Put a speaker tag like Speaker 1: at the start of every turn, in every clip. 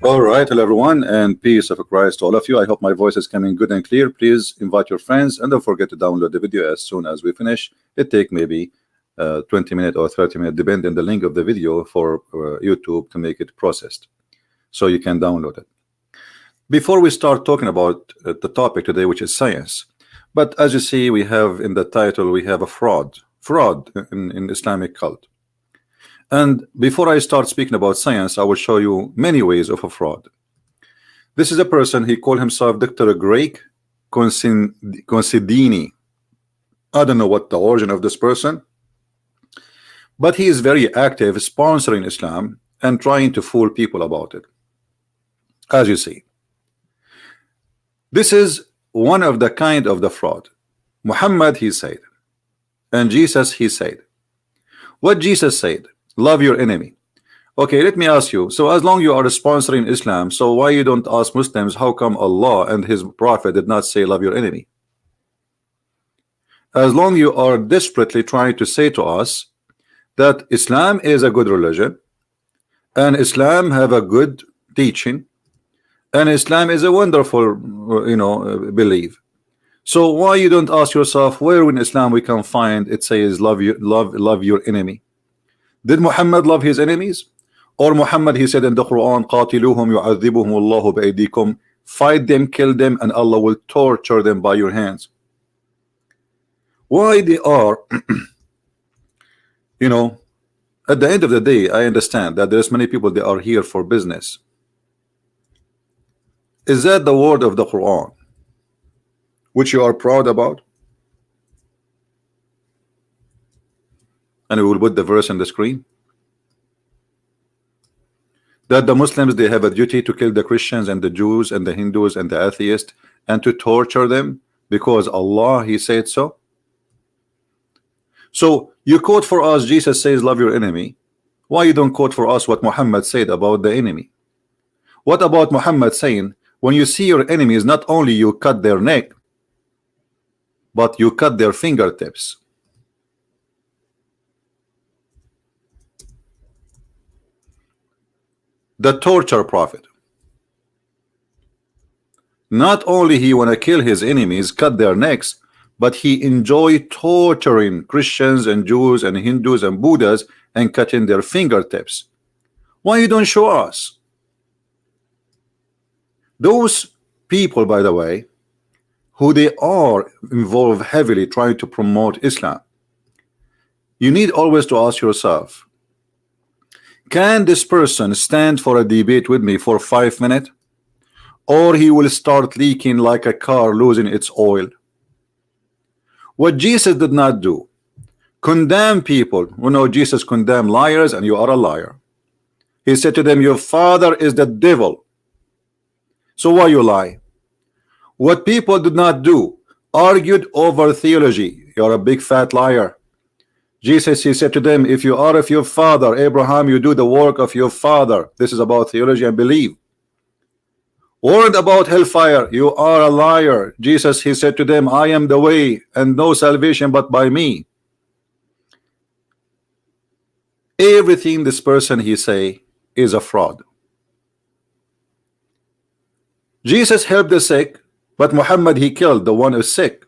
Speaker 1: All right, hello everyone, and peace of Christ to all of you. I hope my voice is coming good and clear. Please invite your friends and don't forget to download the video as soon as we finish. It take maybe 20 minutes or 30 minutes, depending on the link of the video for YouTube to make it processed, so you can download it. Before we start talking about the topic today, which is science, but as you see, we have in the title we have a fraud in Islamic cult. And before I start speaking about science, I will show you many ways of a fraud. This is a person, he called himself Dr. Greg Considini. I don't know what the origin of this person, but he is very active sponsoring Islam and trying to fool people about it. As you see, this is one of the kind of the fraud. Muhammad, he said, and Jesus, he said. What Jesus said? Love your enemy. Okay, let me ask you, so as long you are sponsoring Islam, so why you don't ask Muslims how come Allah and his prophet did not say love your enemy? As long you are desperately trying to say to us that Islam is a good religion and Islam have a good teaching and Islam is a wonderful belief, so why you don't ask yourself where in Islam we can find it says love your enemy? Did Muhammad love his enemies? Or Muhammad, he said in the Quran, قَاتِلُوهُمْ يُعَذِّبُهُمُ اللَّهُ بِأَيْدِيكُمْ, fight them, kill them, and Allah will torture them by your hands. Why they are at the end of the day, I understand that there's many people, they are here for business. Is that the word of the Quran which you are proud about? And we will put the verse on the screen, that the Muslims, they have a duty to kill the Christians and the Jews and the Hindus and the atheists and to torture them because Allah, he said so. So you quote for us, Jesus says love your enemy. Why you don't quote for us what Muhammad said about the enemy? What about Muhammad saying when you see your enemies, not only you cut their neck, but you cut their fingertips? The torture prophet, not only he want to kill his enemies, cut their necks, but he enjoy torturing Christians and Jews and Hindus and Buddhas and cutting their fingertips. Why you don't show us? Those people, by the way, who they are involved heavily trying to promote Islam, you need always to ask yourself, can this person stand for a debate with me for 5 minutes, or he will start leaking like a car losing its oil? What Jesus did not do, condemn people. Jesus condemned liars, and you are a liar. He said to them, your father is the devil, so why you lie? What people did not do, argued over theology. You're a big fat liar. Jesus, he said to them, if you are of your father Abraham, you do the work of your father. This is about theology and belief. Word about hellfire, you are a liar. Jesus, he said to them, I am the way, and no salvation but by me. Everything this person he say is a fraud. Jesus helped the sick, but Muhammad, he killed the one who is sick.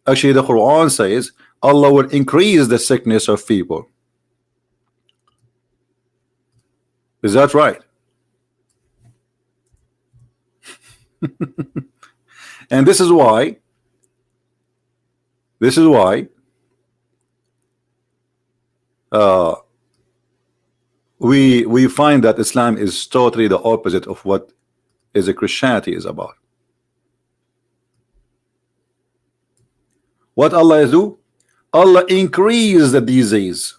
Speaker 1: Actually, the Quran says Allah will increase the sickness of people. Is that right? And this is why we find that Islam is totally the opposite of what is a Christianity is about. What Allah do? Allah increase the disease.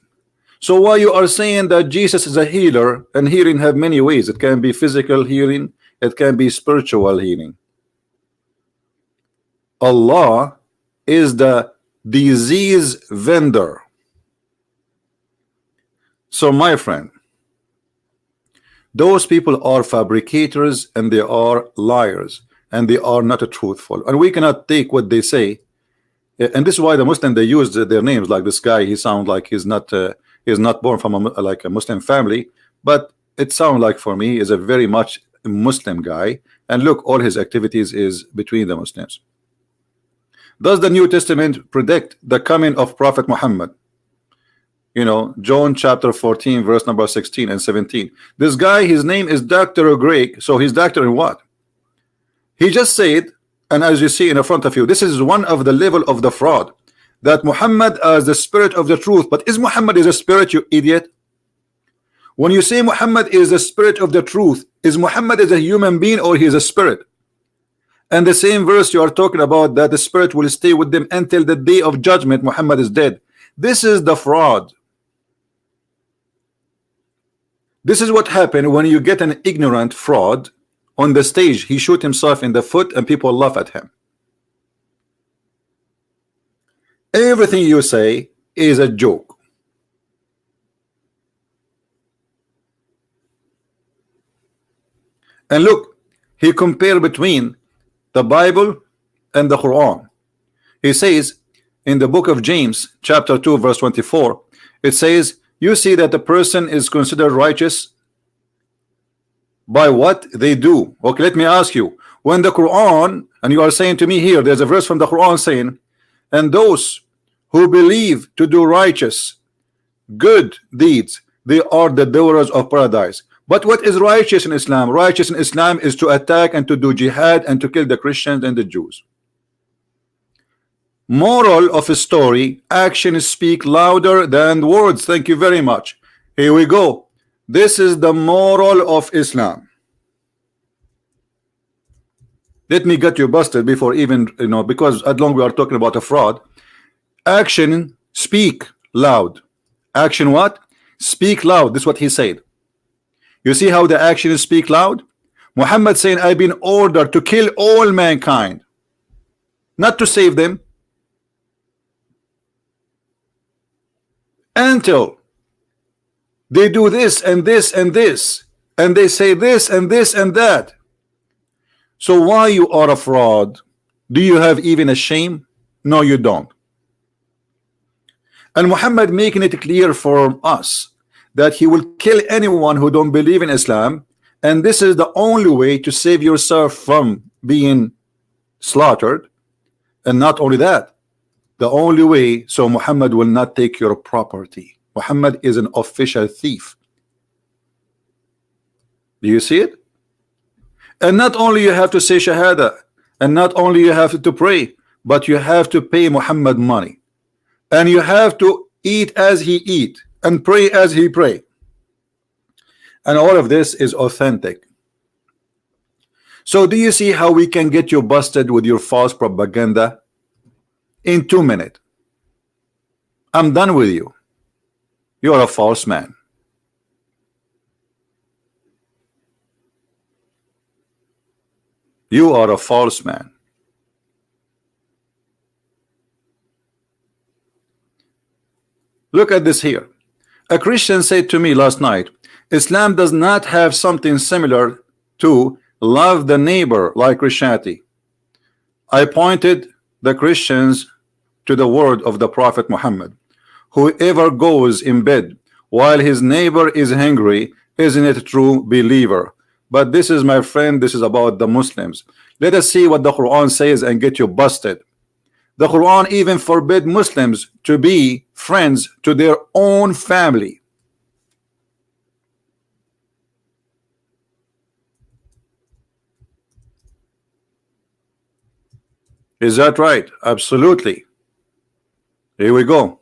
Speaker 1: So why you are saying that Jesus is a healer, and healing have many ways. It can be physical healing, it can be spiritual healing. Allah is the disease vendor. So my friend, those people are fabricators and they are liars and they are not truthful, and we cannot take what they say. And this is why the Muslim, they use their names. Like this guy, he sounds like he's not born from like a Muslim family, but it sounds like for me is a very much Muslim guy, and look, all his activities is between the Muslims. Does the New Testament predict the coming of Prophet Muhammad? You know, John chapter 14 verse number 16 and 17. This guy, his name is Dr. Greek. So he's doctor in what? He just said, and as you see in front of you, this is one of the level of the fraud, that Muhammad as the spirit of the truth. But is Muhammad is a spirit, you idiot? When you say Muhammad is the spirit of the truth, is Muhammad is a human being or he is a spirit? And the same verse you are talking about, that the spirit will stay with them until the day of judgment, Muhammad is dead. This is the fraud. This is what happened when you get an ignorant fraud on the stage. He shoot himself in the foot and people laugh at him. Everything you say is a joke. And look, he compared between the Bible and the Quran. He says in the book of James chapter 2 verse 24, it says, you see that the person is considered righteous by what they do. Okay, let me ask you, when the Quran, and you are saying to me here, there's a verse from the Quran saying, and those who believe to do righteous good deeds, they are the doers of paradise. But what is righteous in Islam? Righteous in Islam is to attack and to do jihad and to kill the Christians and the Jews. Moral of a story, actions speak louder than words. Thank you very much. Here we go. This is the moral of Islam. Let me get you busted before even, you know, because as long we are talking about a fraud. Action speak loud. Action what? Speak loud. This is what he said. You see how the actions speak loud? Muhammad saying, I've been ordered to kill all mankind, not to save them, until they do this and this and this, and they say this and this and that. So why you are a fraud? Do you have even a shame? No, you don't. And Muhammad making it clear for us that he will kill anyone who don't believe in Islam, and this is the only way to save yourself from being slaughtered. And not only that, the only way so Muhammad will not take your property. Muhammad is an official thief. Do you see it? And not only you have to say shahada, and not only you have to pray, but you have to pay Muhammad money, and you have to eat as he eat and pray as he pray. And all of this is authentic. So do you see how we can get you busted with your false propaganda in 2 minutes? I'm done with you. You're a false man. You are a false man. Look at this here. A Christian said to me last night, Islam does not have something similar to love the neighbor like Christianity. I pointed the Christians to the word of the Prophet Muhammad. Whoever goes in bed while his neighbor is hungry isn't a true believer. But this is, my friend, this is about the Muslims. Let us see what the Quran says and get you busted. The Quran even forbid Muslims to be friends to their own family. Is that right? Absolutely. Here we go.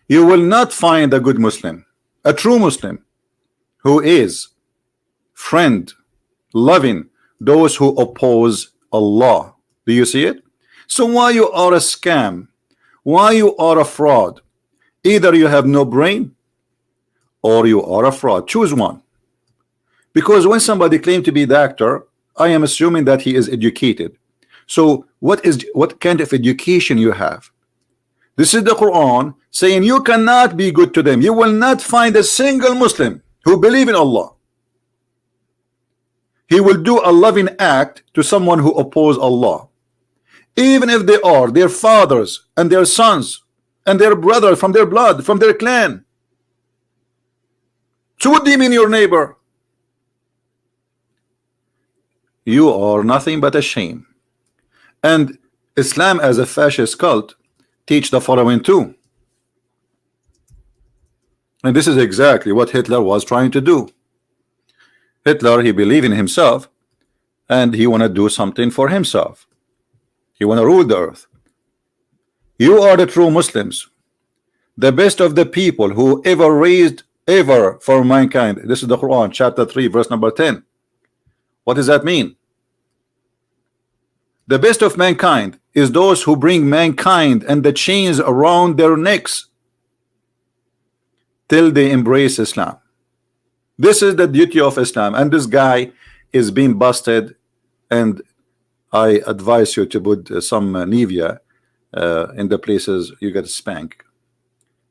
Speaker 1: You will not find a good Muslim, a true Muslim, who is friend, loving those who oppose Allah. Do you see it? So why you are a scam? Why you are a fraud? Either you have no brain or you are a fraud. Choose one. Because when somebody claims to be the doctor, I am assuming that he is educated. So what kind of education you have? This is the Quran saying you cannot be good to them. You will not find a single Muslim who believe in Allah. He will do a loving act to someone who oppose Allah, even if they are their fathers and their sons and their brothers from their blood, from their clan. So what do you mean your neighbor? You are nothing but a shame. And Islam as a fascist cult teach the following too. And this is exactly what Hitler was trying to do. Hitler, he believed in himself, and he want to do something for himself. He want to rule the earth. You are the true Muslims, the best of the people who ever raised ever for mankind. This is the Quran, chapter 3, verse number 10. What does that mean? The best of mankind is those who bring mankind and the chains around their necks till they embrace Islam. This is the duty of Islam, and this guy is being busted, and I advise you to put some Nivea in the places you get spanked.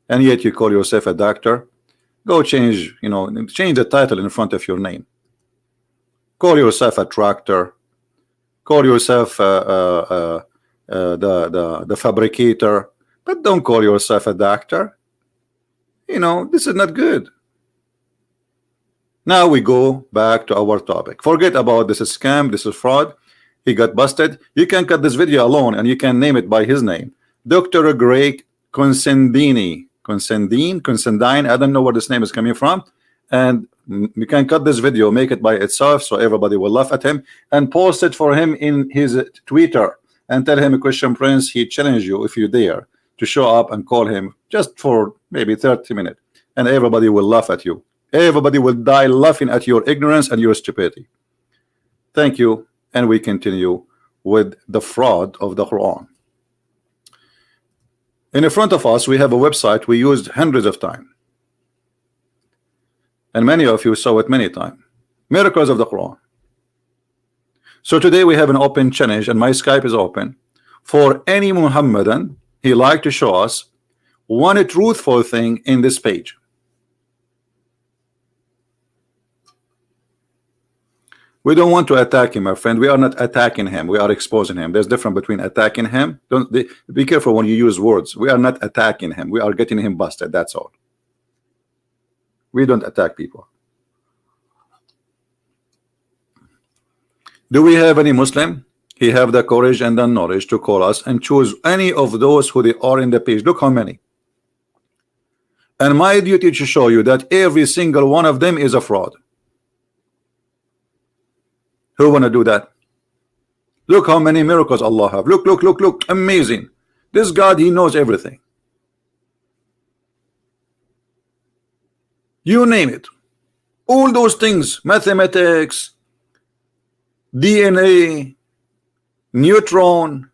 Speaker 1: And yet you call yourself a doctor. Go change, you know, change the title in front of your name. Call yourself a tractor. Call yourself the fabricator, but don't call yourself a doctor. You know, this is not good. Now we go back to our topic. Forget about this is scam, this is fraud. He got busted. You can cut this video alone and you can name it by his name, Dr. Greg Consendine. Consendine, I don't know where this name is coming from. And you can cut this video, make it by itself so everybody will laugh at him, and post it for him in his Twitter and tell him, Christian Prince, he challenge you if you dare to show up and call him just for maybe 30 minutes, and everybody will laugh at you. Everybody will die laughing at your ignorance and your stupidity. Thank you, and we continue with the fraud of the Quran. In front of us we have a website we used hundreds of times, and many of you saw it many times. Miracles of the Quran. So today we have an open challenge, and my Skype is open for any Muhammadan he like to show us one truthful thing in this page. We don't want to attack him, my friend. We are not attacking him. We are exposing him. There's difference between attacking him. Be careful when you use words. We are not attacking him. We are getting him busted. That's all. We don't attack people. Do we have any Muslim? He have the courage and the knowledge to call us and choose any of those who they are in the page. Look how many. And my duty to show you that every single one of them is a fraud. Who want to do that? Look how many miracles Allah have. Look, look, look, look. Amazing. This God, he knows everything. You name it. All those things, mathematics, DNA, neutron,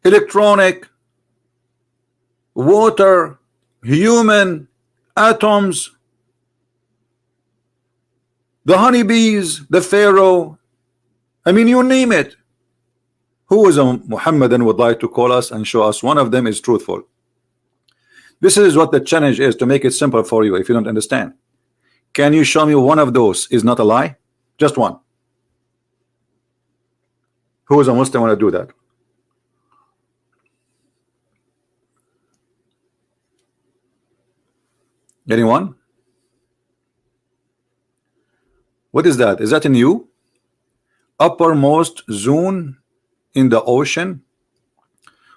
Speaker 1: electronic, water, human, atoms, the honeybees, the pharaoh. I mean, you name it. Who is a Muhammadan would like to call us and show us one of them is truthful? This is what the challenge is, to make it simple for you if you don't understand. Can you show me one of those is not a lie? Just one. Who is a Muslim want to do that? Anyone? What is that? Is that in you? Uppermost zone in the ocean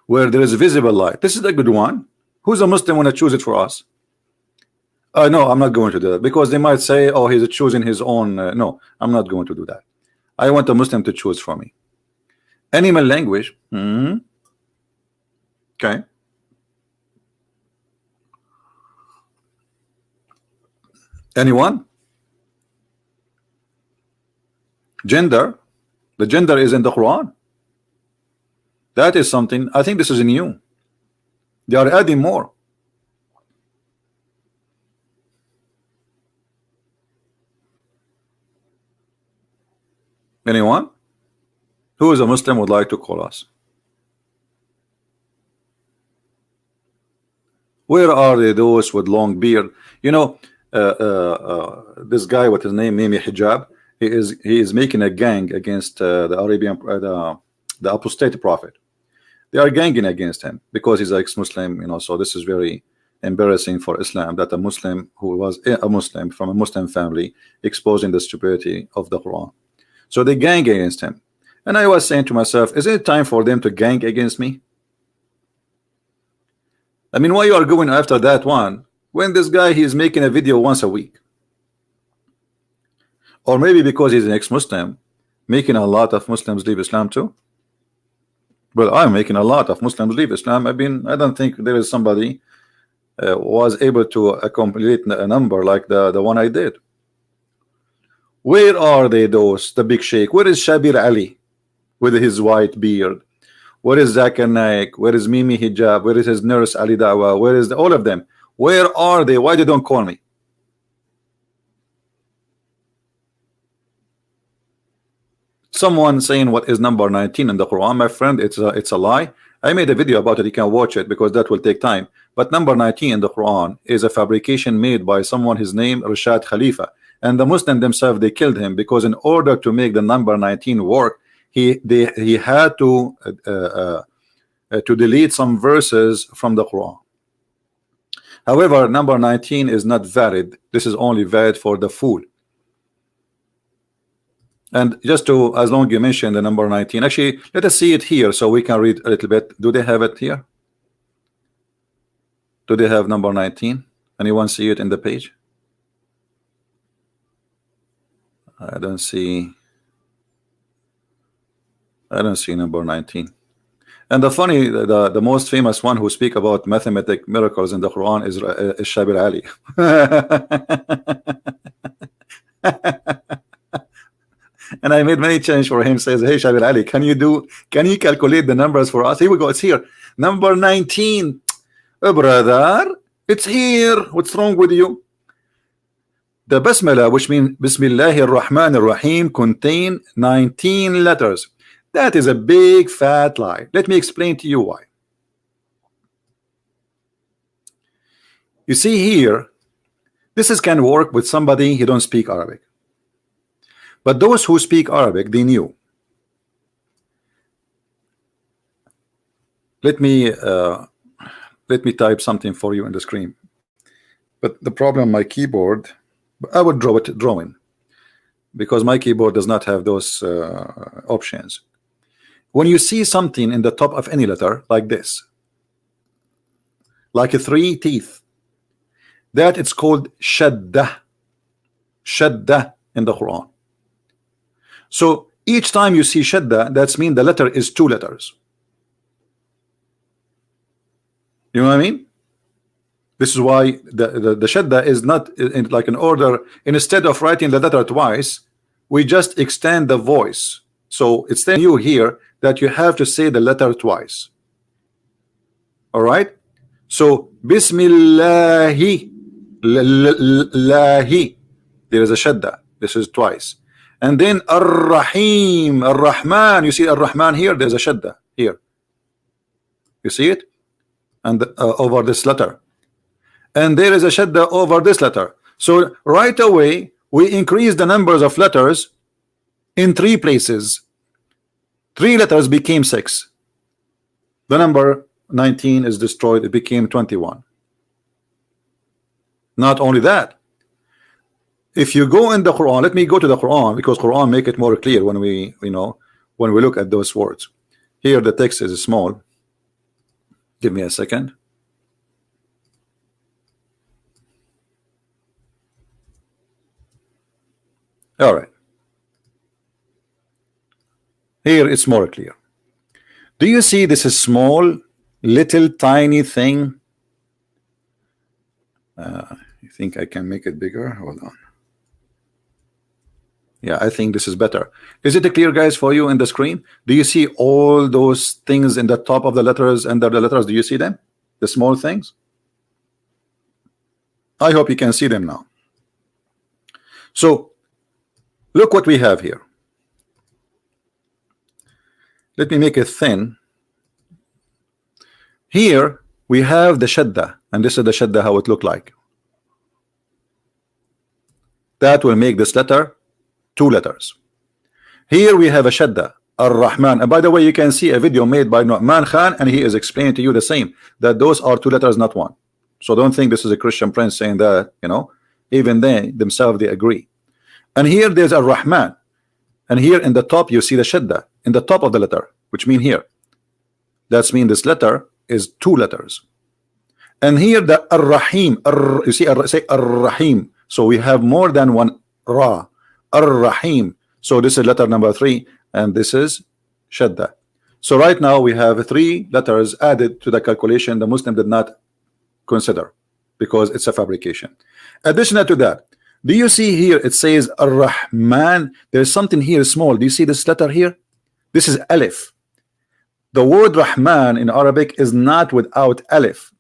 Speaker 1: where there is visible light. This is a good one. Who's a Muslim want to choose it for us? No, I'm not going to do that, because they might say, oh, he's choosing his own. No, I'm not going to do that. I want a Muslim to choose for me. Animal language. Okay. Anyone? Gender. The gender is in the Quran. That is something. I think this is new. They are adding more. Anyone? Who is a Muslim would like to call us? Where are they, those with long beard? You know, this guy with his name Mimi Hijab, he is making a gang against the Arabian the apostate prophet. They are ganging against him because he's ex-Muslim, you know. So this is very embarrassing for Islam that a Muslim who was a Muslim from a Muslim family exposing the stupidity of the Quran. So they gang against him, and I was saying to myself, is it time for them to gang against me? I mean, why you are going after that one when this guy, he's making a video once a week? Or maybe because he's an ex-Muslim, making a lot of Muslims leave Islam too. Well, I'm making a lot of Muslims leave Islam. I mean, I don't think there is somebody was able to accumulate a number like the one I did. Where are they, those, the big sheikh? Where is Shabir Ali with his white beard? Where is Zakir Naik? Where is Mimi Hijab? Where is his nurse Ali Dawa? Where is all of them? Where are they? Why they don't call me? Someone saying what is number 19 in the Quran, my friend, it's a lie. I made a video about it. You can watch it because that will take time. But number 19 in the Quran is a fabrication made by someone, his name Rashad Khalifa, and the Muslim themselves, they killed him because in order to make the number 19 work, he had to delete some verses from the Quran. However, number 19 is not valid. This is only valid for the fool. And just to, as long as you mentioned the number 19, actually, let us see it here so we can read a little bit. Do they have it here? Do they have number 19? Anyone see it in the page? I don't see number 19. And the funny, the most famous one who speak about mathematic miracles in the Quran is Shabir Ali. And I made many changes for him. Says, hey Shabir Ali, can you calculate the numbers for us? Here we go. It's here. Number 19. Oh, brother, it's here. What's wrong with you? The Basmala, which means Bismillahir Rahmanir Rahim, contain 19 letters. That is a big fat lie. Let me explain to you why. You see here, this can work with somebody who don't speak Arabic. But those who speak Arabic, they knew. Let me type something for you on the screen. But the problem, my keyboard, I would draw it drawing because my keyboard does not have those options. When you see something in the top of any letter like this, like a 3 teeth, that it's called shadda. Shadda in the Quran. So each time you see shadda, that's mean the letter is 2 letters. You know what I mean? This is why the shadda is not in like an order. Instead of writing the letter twice, we just extend the voice. So it's telling you here that you have to say the letter twice. All right. So Bismillahi, lahi, there is a shadda. This is twice. And then Ar-Rahim, Ar-Rahman. You see Ar-Rahman here. There's a shadda here. You see it, and over this letter. And there is a shadda over this letter. So right away we increase the numbers of letters in 3 places. 3 letters became 6. The number 19 is destroyed. It became 21. Not only that, if you go in the Quran, let me go to the Quran because Quran make it more clear when we when we look at those words. Here the text is small. Give me a second. All right. Here it's more clear. Do you see this is small, little, tiny thing? You think I can make it bigger? Hold on. Yeah, I think this is better. Is it clear, guys, for you in the screen? Do you see all those things in the top of the letters and the letters? Do you see them? The small things? I hope you can see them now. So look what we have here. Let me make it thin. Here we have the shadda, and this is the shadda how it look like. That will make this letter 2 letters. Here we have a shadda, Ar-Rahman. And by the way, you can see a video made by Nu'man Khan, and he is explaining to you the same, that those are 2 letters, not 1. So don't think this is a Christian prince saying that, you know. Even they themselves, they agree. And here there's a Rahman, and here in the top you see the shadda in the top of the letter, which mean here. That's mean this letter is 2 letters. And here the Ar-Rahim, you see, say Ar-Rahim. So we have more than one Ra. Ar-Rahim. So this is letter number 3, and this is shadda. So right now we have 3 letters added to the calculation the Muslim did not consider, because it's a fabrication. Additional to that, do you see here it says Ar-Rahman? There's something here small. Do you see this letter here? This is Alif. The word Rahman in Arabic is not without Alif.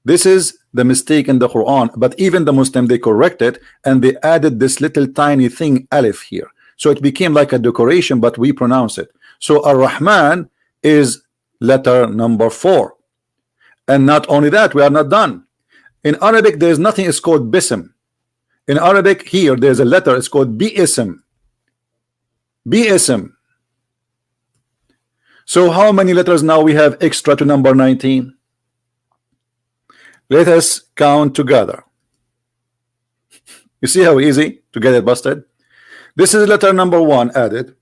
Speaker 1: This is the mistake in the Quran, but even the Muslim, they correct it and they added this little tiny thing Alif here. So it became like a decoration, but we pronounce it. So Ar-Rahman is letter number 4. And not only that, we are not done. In Arabic, there is nothing, it's called Bism. In Arabic, here, there's a letter, it's called Bi-Ism. Bi-Ism. So how many letters now we have extra to number 19? Let us count together. You see how easy to get it busted? This is letter number 1 added.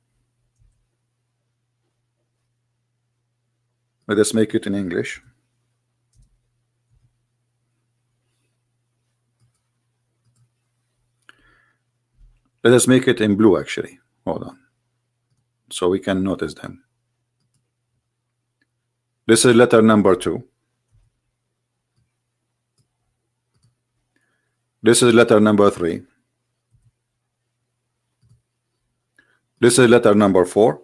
Speaker 1: Let us make it in English. Let us make it in blue actually. Hold on. So we can notice them. This is letter number 2. This is letter number 3. This is letter number 4.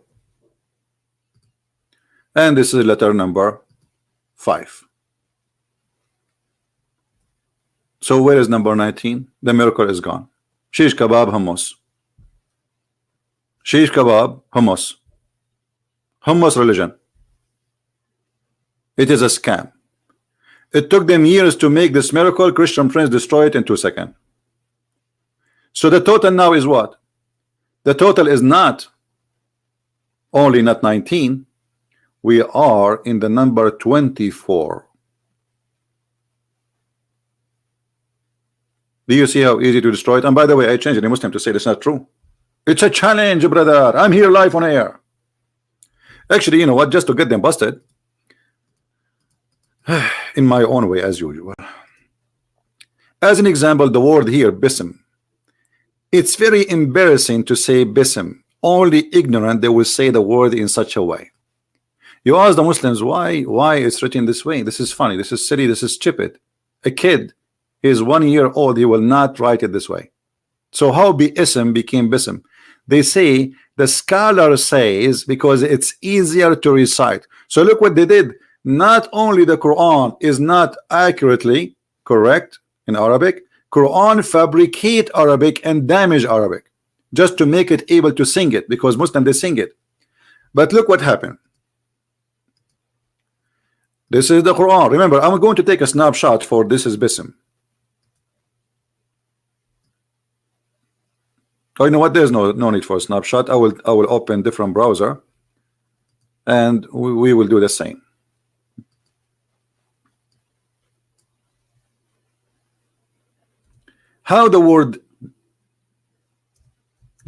Speaker 1: And this is letter number 5. So where is number 19? The miracle is gone. Shish kebab hummus. Shish kebab hummus. Hummus religion. It is a scam. It took them years to make this miracle. Christian prince destroy it in 2 seconds. So the total now is what? The total is not only not 19. We are in the number 24. Do you see how easy to destroy it? And by the way, I changed it in Muslim to say it's not true. It's a challenge, brother. I'm here live on air. Actually, you know what? Just to get them busted, in my own way, as usual. As an example, the word here, Bism. It's very embarrassing to say Bism. Only ignorant they will say the word in such a way. You ask the Muslims why it's written this way. This is funny. This is silly. This is stupid. A kid is 1 year old. He will not write it this way. So how Bi-Ism became Bism? They say the scholar says because it's easier to recite. So look what they did. Not only the Quran is not accurately correct in Arabic, Quran fabricate Arabic and damage Arabic just to make it able to sing it, because Muslims they sing it. But look what happened. This is the Quran. Remember, I'm going to take a snapshot for this is Bism. Oh, you know what? There's no need for a snapshot. I will open different browser and we will do the same. How the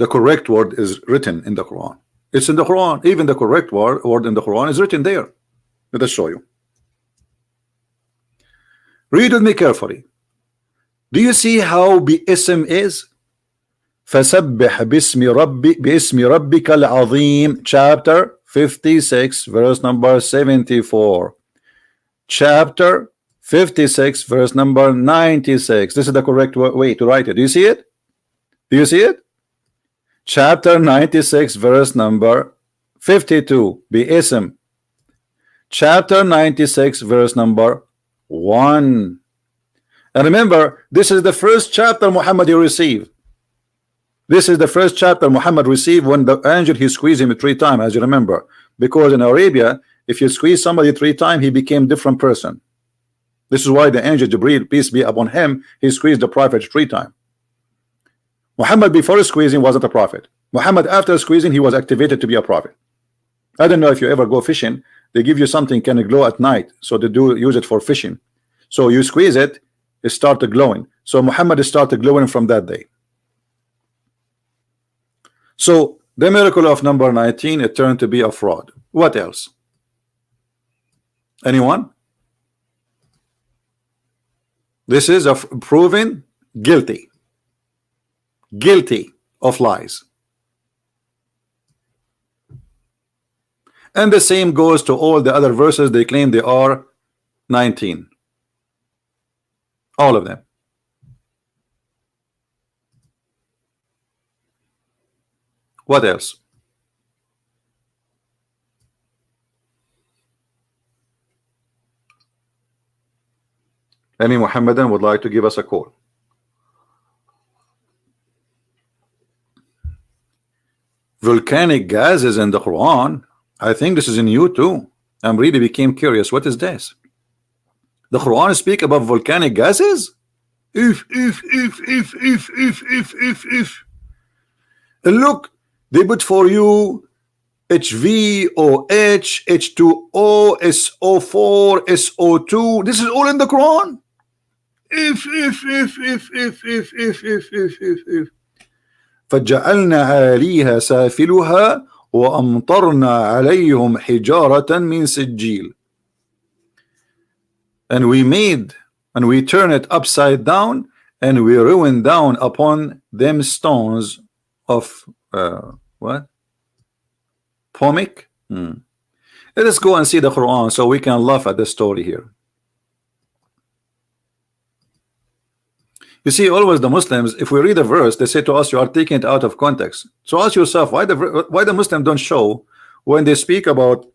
Speaker 1: correct word is written in the Quran. It's in the Quran. Even the correct word in the Quran is written there. Let us show you. Read with me carefully. Do you see how Bi-Ism is? فَسَبِّحْ بِاسْمِ رَبِّكَ الْعَظِيمِ, chapter 56, verse number 74. Chapter 56, verse number 96. This is the correct way to write it. Do you see it? Do you see it? Chapter 96, verse number 52. Bi-Ism. Chapter 96, verse number 1. And remember, this is the first chapter Muhammad received. This is the first chapter Muhammad received when the angel he squeezed him 3 times, as you remember. Because in Arabia, if you squeeze somebody 3 times, he became different person. This is why the angel Jibreel, peace be upon him, he squeezed the prophet 3 times. Muhammad before squeezing wasn't a prophet. Muhammad after squeezing, he was activated to be a prophet. I don't know if you ever go fishing. They give you something can glow at night, so they do use it for fishing. So you squeeze it, it started glowing. So Muhammad started glowing from that day. So the miracle of number 19, it turned to be a fraud. What else? Anyone? This is a proven guilty of lies. And the same goes to all the other verses they claim they are 19. All of them. What else? Any Muhammadan would like to give us a call? Volcanic gases in the Quran. I think this is in you too. I'm really became curious. What is this? The Quran speak about volcanic gases? If. Look, they put for you HVOH, H2O, SO4, SO2. This is all in the Quran. If. فجعلنا عاليها سافلها وأمطرنا عليهم حجارة من سجيل. And we made, and we turn it upside down, and we ruin down upon them stones of what? Pomic? Let us go and see the Quran so we can laugh at the story here. You see, always the Muslims, if we read a verse, they say to us, you are taking it out of context. So ask yourself, why the Muslims don't show when they speak about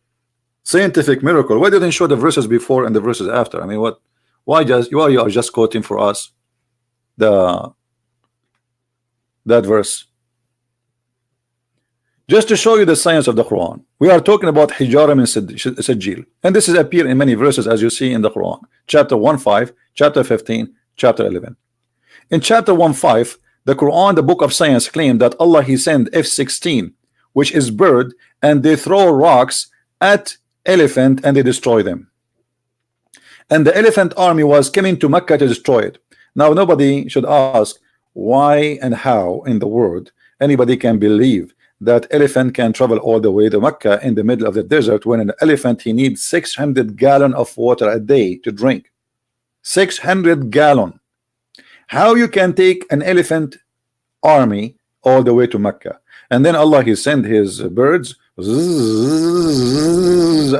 Speaker 1: scientific miracle? Why didn't show the verses before and the verses after? I mean, what? Why you are just quoting for us that verse? Just to show you the science of the Quran. We are talking about hijara min sijil, and this is appear in many verses as you see in the Quran. Chapter 1:5, chapter 15, chapter 11. In chapter 1:5, the Quran, the book of science, claimed that Allah He sent F-16, which is bird, and they throw rocks at elephant and they destroy them. And the elephant army was coming to Mecca to destroy it. Now nobody should ask why and how in the world anybody can believe that elephant can travel all the way to Mecca in the middle of the desert, when an elephant he needs 600 gallons of water a day to drink. 600 gallons. How you can take an elephant army all the way to Mecca? And then Allah He sent His birds,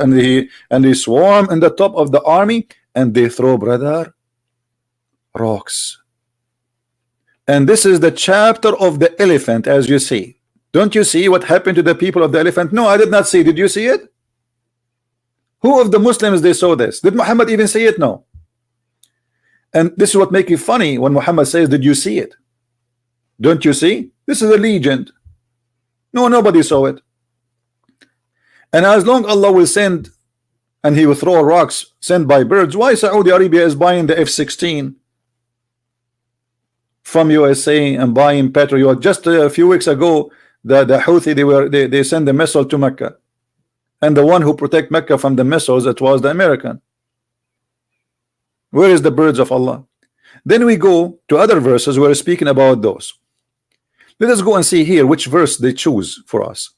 Speaker 1: and they swarm in the top of the army, and they throw, brother, rocks. And this is the chapter of the elephant, as you see. Don't you see what happened to the people of the elephant? No, I did not see. Did you see it? Who of the Muslims they saw this? Did Muhammad even see it? No. And this is what makes it funny when Muhammad says, did you see it? Don't you see? This is a legend. No, nobody saw it. And as long Allah will send, and He will throw rocks sent by birds, why Saudi Arabia is buying the F-16 from USA and buying Patriot? Just a few weeks ago, the Houthi, they sent the missile to Mecca, and the one who protect Mecca from the missiles, it was the American. Where is the birds of Allah? Then we go to other verses where we're speaking about those. Let us go and see here which verse they choose for us.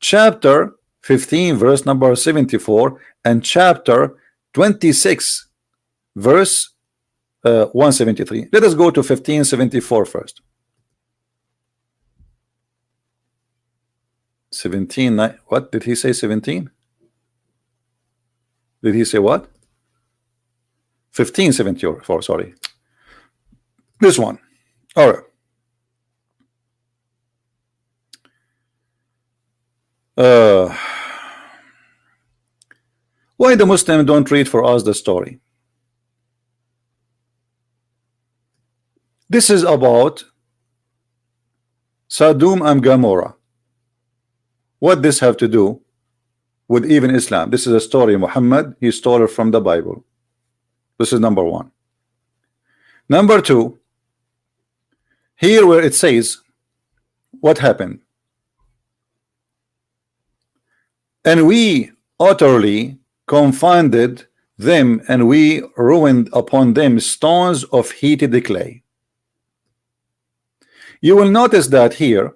Speaker 1: Chapter 15, verse number 74, and chapter 26, verse 173. Let us go to 1574 first. 17, what did he say? 17? Did he say what? 1574, sorry. This one. All right. Why the Muslims don't read for us the story? This is about Sodom and Gomorrah. What this have to do with even Islam? This is a story Muhammad, he stole it from the Bible. This is number one. Number two, here where it says what happened. And we utterly confounded them, and we ruined upon them stones of heated clay. You will notice that here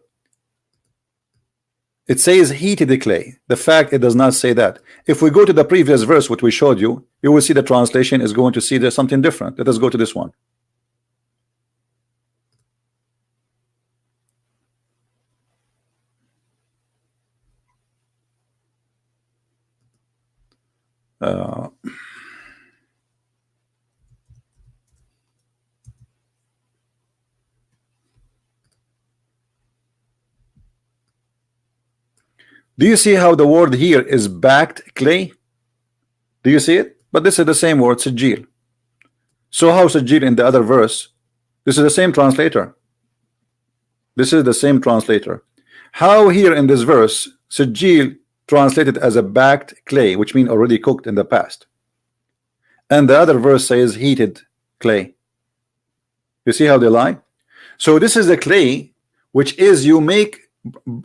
Speaker 1: it says heated clay. The fact it does not say that. If we go to the previous verse, what we showed you, you will see the translation is going to see there's something different. Let us go to this one. Do you see how the word here is backed clay? Do you see it? But this is the same word, sijil. So how sijil in the other verse? This is the same translator. This is the same translator. How here in this verse, sijil translated as a backed clay, which means already cooked in the past. And the other verse says heated clay. You see how they lie? So this is a clay, which is you make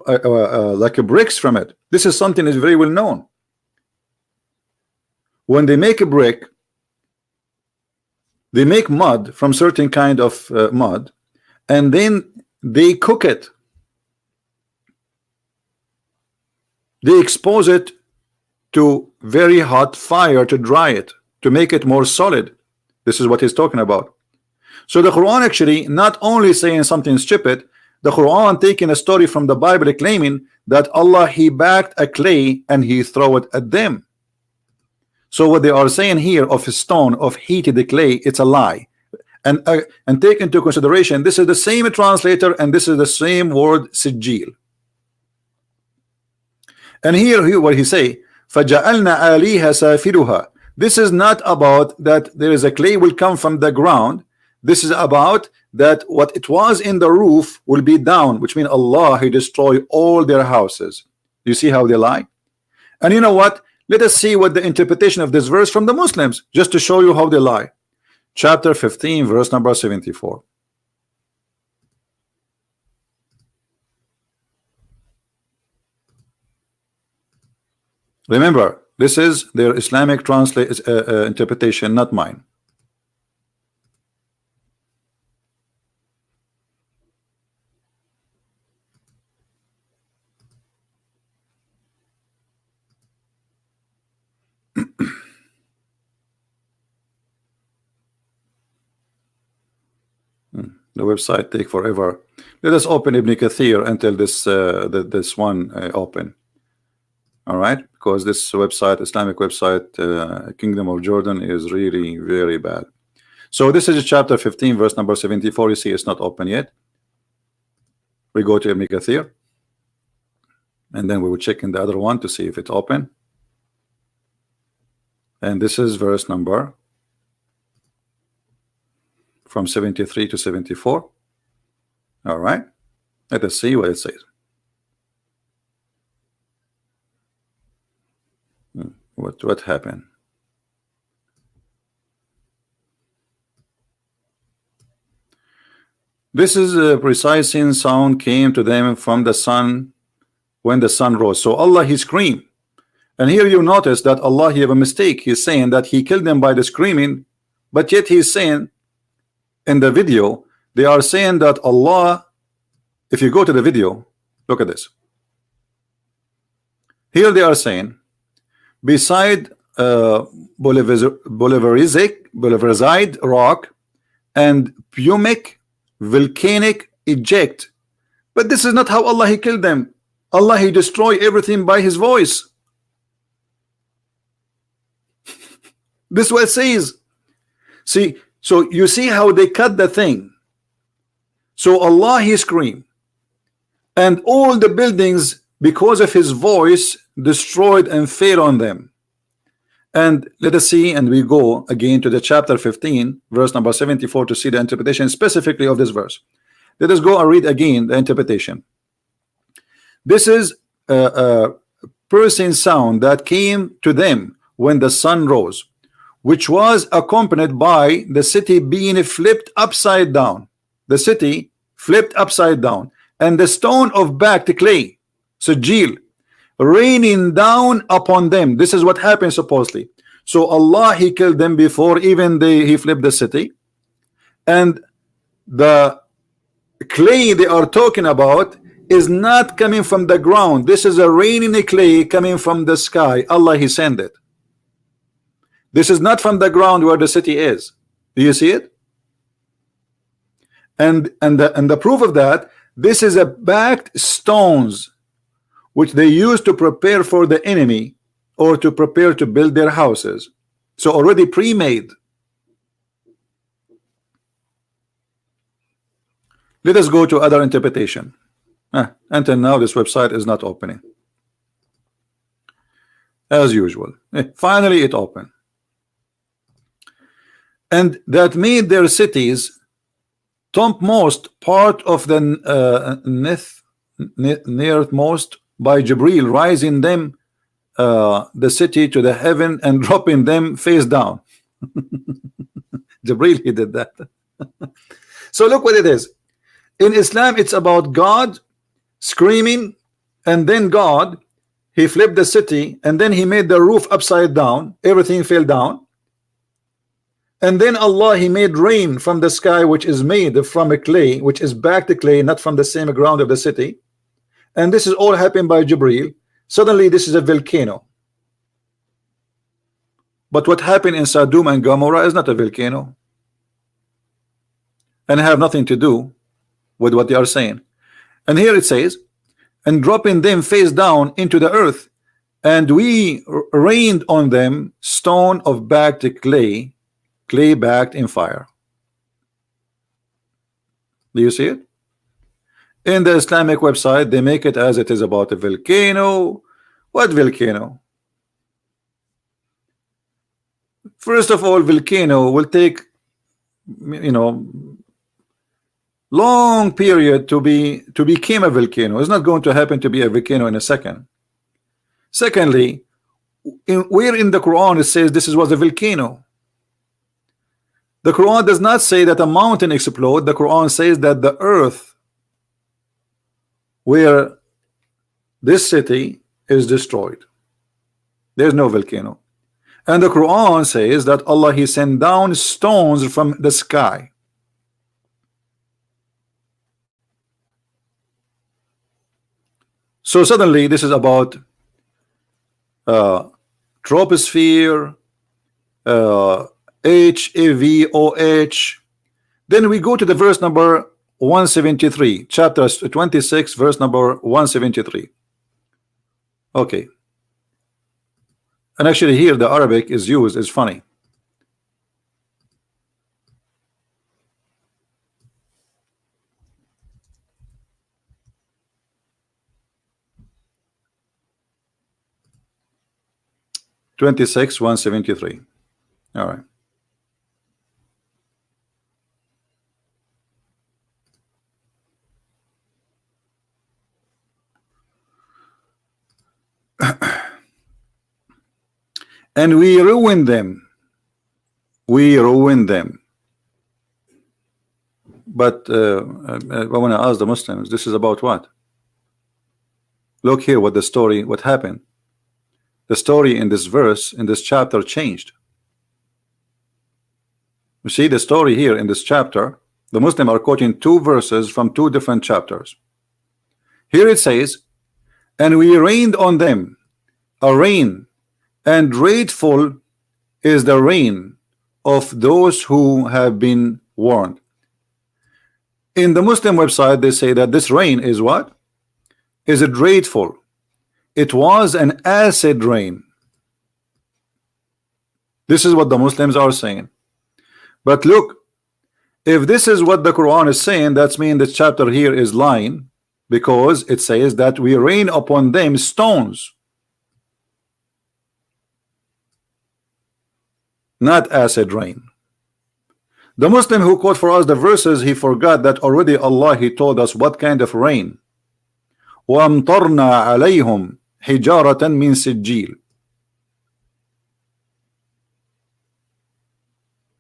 Speaker 1: like a bricks from it. This is something is very well known. When they make a brick, they make mud from certain kind of mud, and then they cook it. They expose it to very hot fire to dry it, to make it more solid. This is what he's talking about. So the Quran actually not only saying something stupid, the Quran taking a story from the Bible claiming that Allah he backed a clay and he throw it at them. So what they are saying here of a stone of heated clay, it's a lie. And take into consideration this is the same translator and this is the same word sijil. And here what he say, فَجَعَلْنَا عَلِيهَا سَافِلُهَا. This is not about that there is a clay will come from the ground. This is about that what it was in the roof will be down, which means Allah he destroy all their houses. You see how they lie? And you know what? Let us see what the interpretation of this verse from the Muslims, just to show you how they lie. Chapter 15, verse number 74. Remember, this is their Islamic interpretation, not mine. The website take forever. Let us open Ibn Kathir until this this one open. All right, because this website, Islamic website, Kingdom of Jordan, is really very bad. So this is chapter 15, verse number 74. You see, it's not open yet. We go to Ibn Kathir, and then we will check in the other one to see if it's open. And this is verse number from 73 to 74. All right, let us see what it says. What happened? This is a precise sound came to them from the sun when the sun rose. So Allah he screamed, and here you notice that Allah he have a mistake. He's saying that he killed them by the screaming, but yet he's saying in the video they are saying that Allah, if you go to the video, look at this. Here they are saying beside Bolivarizide rock and pumic volcanic eject. But this is not how Allah he killed them. Allah he destroy everything by his voice. This is what it says. See, so you see how they cut the thing. So Allah he screamed, and all the buildings because of his voice destroyed and fell on them. And let us see, and we go again to the chapter 15, verse number 74 to see the interpretation specifically of this verse. Let us go and read again the interpretation. This is a piercing sound that came to them when the sun rose, which was accompanied by the city being flipped upside down. The city flipped upside down, and the stone of backed clay, sijil, raining down upon them. This is what happened supposedly. So Allah, he killed them before even he flipped the city. And the clay they are talking about is not coming from the ground. This is a raining clay coming from the sky. Allah, he sent it. This is not from the ground where the city is. Do you see it? And the proof of that, this is a backed stones which they use to prepare for the enemy or to prepare to build their houses. So already pre-made. Let us go to other interpretation. Until now this website is not opening as usual. Finally it opened. And that made their cities topmost part of the nearmost by Jibril, rising them the city to the heaven and dropping them face down. Jibril, he did that. So look what it is. In Islam it's about God screaming, and then God, he flipped the city, and then he made the roof upside down, everything fell down, and then Allah, he made rain from the sky, which is made from a clay, which is back to clay, not from the same ground of the city. And this is all happened by Jibril. Suddenly this is a volcano. But what happened in Sodom and Gomorrah is not a volcano, and have nothing to do with what they are saying. And here it says, and dropping them face down into the earth, and we rained on them stone of backed clay, clay backed in fire. Do you see it? In the Islamic website they make it as it is about a volcano. What volcano? First of all, volcano will take, you know, long period to become a volcano. It's not going to happen to be a volcano in a second. Secondly, where in the Quran it says this was a volcano? The Quran does not say that a mountain exploded. The Quran says that the earth where this city is destroyed. There's no volcano. And the Quran says that Allah, he sent down stones from the sky. So suddenly this is about troposphere, HAVOH. Then we go to the verse number 173, chapter 26, verse number 173. Okay. And actually here the Arabic is used, is funny. (26) 173. All right. And we ruined them. We ruined them. But I want to ask the Muslims, this is about what? Look here what the story, what happened. The story in this verse, in this chapter changed. You see the story here in this chapter, the Muslims are quoting two verses from two different chapters. Here it says, and we rained on them a rain, and grateful is the rain of those who have been warned. In the Muslim website they say that this rain is what? Is it grateful? It was an acid rain. This is what the Muslims are saying. But look, if this is what the Quran is saying, that means this chapter here is lying, because it says that we rain upon them stones, not acid rain. The Muslim who quote for us the verses, he forgot that already Allah, he told us what kind of rain. وَأَمْطَرْنَا عَلَيْهُمْ حِجَارَةً مِنْ سِجِّيلٍ.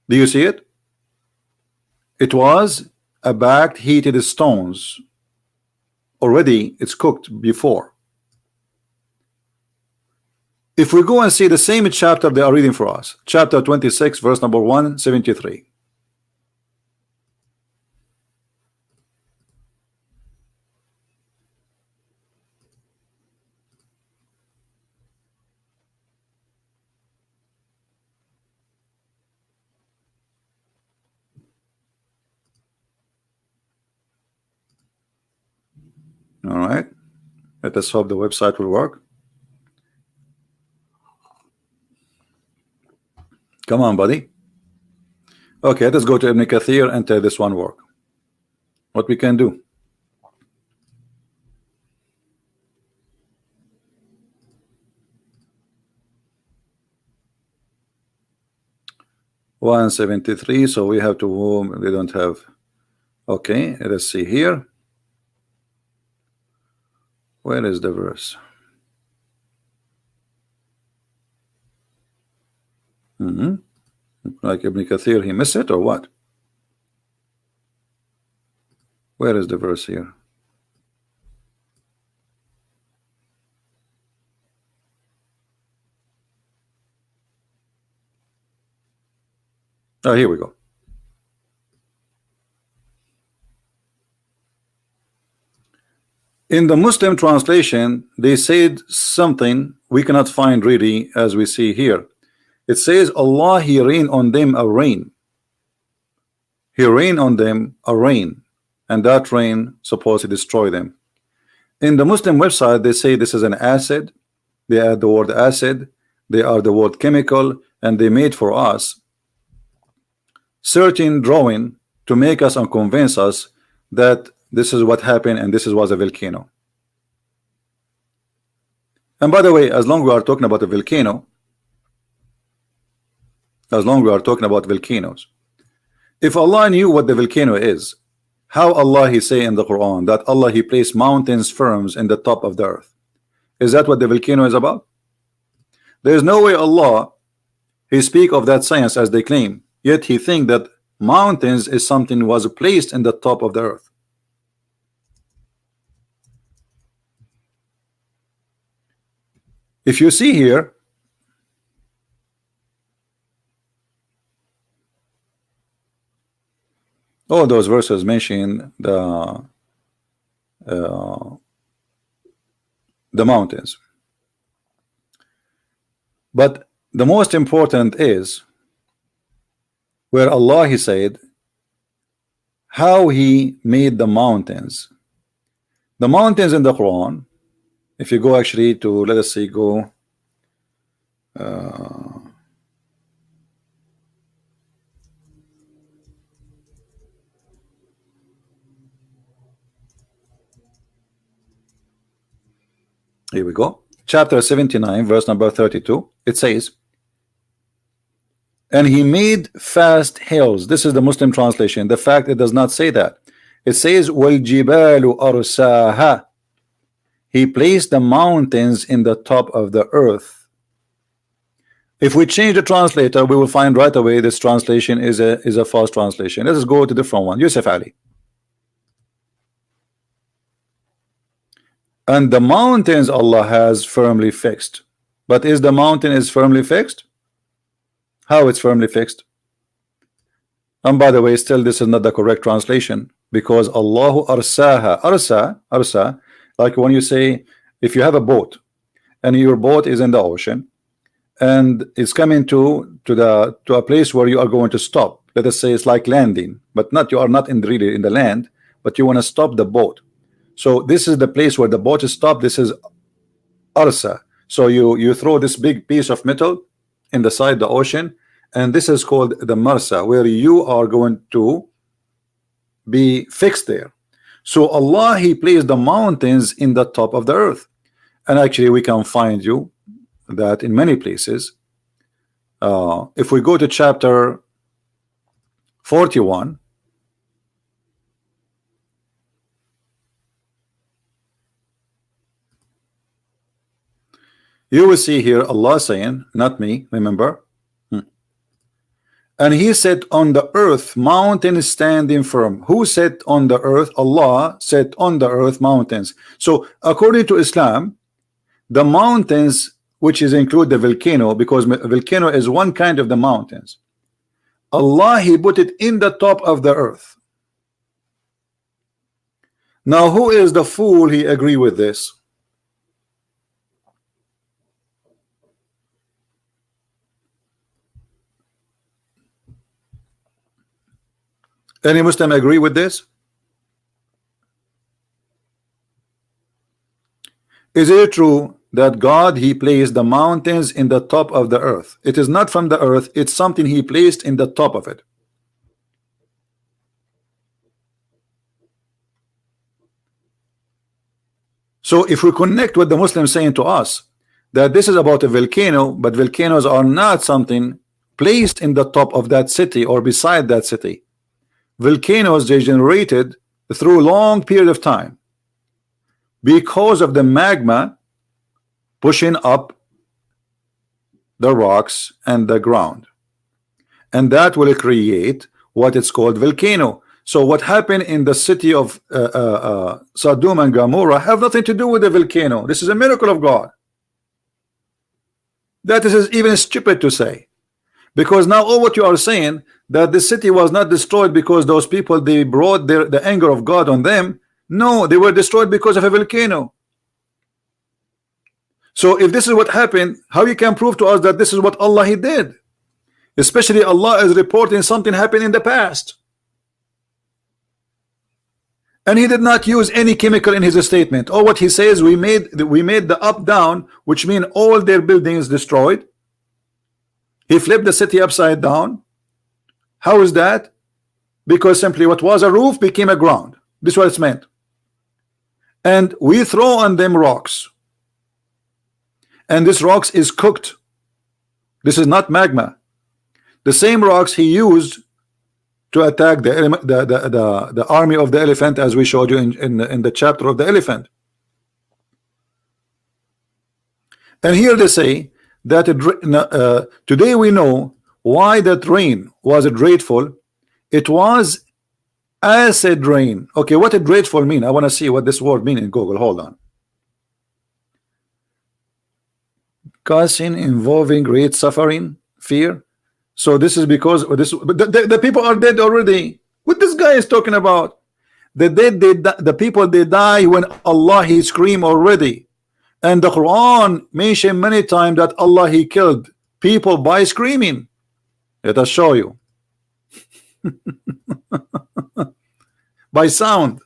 Speaker 1: Do you see it? It was a backed heated stones. Already it's cooked before. If we go and see the same chapter they are reading for us, chapter 26, verse number 173. All right, let us hope the website will work. Come on, buddy. Okay, let's go to Ibn Kathir and tell this one work. What we can do. $173, so we have to, they don't have. Okay, let's see here. Where is the verse? Like Ibn Kathir, he missed it or what? Where is the verse here? Oh, here we go. In the Muslim translation, they said something we cannot find really, as we see here. It says, Allah, He rain on them a rain. He rain on them a rain, and that rain supposed to destroy them. In the Muslim website, they say this is an acid. They add the word acid. They are the word chemical, and they made for us certain drawing to make us and convince us that this is what happened and this was a volcano. And by the way, as long as we are talking about a volcano, as long as we are talking about volcanoes, if Allah knew what the volcano is, how Allah He say in the Quran that Allah He placed mountains firm in the top of the earth? Is that what the volcano is about? There is no way Allah He speak of that science as they claim, yet He think that mountains is something was placed in the top of the earth. If you see here, all those verses mention the mountains, but the most important is where Allah He said how He made the mountains. The mountains in the Quran, if you go actually to, let us see, go here we go, chapter 79, verse number 32. It says, and He made fast hills. This is the Muslim translation. The fact it does not say that. It says, وَالْجِبَالُ أَرْسَاهَا. He placed the mountains in the top of the earth. If we change the translator, we will find right away this translation is a false translation. Let us go to a different one. Yusuf Ali. And the mountains Allah has firmly fixed. But is the mountain is firmly fixed? How it's firmly fixed? And by the way, still this is not the correct translation, because Allahu arsaha, arsa, like when you say, if you have a boat and your boat is in the ocean and it's coming to a place where you are going to stop. Let us say it's like landing, but not, you are not really in the land, but you want to stop the boat. So this is the place where the boat is stopped. This is arsa. So you throw this big piece of metal in the side of the ocean, and this is called the marsa, where you are going to be fixed there. So Allah He placed the mountains in the top of the earth, and actually we can find you that in many places. If we go to chapter 41, you will see here Allah saying, not me, remember, and He set on the earth mountains standing firm. Who set on the earth? Allah set on the earth mountains. So according to Islam, the mountains which is include the volcano, because volcano is one kind of the mountains. Allah, he put it in the top of the earth. Now who is the fool he agree with this? Any Muslim agree with this? Is it true that God, he placed the mountains in the top of the earth? It is not from the earth, it's something he placed in the top of it. So if we connect what the Muslims saying to us, that this is about a volcano, but volcanoes are not something placed in the top of that city or beside that city. Volcanoes, they generated through a long period of time because of the magma pushing up the rocks and the ground, and that will create what it's called volcano. So what happened in the city of Sodom and Gomorrah have nothing to do with the volcano. This is a miracle of God. That is even stupid to say, because now all what you are saying, that the city was not destroyed because those people, they brought the anger of God on them. No, they were destroyed because of a volcano. So if this is what happened, how you can prove to us that this is what Allah he did? Especially Allah is reporting something happened in the past, and he did not use any chemical in his statement. Or what he says, we made the up down, which mean all their buildings destroyed. He flipped the city upside down. How is that? Because simply what was a roof became a ground. This is what it's meant. And we throw on them rocks, and this rocks is cooked. This is not magma. The same rocks he used to attack the army of the elephant, as we showed you in the chapter of the elephant. And here they say that today we know why that rain was dreadful. It was acid rain. Okay, what did dreadful mean? I want to see what this word mean in Google. Hold on. Causing, involving great suffering, fear. So this is because the people are dead already. What this guy is talking about? The dead, the people, they die when Allah he scream already. And the Quran mentioned many times that Allah he killed people by screaming. Let us show you. By sound.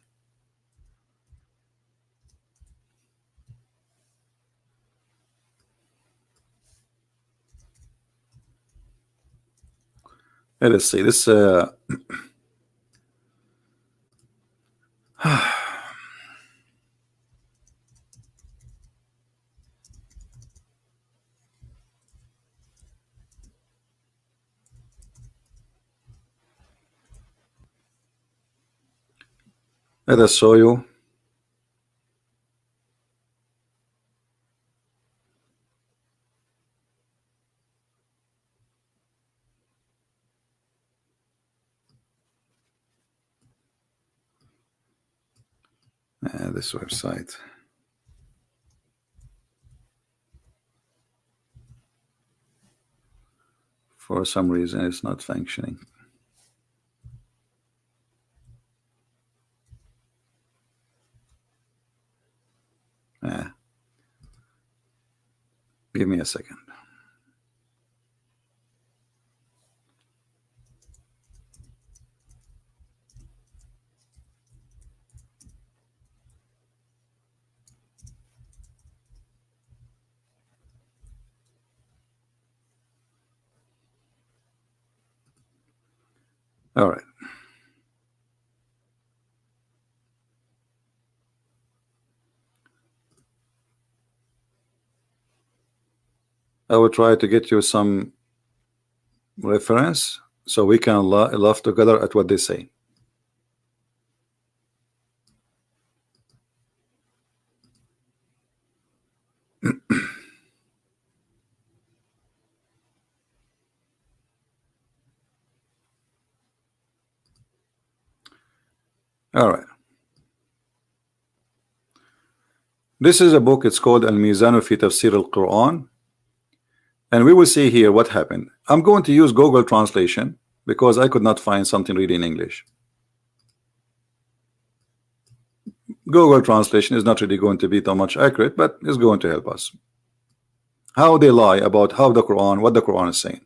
Speaker 1: Let us see this. Let us show you. This website. For some reason it's not functioning. Give me a second. All right. I will try to get you some reference so we can laugh together at what they say. All right. This is a book. It's called Al-Mizan fi Tafsir al-Quran. And we will see here what happened. I'm going to use Google translation because I could not find something really in English. Google translation is not really going to be too much accurate, but it's going to help us. How they lie about how the Quran, what the Quran is saying.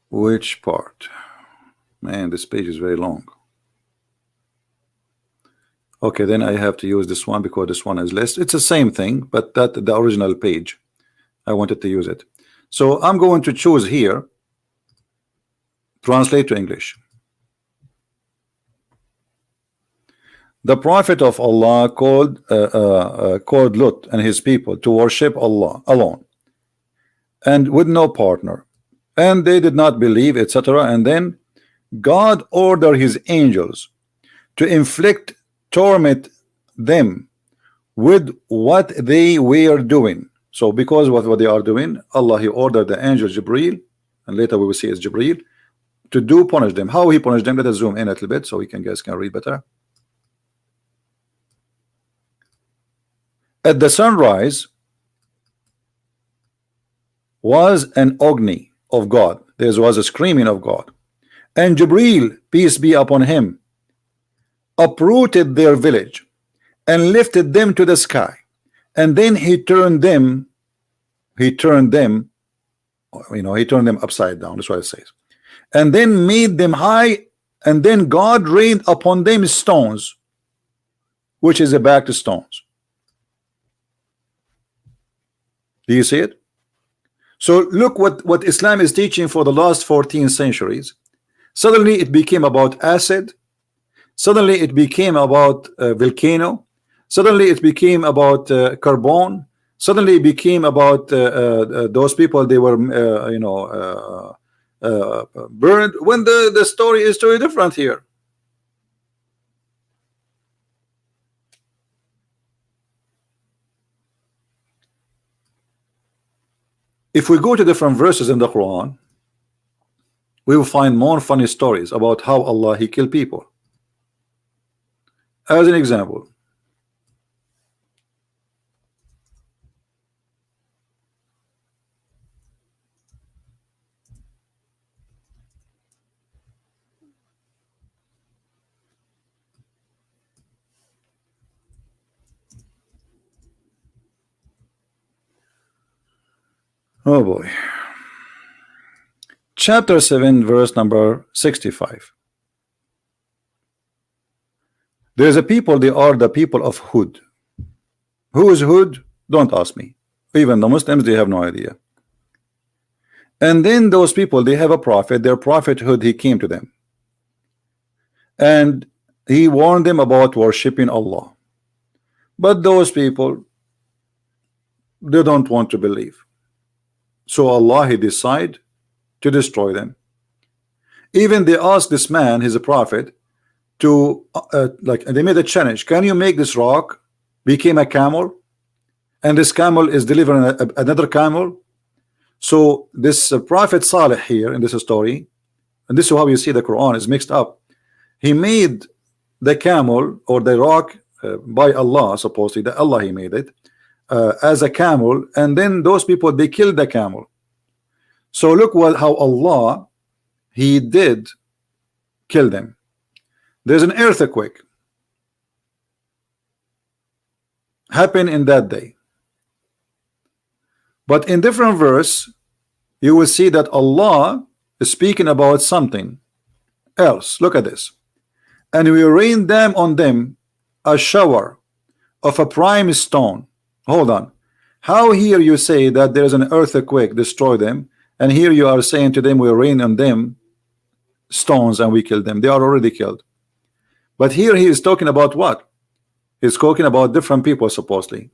Speaker 1: Which part? Man, this page is very long. Okay, then I have to use this one because this one is less. It's the same thing, but that the original page, I wanted to use it. So I'm going to choose here, translate to English. The Prophet of Allah called Lut and his people to worship Allah alone and with no partner, and they did not believe, etc. And then God ordered his angels to inflict torment them with what they were doing. So because of what they are doing, Allah, he ordered the angel Jibreel, and later we will see it's Jibreel, to punish them. How he punished them? Let us zoom in a little bit so we guys can read better. At the sunrise was an agony of God. There was a screaming of God. And Jibreel, peace be upon him, uprooted their village and lifted them to the sky. And then he turned them upside down. That's what it says. And then made them high, and then God rained upon them stones, which is a back to stones. Do you see it? So look what Islam is teaching for the last 14 centuries. Suddenly it became about acid. Suddenly it became about volcano. Suddenly it became about carbon. Suddenly it became about those people, they were burned, when the story is totally different here. If we go to different verses in the Quran, we will find more funny stories about how Allah, he killed people. As an example, oh boy, chapter 7 verse number 65. There's a people, they are the people of Hud. Who is Hud? Don't ask me. Even the Muslims, they have no idea. And then those people, they have a prophet. Their prophet Hud, he came to them and he warned them about worshiping Allah. But those people, they don't want to believe. So Allah, he decided to destroy them. Even they asked this man, he's a prophet, to they made a challenge. Can you make this rock become a camel, and this camel is delivering another camel? So this prophet Saleh here in this story, and this is how you see the Quran is mixed up. He made the camel or the rock by Allah, supposedly that Allah, he made it as a camel, and then those people, they killed the camel. So look how Allah, he did kill them. There's an earthquake happened in that day, but in different verse you will see that Allah is speaking about something else. Look at this. And we rained them on them a shower of a prime stone. Hold on. How here you say that there is an earthquake destroy them, and here you are saying to them we rain on them stones and we kill them? They are already killed. But here he is talking about what? He's talking about different people, supposedly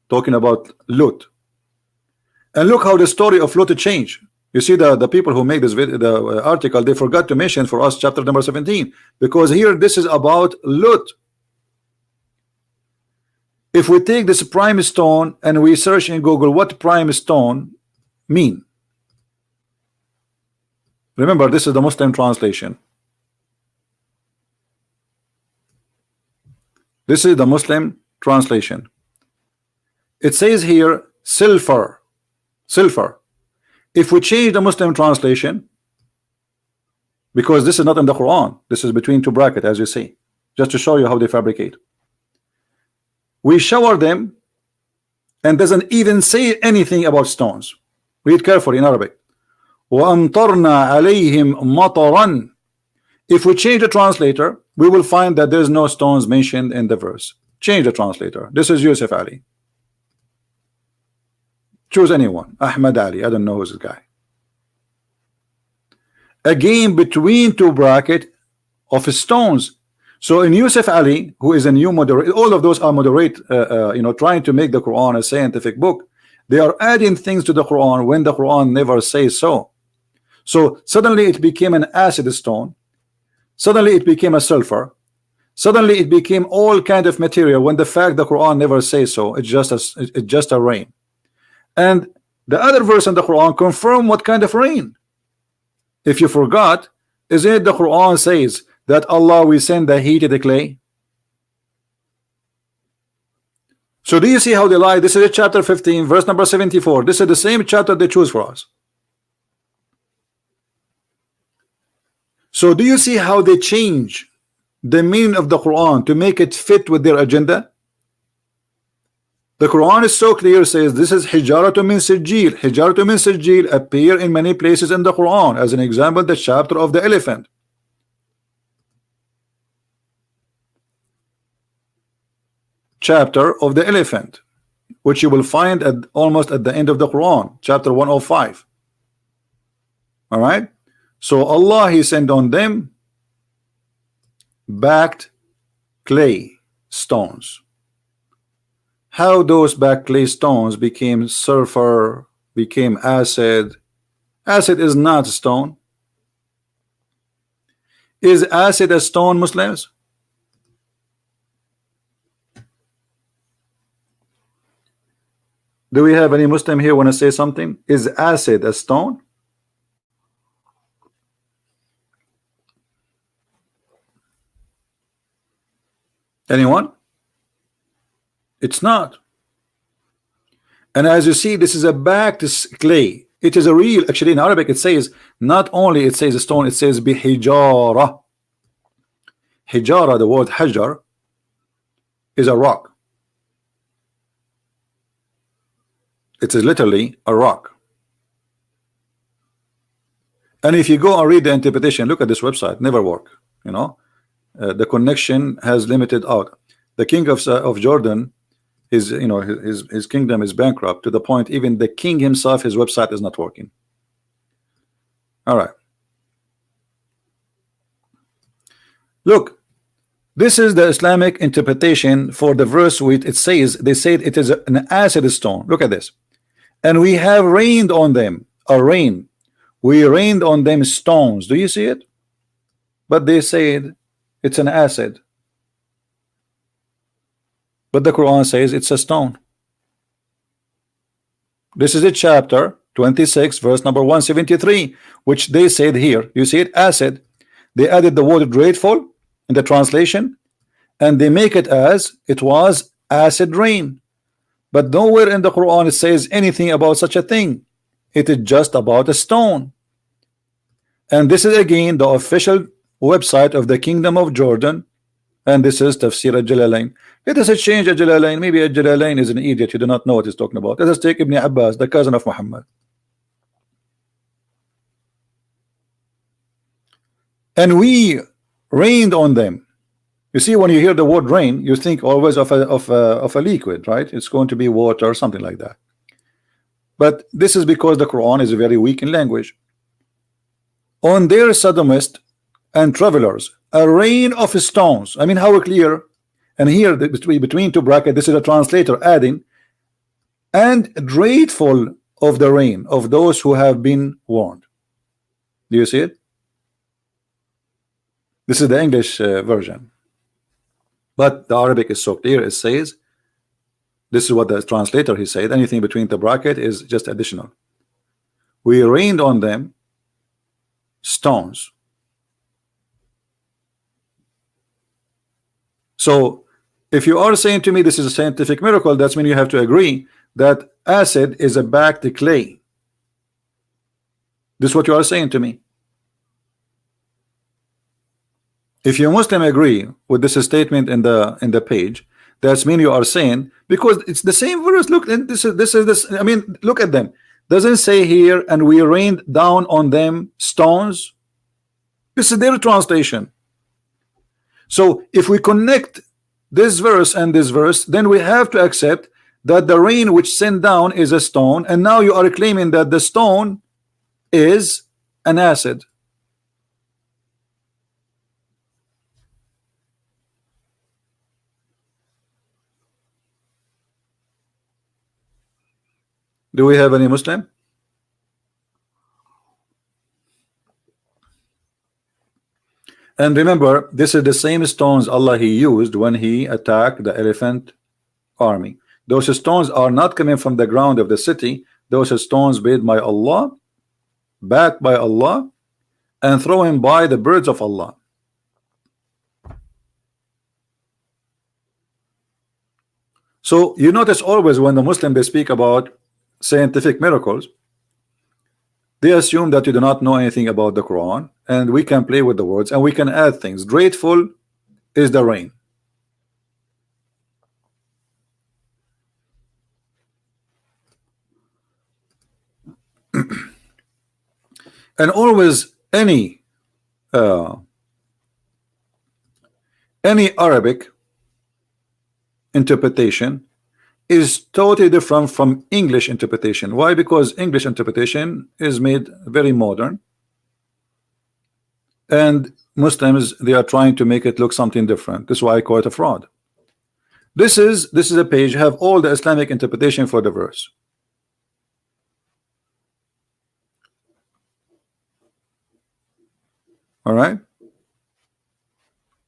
Speaker 1: talking about Lut. And look how the story of Lut changed. You see, the people who make this video, the article, they forgot to mention for us chapter number 17, because here this is about Lut. If we take this prime stone and we search in Google what prime stone mean, remember this is the Muslim translation. This is the Muslim translation. It says here silver, silver. If we change the Muslim translation, because this is not in the Quran, this is between two brackets, as you see, just to show you how they fabricate. We shower them and doesn't even say anything about stones. Read carefully in Arabic. وَأَمْطَرْنَا عَلَيْهِمْ مَطَرًا. If we change the translator, we will find that there's no stones mentioned in the verse. Change the translator. This is Yusuf Ali. Choose anyone. Ahmad Ali. I don't know who's this guy. Again, between two brackets of stones. So in Yusuf Ali, who is a new moderate, all of those are moderate, trying to make the Quran a scientific book. They are adding things to the Quran when the Quran never says so. So suddenly it became an acid stone. Suddenly it became a sulfur. Suddenly it became all kind of material when the fact the Quran never says so. It's just a rain. And the other verse in the Quran confirm what kind of rain. If you forgot, isn't it the Quran says that Allah will send the heat to the clay? So do you see how they lie? This is chapter 15, verse number 74. This is the same chapter they choose for us. So do you see how they change the meaning of the Quran to make it fit with their agenda? The Quran is so clear, says this is Hijaratu min Sijil. Hijaratu min Sijil appear in many places in the Quran. As an example, the chapter of the elephant. Chapter of the elephant, which you will find almost at the end of the Quran, chapter 105. All right. So Allah, He sent on them backed clay stones. How those backed clay stones became sulfur, became acid. Acid is not stone. Is acid a stone, Muslims? Do we have any Muslim here want to say something? Is acid a stone? Anyone? It's not. And as you see, this is a backed clay. It is a real, actually in Arabic it says, not only it says a stone, it says bihijara. Hijara, the word hajar, is a rock. It is literally a rock. And if you go and read the interpretation, look at this website, never work. The connection has limited out. The king of Jordan, his kingdom is bankrupt to the point even the king himself, his website is not working. All right. Look, this is the Islamic interpretation for the verse with it says, they said it is an acid stone. Look at this. And we have rained on them a rain. We rained on them stones. Do you see it? But they said it's an acid. But the Quran says it's a stone. This is a chapter 26, verse number 173, which they said here. You see it, acid. They added the word grateful in the translation, and they make it as it was acid rain. But nowhere in the Quran it says anything about such a thing. It is just about a stone. And this is again the official website of the Kingdom of Jordan, and this is Tafsir al-Jalalain. Let us change al-Jalalain. Maybe al-Jalalain is an idiot, you do not know what he's talking about. Let us take Ibn Abbas, the cousin of Muhammad. And we rained on them. You see, when you hear the word rain, you think always of a liquid, right? It's going to be water or something like that. But this is because the Quran is very weak in language. On their sodomists and travelers, a rain of stones. I mean, how clear. And here between two brackets, this is a translator adding, and grateful of the rain of those who have been warned. Do you see it? This is the English version, but the Arabic is so clear. It says, this is what the translator he said, anything between the bracket is just additional. We rained on them stones. So if you are saying to me this is a scientific miracle, that's mean you have to agree that acid is a backed clay. This is what you are saying to me. If you Muslim agree with this statement in the page, that's mean you are saying, because it's the same verse. Look, and this is I mean, look at them. Doesn't say here, and we rained down on them stones. This is their translation. So if we connect this verse and this verse, then we have to accept that the rain which sent down is a stone, and now you are claiming that the stone is an acid. Do we have any Muslim? And remember, this is the same stones Allah He used when He attacked the elephant army. Those stones are not coming from the ground of the city. Those stones made by Allah, backed by Allah, and thrown by the birds of Allah. So you notice always when the Muslim they speak about scientific miracles, they assume that you do not know anything about the Quran, and we can play with the words and we can add things. Grateful is the rain. And always any Arabic interpretation is totally different from English interpretation. Why? Because English interpretation is made very modern, and Muslims they are trying to make it look something different. This is why I call it a fraud. This is a page have all the Islamic interpretation for the verse. All right,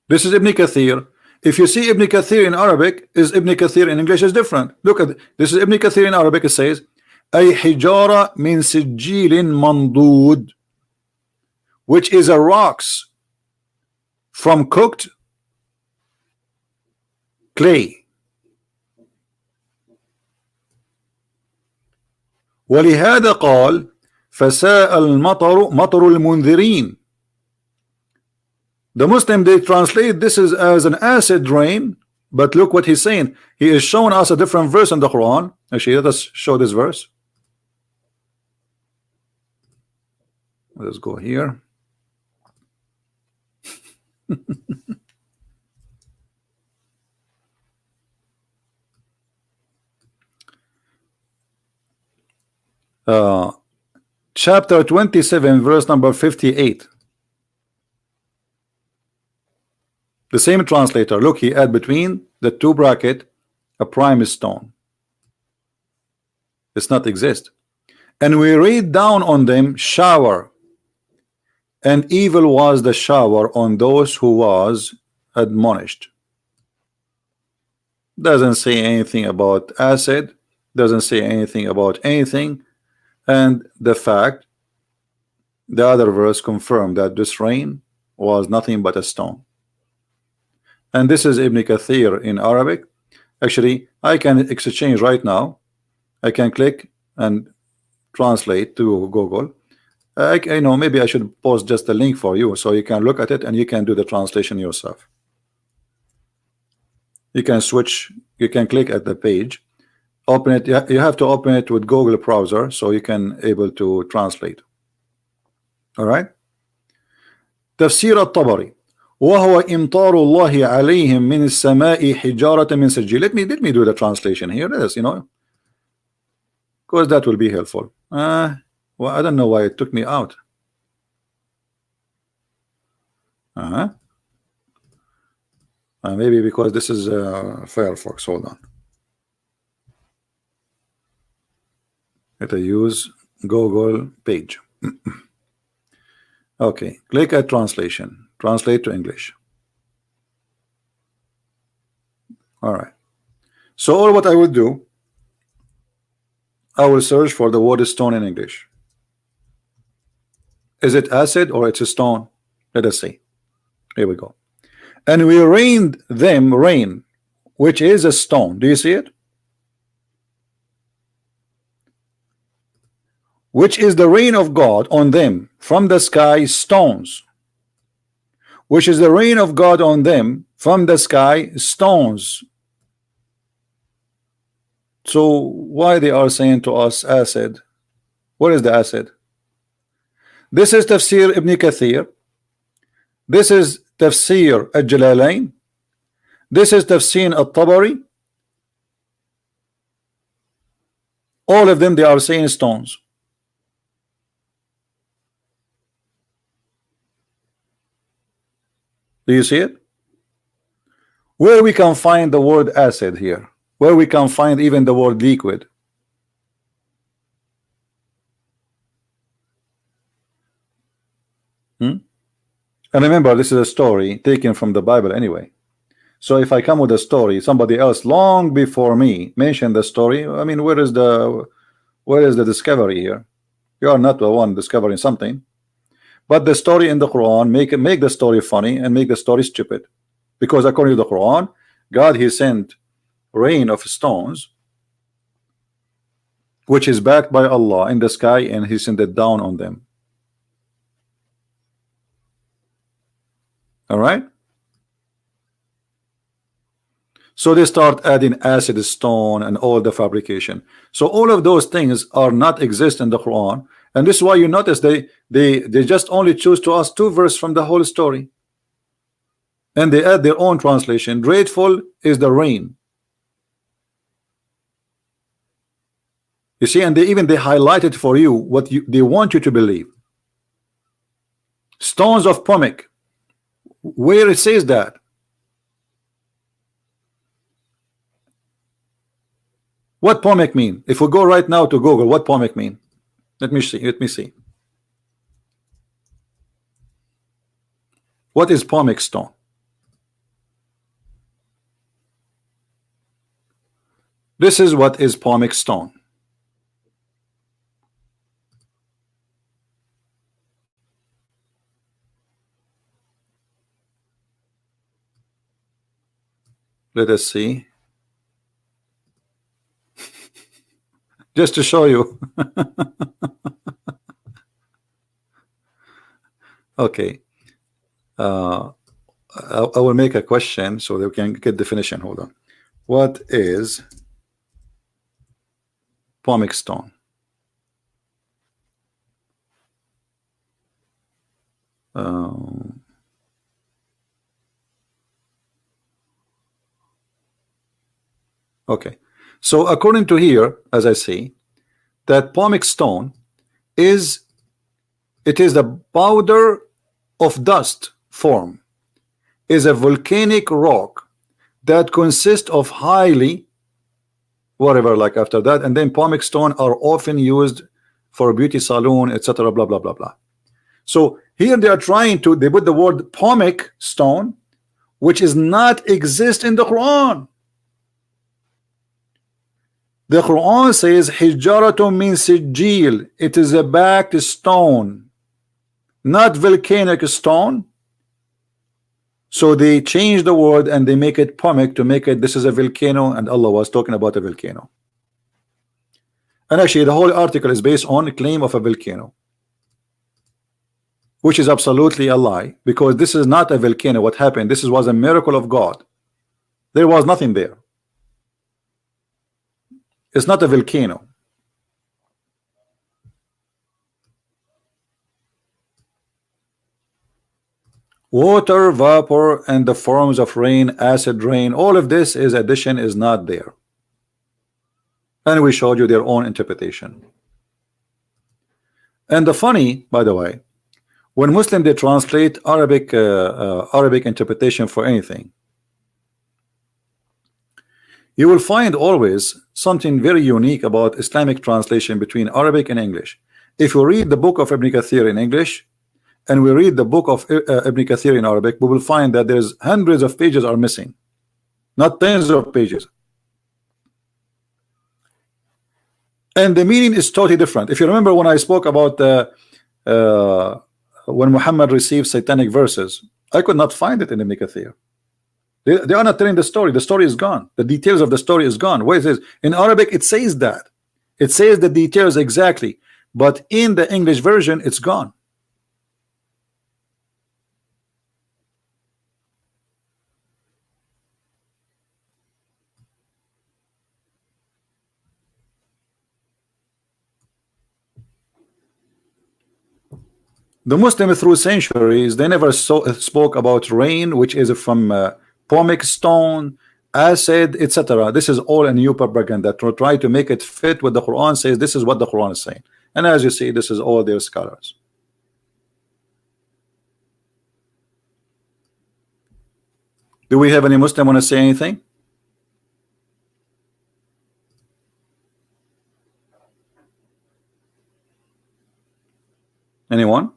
Speaker 1: this is Ibn Kathir. If you see Ibn Kathir in Arabic, is Ibn Kathir in English is different. Look at this is Ibn Kathir in Arabic. It says ay hijara min sijilin mandud, which is a rocks from cooked clay. ولهذا قال فساء المطر مطر المنذرين. The Muslim they translate this as an acid rain, but look what he's saying. He is showing us a different verse in the Quran. Actually, let us show this verse. Let's go here. Chapter 27, verse number 58. The same translator. Look, he add between the two bracket a prime stone. It's not exist. And we read down on them shower, and evil was the shower on those who was admonished. Doesn't say anything about acid, doesn't say anything about anything, and the fact the other verse confirmed that this rain was nothing but a stone. And this is Ibn Kathir in Arabic. Actually, I can exchange right now. I can click and translate to Google. I know maybe I should post just a link for you so you can look at it and you can do the translation yourself. You can switch, you can click at the page, open it. You have to open it with Google browser so you can able to translate. All right. تفسير الطبري وهو إمطار الله عليهم من السماء حجارة من سجيل. Let me do the translation here. Yes, you know, because that will be helpful. Well, I don't know why it took me out. Maybe because this is Firefox. Hold on. Let us use Google page. Okay, click at translation. Translate to English. All right. So all what I will do, I will search for the word stone in English. Is it acid or it's a stone? Let us see. Here we go. And we rained them rain, which is a stone. Do you see it? Which is the rain of God on them from the sky, stones. Which is the rain of God on them from the sky, stones. So why they are saying to us acid? What is the acid? This is Tafsir Ibn Kathir. This is Tafsir Al-Jalalain. This is Tafsir Al-Tabari. All of them, they are saying stones. Do you see it? Where we can find the word acid here? Where we can find even the word liquid? And remember, this is a story taken from the Bible anyway. So if I come with a story, somebody else long before me mentioned the story. I mean, where is the discovery here? You are not the one discovering something. But the story in the Quran make the story funny and make the story stupid, because according to the Quran, God, he sent rain of stones, which is backed by Allah in the sky, and he sent it down on them. All right. So they start adding acid, stone, and all the fabrication. So all of those things are not exist in the Quran. And this is why you notice they just only choose to us 2 verses from the whole story, and they add their own translation. Grateful is the rain. You see, and they highlighted for you what they want you to believe. Stones of Pomek, where it says that. What Pomek mean? If we go right now to Google, what Pomek mean? Let me see. What is Pomek stone? This is what is Pomek stone. Let us see. Just to show you. Okay. I will make a question so they can get definition. Hold on. What is Pomek stone? Okay. So according to here, as I see, that Pomek stone is the powder of dust form, is a volcanic rock that consists of highly whatever, like after that, and then Pomek stone are often used for beauty salon, etc. blah blah blah blah. So here they are trying to, they put the word Pomek stone, which is not exist in the Quran. The Quran says hijaratun min sijil. It is a backed stone, not volcanic stone. So they change the word and they make it Pomek to make it this is a volcano, and Allah was talking about a volcano. And actually the whole article is based on a claim of a volcano, which is absolutely a lie, because this is not a volcano. What happened? This was a miracle of God. There was nothing there. It's not a volcano. Water, vapor, and the forms of rain, acid rain, all of this is addition, is not there. And we showed you their own interpretation. And the funny, by the way, when Muslim they translate Arabic interpretation for anything, You will find always something very unique about Islamic translation between Arabic and English. If you read the book of Ibn Kathir in English and we read the book of Ibn Kathir in Arabic, we will find that there's hundreds of pages are missing, not tens of pages. And the meaning is totally different. If you remember when I spoke about when Muhammad received satanic verses, I could not find it in Ibn Kathir. They are not telling the story. The story is gone. The details of the story is gone. Where it says in Arabic, it says that. It says the details exactly. But in the English version, it's gone. The Muslim through centuries, they never spoke about rain, which is from pumic stone, acid, etc. This is all a new propaganda to try to make it fit what the Quran says. This is what the Quran is saying. And as you see, this is all their scholars. Do we have any Muslim want to say anything? Anyone?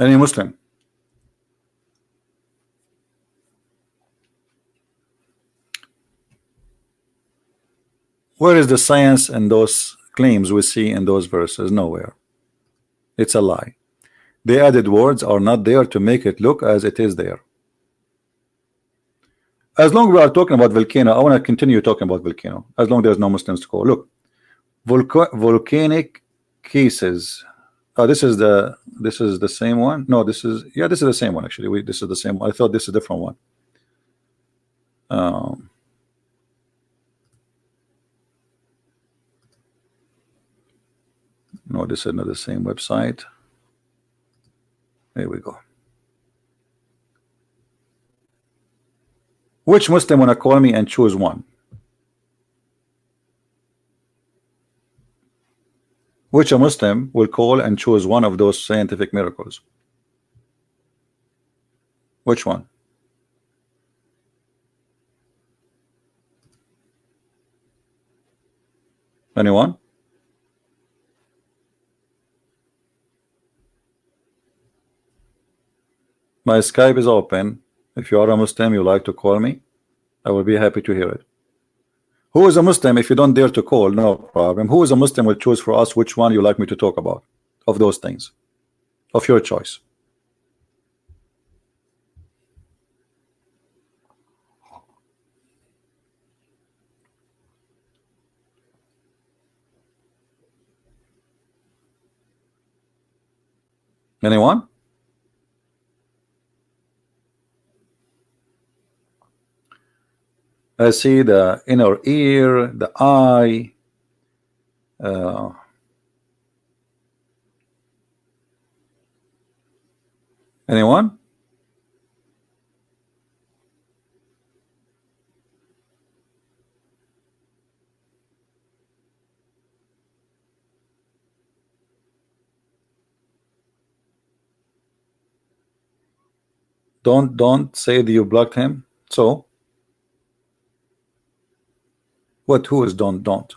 Speaker 1: Any Muslim? Where is the science in those claims we see in those verses? Nowhere. It's a lie. The added words are not there to make it look as it is there. As long as we are talking about volcano, I want to continue talking about volcano. As long as there's no Muslims to call. Look, volcanic cases. This is the same one. No, this is the same one actually. This is the same one. I thought this is a different one. No, this is not the same website. There we go. Which Muslim wanna call me and choose one? Which a Muslim will call and choose one of those scientific miracles? Which one? Anyone? My Skype is open. If you are a Muslim, you like to call me, I will be happy to hear it. Who is a Muslim? If you don't dare to call, no problem. Who is a Muslim will choose for us which one you like me to talk about of those things, of your choice. Anyone? I see the inner ear, the eye. Anyone? Don't say that you blocked him. So what? Who is don't?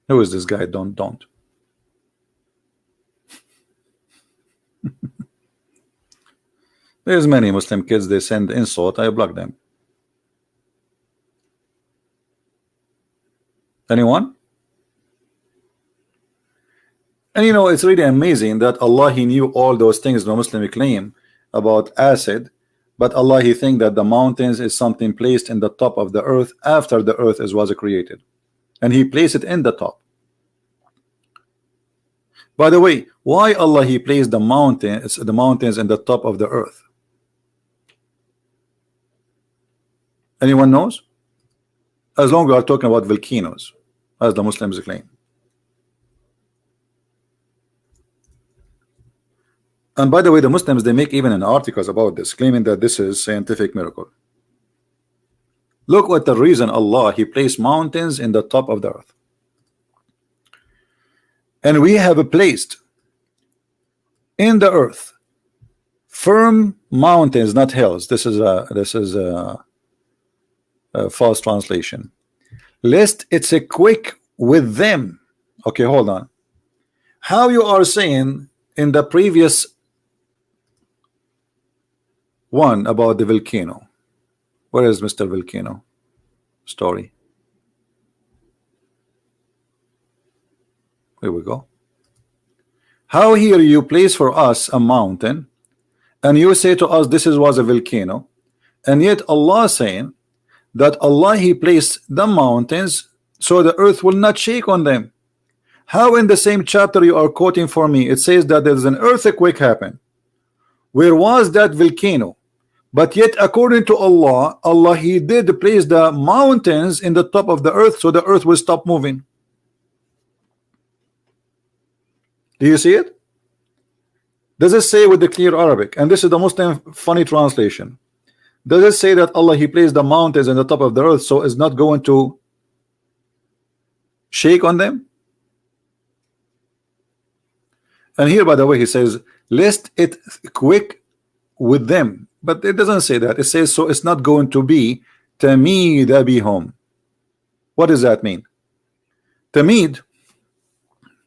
Speaker 1: Who is this guy? Don't. There's many Muslim kids, they send insult, I block them. Anyone? And you know, it's really amazing that Allah, He knew all those things the Muslim claim about acid, but Allah, He think that the mountains is something placed in the top of the earth after the earth was created, and He placed it in the top. By the way, why Allah He placed the mountains in the top of the earth? Anyone knows? As long as we are talking about volcanoes, as the Muslims claim. And by the way, the Muslims, they make even an articles about this, claiming that this is scientific miracle. Look what the reason Allah He placed mountains in the top of the earth. And we have placed in the earth firm mountains, not hills. This is a false translation. Lest it's a quick with them. Okay, hold on. How you are saying in the previous one about the volcano? Where is Mr. Volcano story? Here we go. How here you place for us a mountain, and you say to us this was a volcano, and yet Allah saying that Allah He placed the mountains so the earth will not shake on them. How in the same chapter you are quoting for me, it says that there's an earthquake happen? Where was that volcano? But yet according to Allah, Allah He did place the mountains in the top of the earth so the earth will stop moving. Do you see it? Does it say with the clear Arabic? And this is the most funny translation. Does it say that Allah He placed the mountains in the top of the earth so it's not going to shake on them? And here, by the way, He says, lest it quick with them. But it doesn't say that. It says, so it's not going to be tamid bihum. What does that mean? Tamid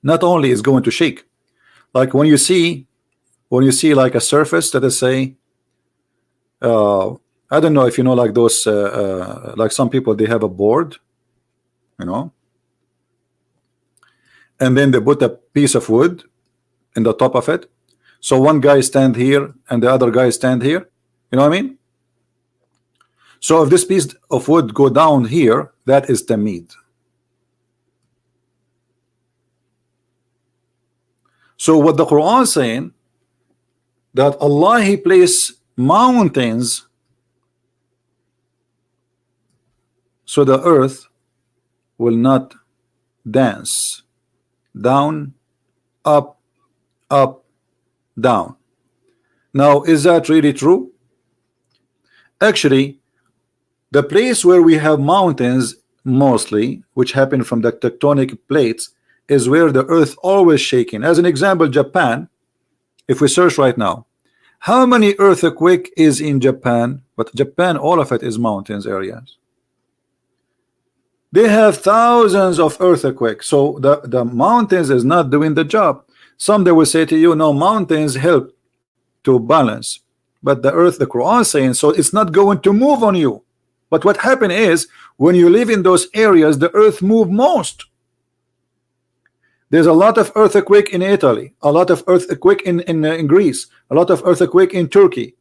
Speaker 1: not only is going to shake, like when you see like a surface that is say, I don't know if you know, like those like some people, they have a board, you know, and then they put a piece of wood in the top of it, so one guy stand here and the other guy stand here, you know what I mean? So if this piece of wood go down here, that is tamid. So what the Quran is saying, that Allah He placed mountains so the earth will not dance down, up, up, down. Now, is that really true? Actually, the place where we have mountains mostly, which happen from the tectonic plates, is where the earth always shaking. As an example, Japan, if we search right now, how many earthquake is in Japan? But Japan, all of it is mountains areas. They have thousands of earthquakes, so the mountains is not doing the job. Some they will say to you, no, mountains help to balance, but the earth, the Quran is saying, so it's not going to move on you. But what happened is, when you live in those areas, the earth move most. There's a lot of earthquake in Italy, a lot of earthquake in Greece, a lot of earthquake in Turkey,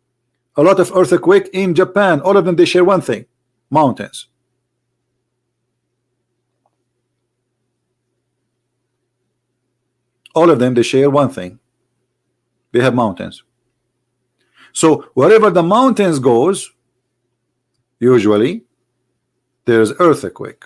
Speaker 1: a lot of earthquake in Japan. All of them, they share one thing: mountains. All of them, they share one thing: they have mountains. So wherever the mountains goes, usually there's earthquake.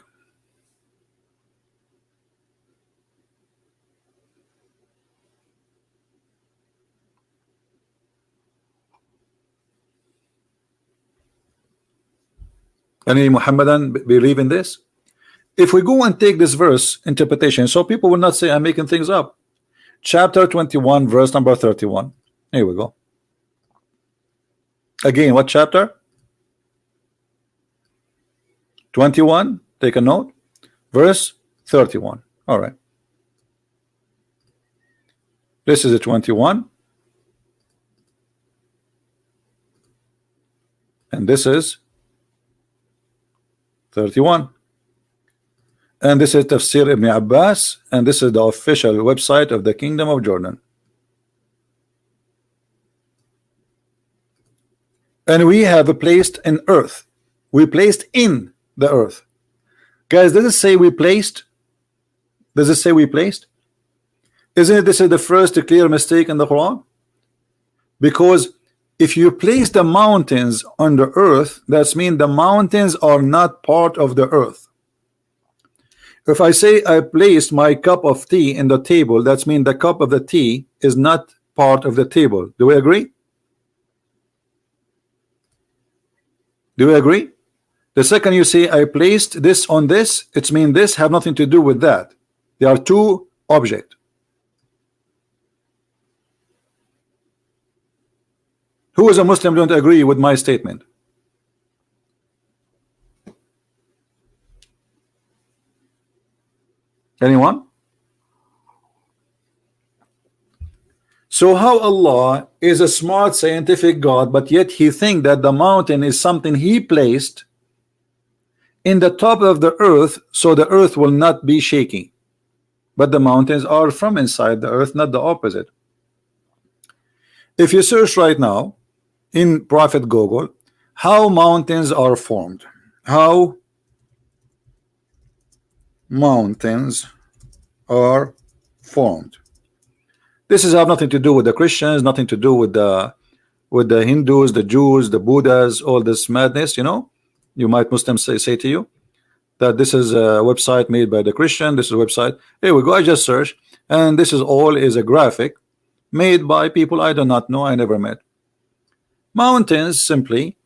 Speaker 1: Any Muhammadan believe in this? If we go and take this verse interpretation, so people will not say I'm making things up. Chapter 21, verse number 31. Here we go. Again, what chapter? 21. Take a note. Verse 31. All right. This is a 21. And this is 31. And this is Tafsir Ibn Abbas, and this is the official website of the Kingdom of Jordan. And we have placed in earth. We placed in the earth. Guys, does it say we placed? Does it say we placed? Isn't it this is the first clear mistake in the Quran? Because if you place the mountains on the earth, that means the mountains are not part of the earth. If I say I placed my cup of tea in the table, that means the cup of the tea is not part of the table. Do we agree? Do we agree? The second you say I placed this on this, it's mean this have nothing to do with that. They are two objects. Who is a Muslim don't agree with my statement? Anyone? So how Allah is a smart scientific God, but yet he think that the mountain is something he placed in the top of the earth, so the earth will not be shaking, but the mountains are from inside the earth, not the opposite. If you search right now in Prophet Google how mountains are formed, how mountains are formed, this is have nothing to do with the Christians, nothing to do with the Hindus, the Jews, the Buddhas, all this madness. You know, you might Muslims say to you that this is a website made by the Christian, this is a website. Here we go, I just searched, and this is all is a graphic made by people I do not know, I never met. Mountains simply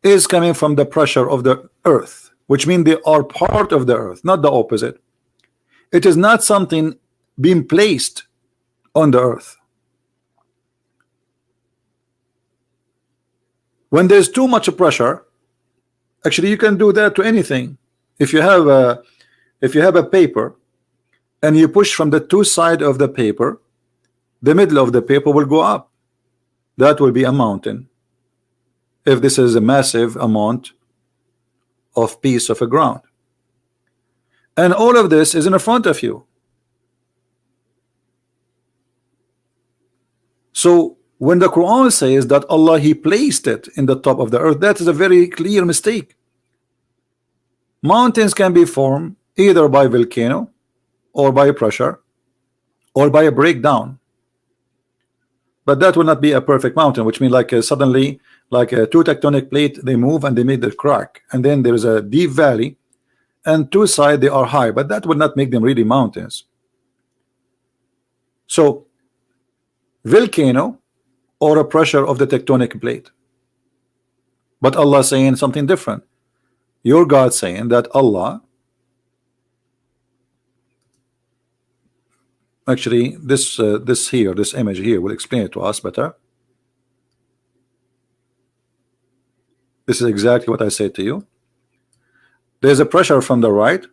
Speaker 1: is coming from the pressure of the earth, which means they are part of the earth, not the opposite. It is not something being placed on the earth. When there's too much pressure, actually you can do that to anything. If you have a paper and you push from the two sides of the paper, the middle of the paper will go up. That will be a mountain. If this is a massive amount of piece of a ground, and all of this is in front of you. So when the Quran says that Allah he placed it in the top of the earth, that is a very clear mistake. Mountains can be formed either by volcano or by pressure or by a breakdown, but that will not be a perfect mountain, which means like suddenly like two tectonic plate they move and they make the crack, and then there is a deep valley and two sides they are high, but that would not make them really mountains. So volcano or a pressure of the tectonic plate, but Allah saying something different. Your God saying that Allah actually this image here will explain it to us better. This is exactly what I said to you. There's a pressure from the right,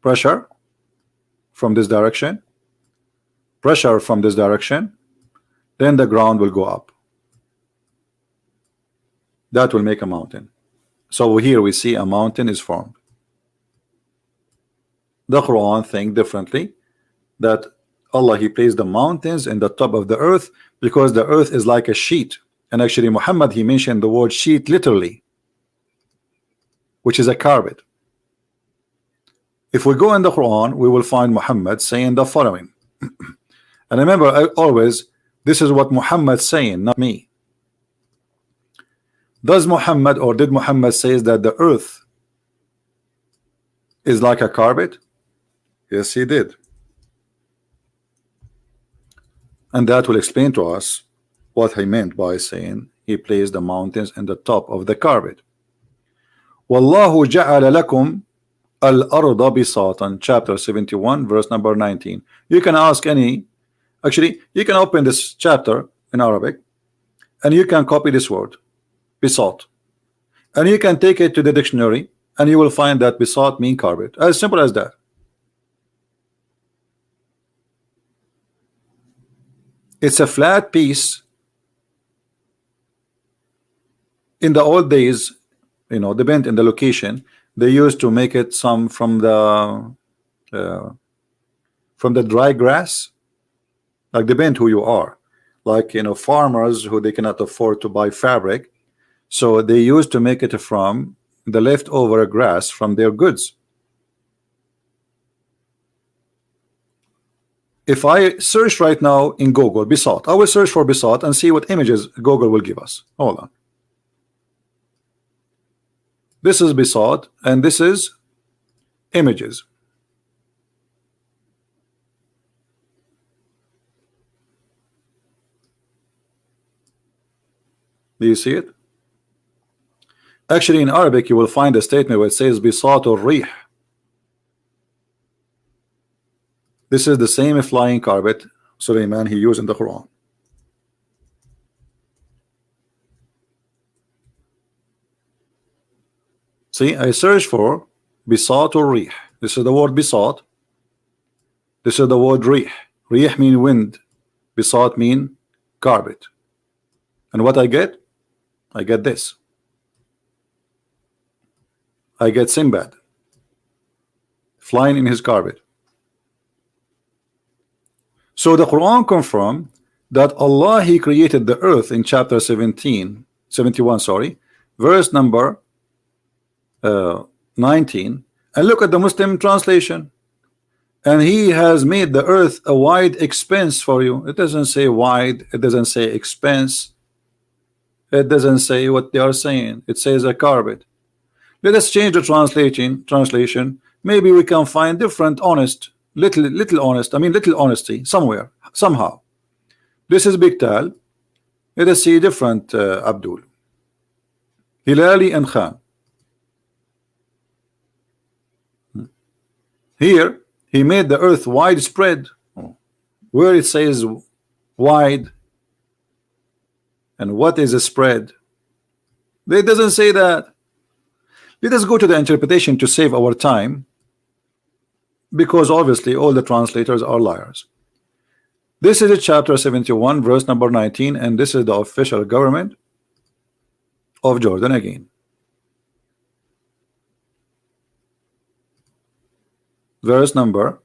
Speaker 1: pressure from this direction, pressure from this direction, then the ground will go up. That will make a mountain. So here we see a mountain is formed. The Quran think differently, that Allah he placed the mountains in the top of the earth because the earth is like a sheet, and actually Muhammad he mentioned the word sheet literally, which is a carpet. If we go in the Quran, we will find Muhammad saying the following. And remember, always this is what Muhammad saying, not me. Does Muhammad or did Muhammad says that the earth is like a carpet? Yes, he did. And that will explain to us what he meant by saying he placed the mountains in the top of the carpet. Wallahu ja'ala lakum al-arda bisatan, chapter 71 verse number 19. You can ask any, actually you can open this chapter in Arabic and you can copy this word bisat, and you can take it to the dictionary and you will find that bisat mean carpet. As simple as that. It's a flat piece. In the old days, you know, depend in the location, they used to make it some from the dry grass, like depend who you are, like, you know, farmers who they cannot afford to buy fabric, so they used to make it from the leftover grass from their goods. If I search right now in Google bisat, I will search for bisat and see what images Google will give us. Hold on. This is Bisat, and this is images. Do you see it? Actually, in Arabic, you will find a statement where it says Bisat or Rih. This is the same flying carpet Sulaiman he used in the Quran. See, I search for Bisat or Rih. This is the word Bisat. This is the word Rih. Rih mean wind. Bisat mean carpet. And what I get? I get this. I get Sinbad flying in his carpet. So the Quran confirmed that Allah he created the earth in chapter 71, sorry, verse number 19. And look at the Muslim translation. And he has made the earth a wide expanse for you. It doesn't say wide, it doesn't say expanse, it doesn't say what they are saying. It says a carpet. Let us change the translation. Maybe we can find different honest, little honesty somewhere, somehow. This is Biktal. Let us see different Abdul. Hilali and Khan. Here he made the earth widespread. Where it says wide, and what is a spread? It doesn't say that. Let us go to the interpretation to save our time, because obviously all the translators are liars. This is a chapter 71 verse number 19, and this is the official government of Jordan again. Verse number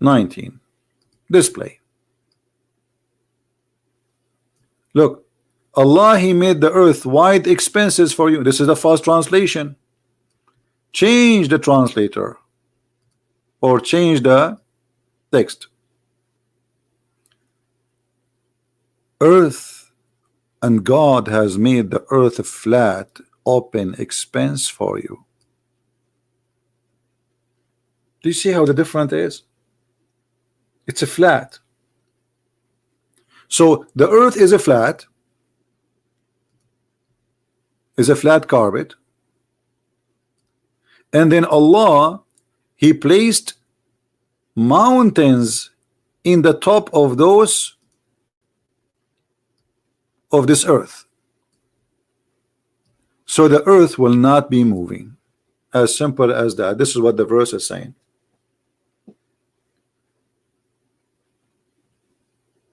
Speaker 1: 19. Display. Look, Allah he made the earth wide expanses for you. This is the first translation. Change the translator or change the text. Earth, and God has made the earth a flat, open expanse for you. Do you see how the difference is? It's a flat. So the earth is a flat carpet, and then Allah he placed mountains in the top of those of this earth, so the earth will not be moving. As simple as that. This is what the verse is saying.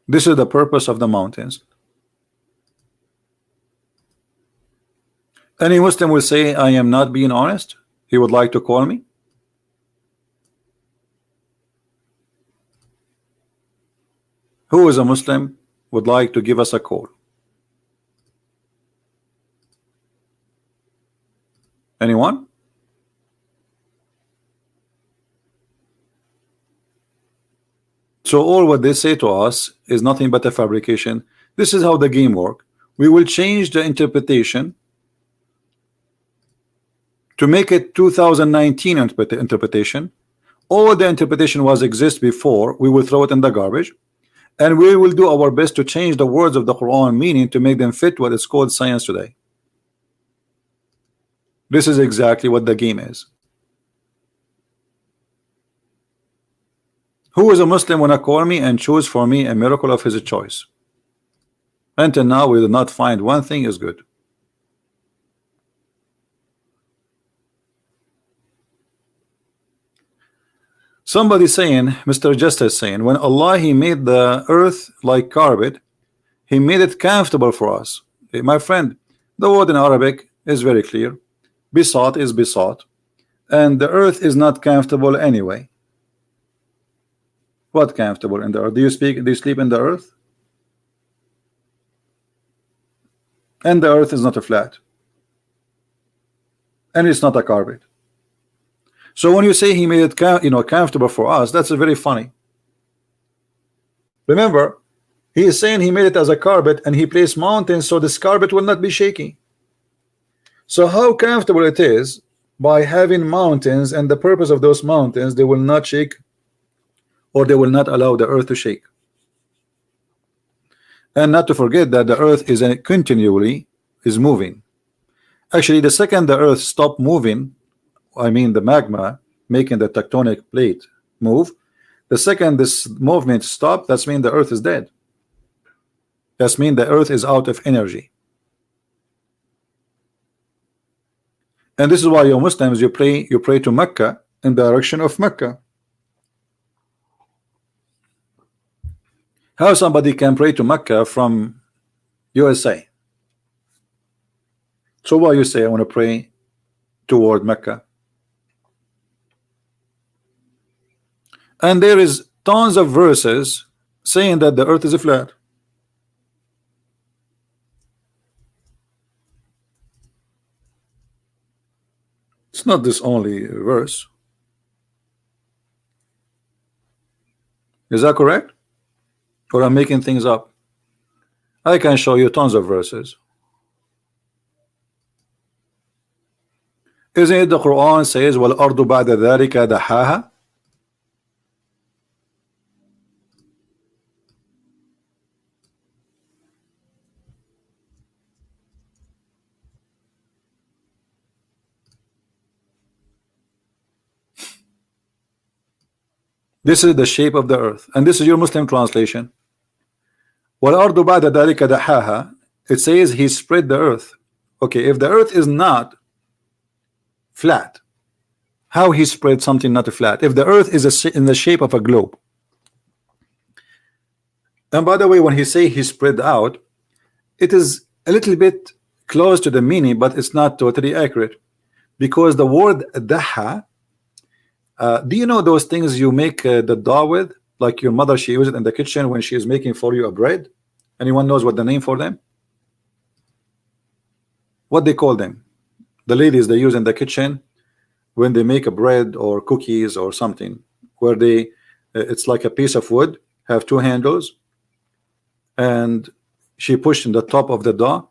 Speaker 1: This is the purpose of the mountains. Any Muslim will say I am not being honest. He would like to call me. Who is a Muslim would like to give us a call? Anyone? So all what they say to us is nothing but a fabrication. This is how the game works. We will change the interpretation to make it 2019 interpretation. All the interpretation was exist before. We will throw it in the garbage, and we will do our best to change the words of the Quran meaning to make them fit what is called science today. This is exactly what the game is. Who is a Muslim wanna call me and choose for me a miracle of his choice? Until now we did not find one thing is good. Somebody saying, Mr. Justice saying, when Allah he made the earth like carpet, he made it comfortable for us. Okay, my friend, the word in Arabic is very clear. Bisat is bisat, and the earth is not comfortable anyway. What comfortable in the earth? Do you sleep in the earth? And the earth is not a flat, and it's not a carpet. So when you say he made it comfortable for us, that's very funny. Remember, he is saying he made it as a carpet, and he placed mountains so this carpet will not be shaky. So how comfortable it is by having mountains, and the purpose of those mountains, they will not shake, or they will not allow the earth to shake. And not to forget that the earth is continually is moving. Actually, the second the earth stop moving, I mean the magma making the tectonic plate move, the second this movement stop, that's mean the earth is dead. That's mean the earth is out of energy. And this is why you Muslims, you pray to Mecca, in the direction of Mecca. How somebody can pray to Mecca from USA? So why you say I want to pray toward Mecca? And there is tons of verses saying that the earth is flat. It's not this only verse. Is that correct? Or I'm making things up? I can show you tons of verses. Isn't it the Quran says وَالْأَرْضُ بَعْدَ ذَلِكَ دَحَاهَا? This is the shape of the earth, and this is your Muslim translation. وَالْأَرْضُ بَعْدَ ذَلِكَ دَحَاهَا. It says he spread the earth. Okay, if the earth is not flat, how he spread something not flat? If the earth is in the shape of a globe. And by the way, when he say he spread out, it is a little bit close to the meaning, but it's not totally accurate, because the word daha, do you know those things you make the dough with, like your mother, she uses it in the kitchen when she is making for you a bread? Anyone knows what the name for them? What they call them? The ladies they use in the kitchen when they make a bread or cookies or something, where they it's like a piece of wood, have two handles, and she pushed in the top of the dough,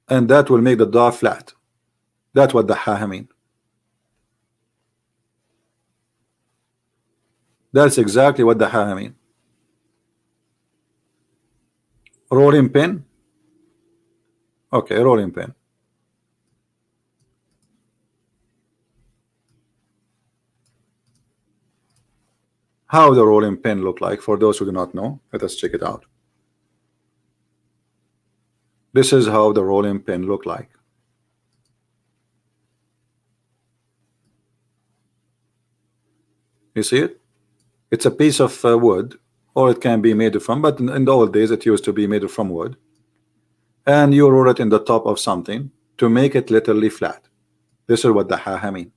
Speaker 1: and that will make the dough flat. That's what the ha mean. That's exactly what the ha mean. Rolling pin. Okay, rolling pin. How the rolling pin look like, for those who do not know, let us check it out. This is how the rolling pin look like. You see it? It's a piece of wood, or it can be made from, but in the old days it used to be made from wood, and you roll it in the top of something to make it literally flat. This is what the ha mean.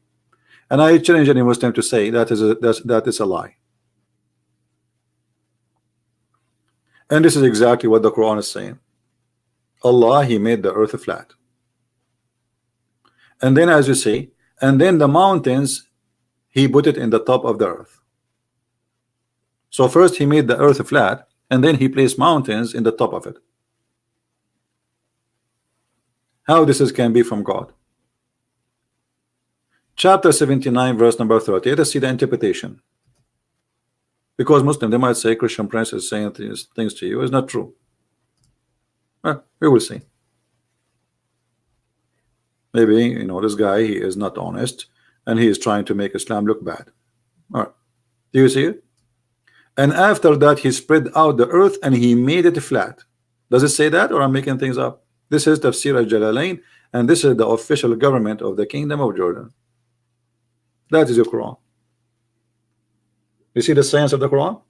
Speaker 1: And I challenge any Muslim to say that is a lie. And this is exactly what the Quran is saying. Allah, he made the earth flat. And then, as you see, and then the mountains, he put it in the top of the earth. So first he made the earth flat, and then he placed mountains in the top of it. How this can be from God? Chapter 79, verse number 30. Let us see the interpretation. Because Muslim, they might say Christian Prince is saying things to you. It's not true. Well, we will see. Maybe, you know, this guy, he is not honest, and he is trying to make Islam look bad. All right. Do you see it? And after that, he spread out the earth and he made it flat. Does it say that, or I'm making things up? This is Tafsir al-Jalalain, and this is the official government of the Kingdom of Jordan. That is your Quran. You see the science of the Quran?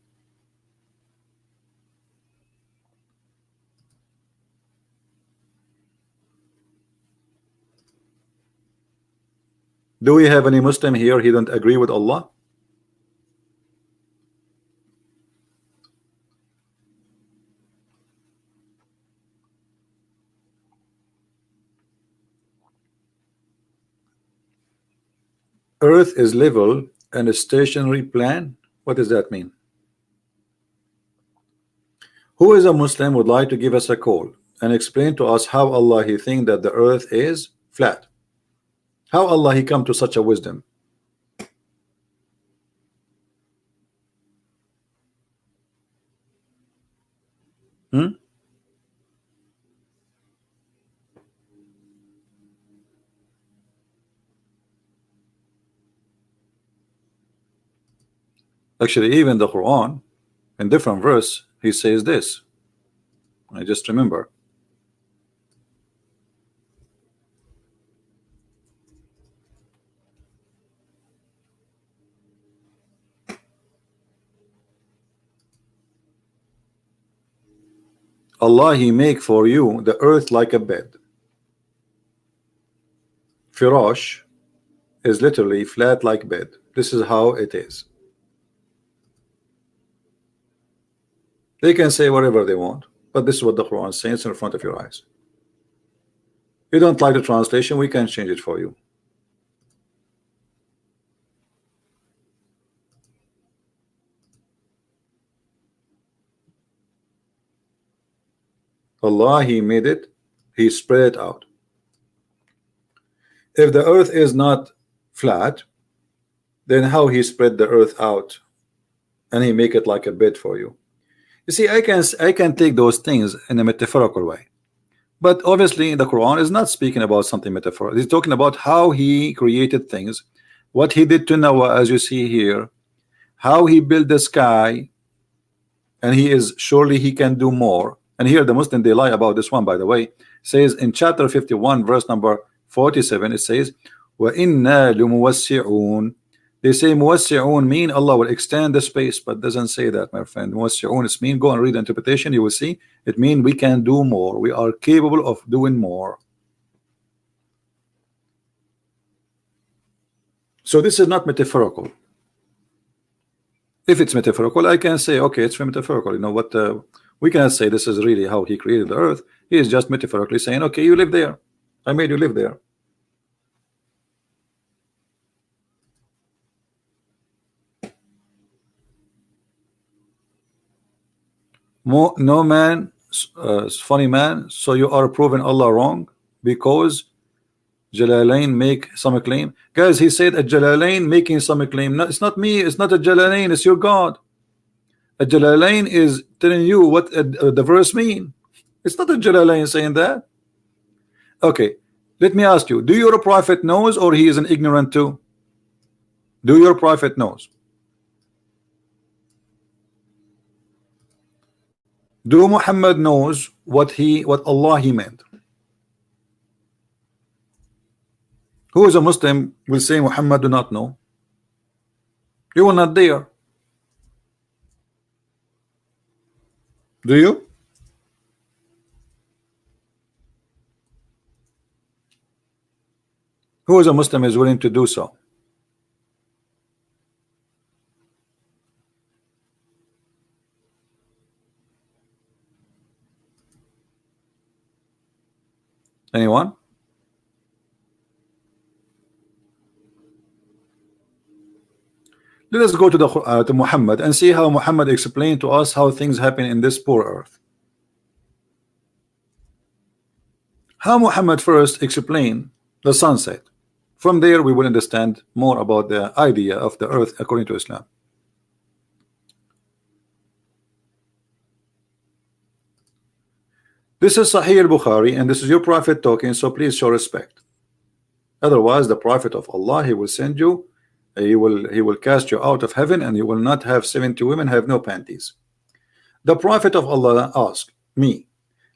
Speaker 1: Do we have any Muslim here he don't agree with Allah? Earth is level and a stationary plan. What does that mean? Who is a Muslim would like to give us a call? and explain to us how Allah he think that the earth is flat. How Allah he come to such a wisdom? Hmm? Actually, even the Quran, in different verse, he says this. I just remember. Allah he make for you the earth like a bed. Firash is literally flat like bed. This is how it is. They can say whatever they want, but this is what the Quran says in front of your eyes. You don't like the translation, we can change it for you. Allah he made it, he spread it out. If the earth is not flat, then how he spread the earth out and he make it like a bed for you? You see, I can take those things in a metaphorical way, but obviously the Quran is not speaking about something metaphorical. He's talking about how he created things, what he did to Noah, as you see here, how he built the sky, and he is surely he can do more. And here the Muslim, they lie about this one, by the way. Says in chapter 51 verse number 47, it says وَإِنَّا لَمُوَسِّعُونَ. They say muwassi'un mean Allah will extend the space, but doesn't say that, my friend. Muwassi'un is mean, go and read the interpretation, you will see it mean we can do more, we are capable of doing more. So this is not metaphorical. If it's metaphorical, I can say okay, it's metaphorical. You know what, we cannot say this is really how he created the earth. He is just metaphorically saying okay, you live there, I made you live there. No man, funny man, so you are proving Allah wrong because Jalalain make some claim. Guys, he said a Jalalain making some claim. No, it's not me, it's not a Jalalain, it's your God. A Jalalain is telling you what the verse mean. It's not a Jalalain saying that. Okay, let me ask you, do your prophet knows or he is an ignorant too? Do your prophet knows? Do Muhammad knows what Allah he meant? Who is a Muslim will say Muhammad do not know? You were not there. Do you? Who is a Muslim is willing to do so? Anyone? Let us go to Muhammad and see how Muhammad explained to us how things happen in this poor earth. How Muhammad first explained the sunset. From there we will understand more about the idea of the earth according to Islam. This is Sahih al-Bukhari and this is your prophet talking, so please show respect. Otherwise the prophet of Allah, he will send you, he will cast you out of heaven and you will not have 70 women, have no panties. The prophet of Allah asked me,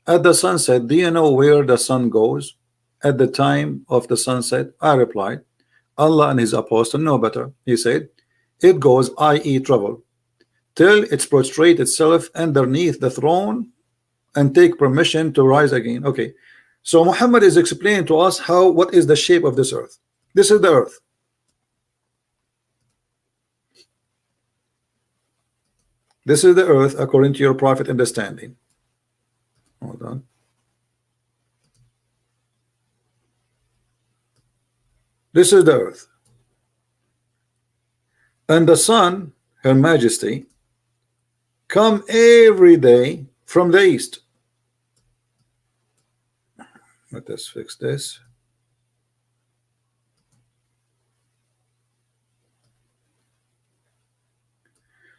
Speaker 1: at the sunset, do you know where the sun goes? At the time of the sunset, I replied, Allah and his apostle know better. He said, it goes, i.e. travel, till it's prostrate itself underneath the throne and take permission to rise again. Okay, so Muhammad is explaining to us what is the shape of this earth. This is the earth. This is the earth according to your prophet understanding. Hold on. This is the earth. And the sun, Her Majesty, come every day from the east. Let us fix this.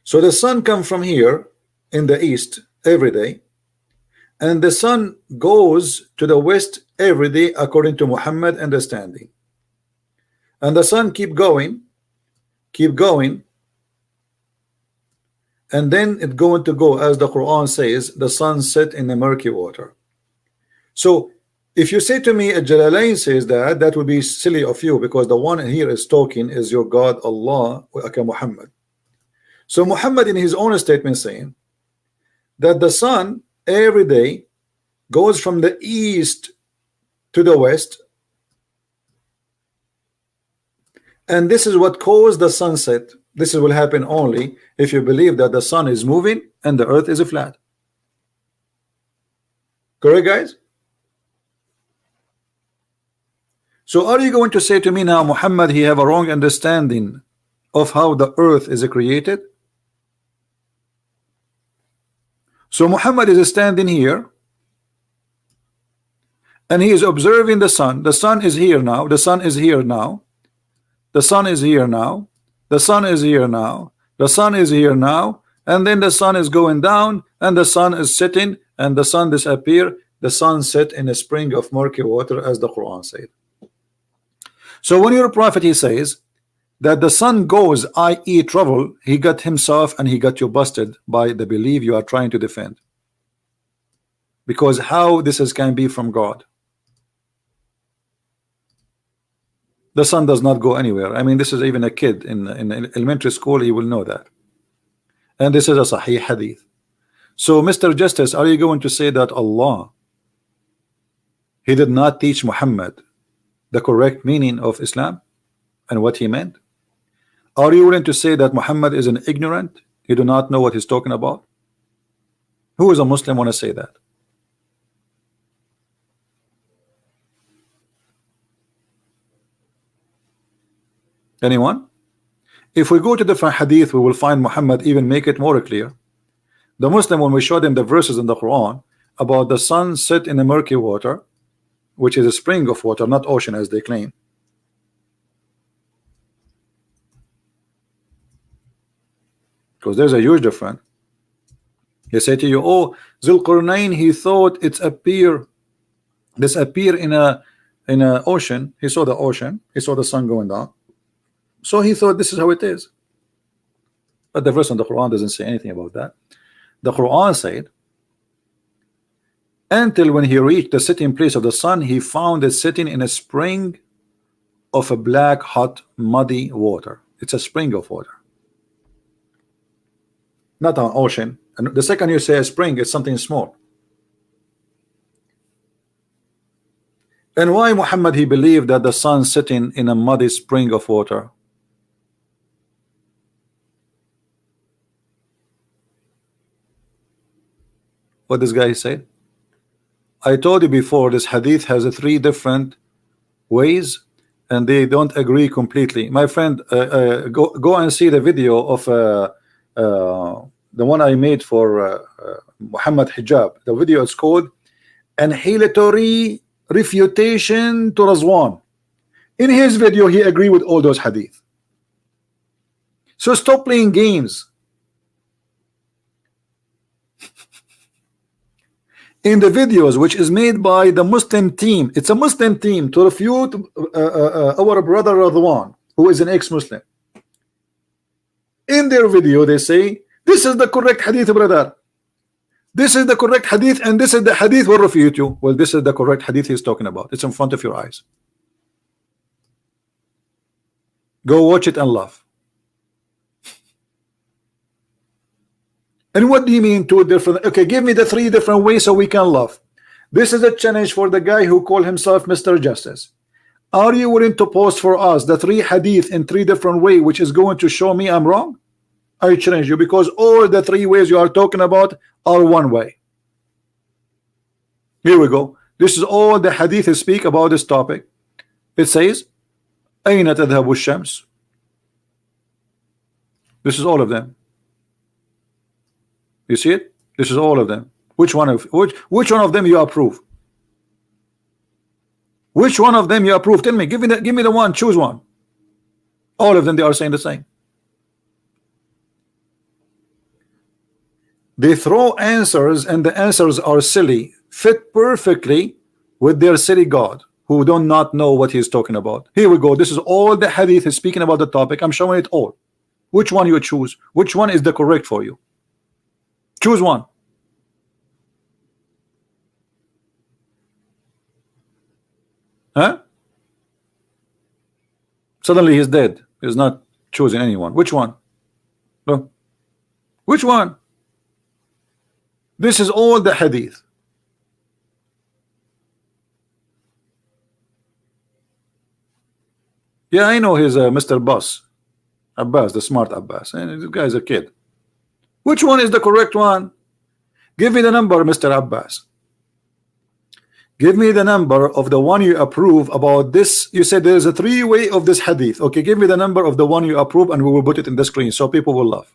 Speaker 1: So the sun comes from here in the east every day, and the sun goes to the west every day according to Muhammad understanding. And the sun keep going, and then it's going to go, as the Quran says, the sun set in the murky water. So if you say to me Jalalain says that, that would be silly of you, because the one here is talking is your God Allah, okay, Muhammad. So Muhammad in his own statement saying that the sun every day goes from the east to the west, and this is what caused the sunset. This will happen only if you believe that the sun is moving and the earth is flat. Correct, guys? So are you going to say to me now, Muhammad, he have a wrong understanding of how the earth is created? So Muhammad is standing here and he is observing the sun. The sun is here now. The sun is here now. The sun is here now. The sun is here now. The sun is here now. And then the sun is going down, and the sun is setting, and the sun disappear. The sun set in a spring of murky water, as the Quran said. So when your prophet he says that the sun goes, i.e. trouble, he got himself and he got you busted by the belief you are trying to defend. Because how this can be from God? The sun does not go anywhere. I mean, this is even a kid in elementary school, he will know that. And this is a Sahih hadith. So Mr. Justice, are you going to say that Allah, he did not teach Muhammad the correct meaning of Islam and what he meant? Are you willing to say that Muhammad is an ignorant? He do not know what he's talking about? Who is a Muslim want to say that? Anyone? If we go to different hadith, we will find Muhammad even make it more clear. The Muslim, when we show them the verses in the Quran about the sun set in the murky water, which is a spring of water, not ocean as they claim. Because there's a huge difference. They say to you, oh, Zulqarnain, he thought it's appear in a ocean. He saw the ocean, he saw the sun going down. So he thought this is how it is. But the verse in the Quran doesn't say anything about that. The Quran said, until when he reached the sitting place of the sun, he found it sitting in a spring of a black, hot, muddy water. It's a spring of water, not an ocean. And the second you say a spring, it's something small. And why Muhammad he believed that the sun sitting in a muddy spring of water? What this guy said? I told you before, this hadith has three different ways and they don't agree completely. My friend, go and see the video of the one I made for Muhammad Hijab. The video is called Annihilatory Refutation to Razwan. In his video he agreed with all those hadith. So stop playing games. In the videos which is made by the Muslim team, it's a Muslim team to refute our brother Radwan, who is an ex-Muslim. In their video they say this is the correct hadith, brother, this is the correct hadith, and this is the hadith will refute you. Well, this is the correct hadith he's talking about. It's in front of your eyes. Go watch it and laugh. And what do you mean two different? Okay, give me the three different ways so we can laugh. This is a challenge for the guy who called himself Mr. Justice. Are you willing to post for us the three hadith in three different ways, which is going to show me I'm wrong? I challenge you, because all the three ways you are talking about are one way. Here we go. This is all the hadith speak about this topic. It says, أين تذهب الشمس? This is all of them. You see it? This is all of them. Which one of them you approve? Which one of them you approve? Tell me. Give me the one. Choose one. All of them, they are saying the same. They throw answers, and the answers are silly, fit perfectly with their silly God, who do not know what he's talking about. Here we go. This is all the hadith is speaking about the topic. I'm showing it all. Which one you choose? Which one is the correct for you? Choose one. Huh? Suddenly he's dead. He's not choosing anyone. Which one? No. Which one? This is all the hadith. Yeah, I know he's Mr. Bus. Abbas, the smart Abbas. And this guy's a kid. Which one is the correct one? Give me the number, Mr. Abbas. Give me the number of the one you approve about this. You said there's a three-way of this hadith. Okay, give me the number of the one you approve, and we will put it in the screen so people will laugh.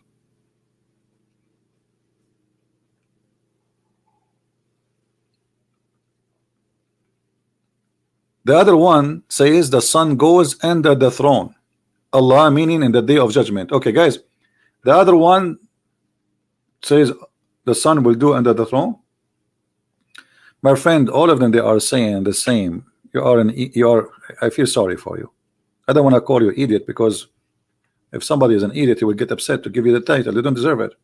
Speaker 1: The other one says the son goes under the throne. Allah meaning in the day of judgment. Okay, guys. The other one says the son will do under the throne. My friend, all of them, they are saying the same. I feel sorry for you. I don't want to call you idiot, because if somebody is an idiot, he will get upset to give you the title. You don't deserve it.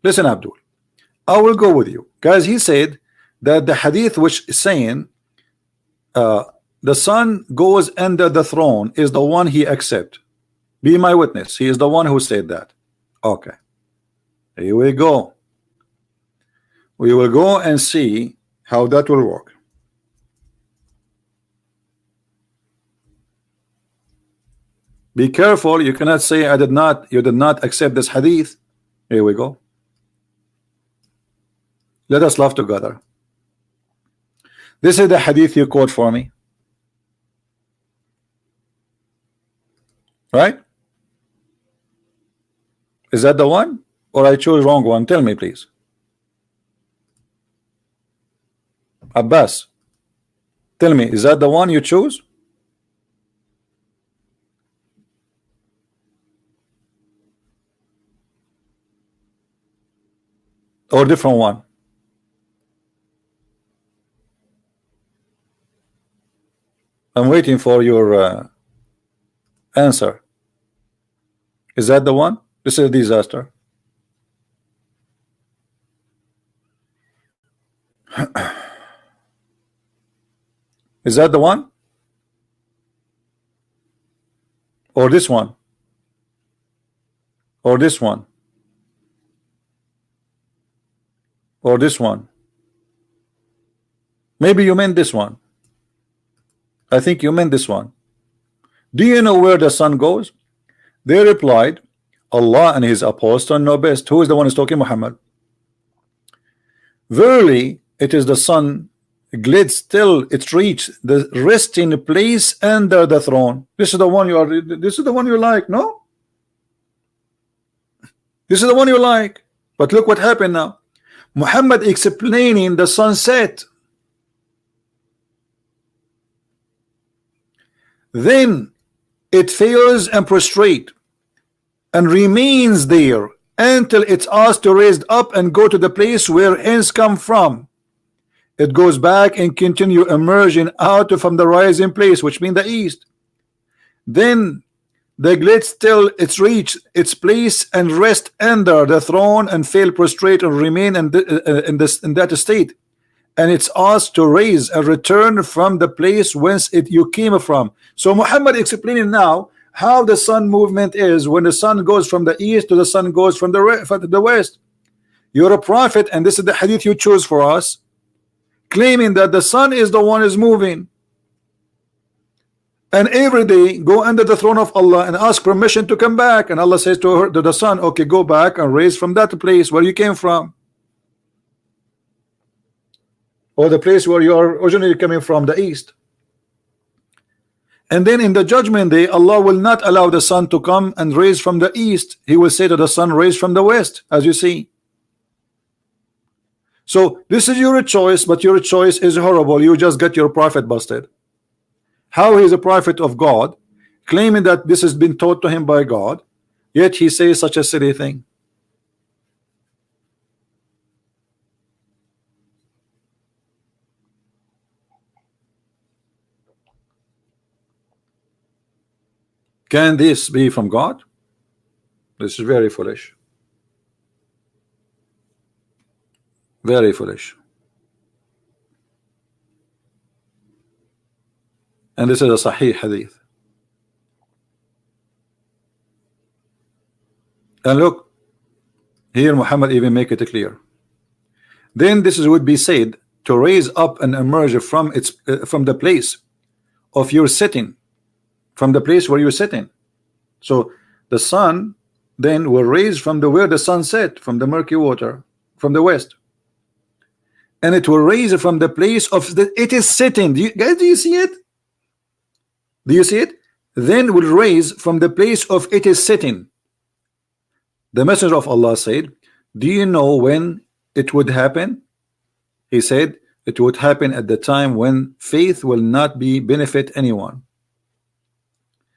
Speaker 1: Listen, Abdul, I will go with you. Guys, he said that the hadith which is saying the son goes under the throne is the one he accept. Be my witness. He is the one who said that. Okay. Here we go. We will go and see how that will work. Be careful. You cannot say you did not accept this hadith. Here we go. Let us laugh together. This is the hadith you quote for me. Right? Is that the one? Or I chose wrong one? Tell me, please. Abbas, tell me, is that the one you choose? Or different one? I'm waiting for your answer. Is that the one? This is a disaster. Is that the one? Or this one? Or this one? Or this one? Maybe you meant this one. I think you meant this one. Do you know where the son goes? They replied, Allah and his apostle know best. Who is the one who's talking? Muhammad. Verily, it is the son glides till it reach the resting place under the throne. This is the one you are. This is the one you like, no? This is the one you like. But look what happened now. Muhammad explaining the sunset. Then it fails and prostrate and remains there until it's asked to raise up and go to the place where ends come from. It goes back and continue emerging out from the rising place, which means the east. Then the glides till it's reached its place and rest under the throne and fail prostrate and remain in that state. And it's asked to raise and return from the place whence you came from. So Muhammad explaining now how the sun movement is when the sun goes from the east to the sun goes from the west. You're a prophet, and this is the hadith you choose for us, claiming that the sun is the one is moving, and every day go under the throne of Allah and ask permission to come back, and Allah says to the sun, okay, go back and raise from that place where you came from, or the place where you are originally coming from, the east. And then in the judgment day, Allah will not allow the sun to come and raise from the east. He will say to the sun, raise from the west, as you see. So this is your choice, but your choice is horrible. You just got your prophet busted. How he is a prophet of God, claiming that this has been taught to him by God, yet he says such a silly thing. Can this be from God? This is very foolish. Very foolish. And this is a Sahih hadith. And look, here Muhammad even make it clear. Then this would be said to raise up and emerge from its from the place of your sitting, from the place where you're sitting. So the sun then will raise from the where the sun set, from the murky water, from the west, and it will raise from the place of the it is sitting. Guys, do you see it? Do you see it? Then will raise from the place of it is sitting. The Messenger of Allah said, do you know when it would happen? He said it would happen at the time when faith will not be benefit anyone.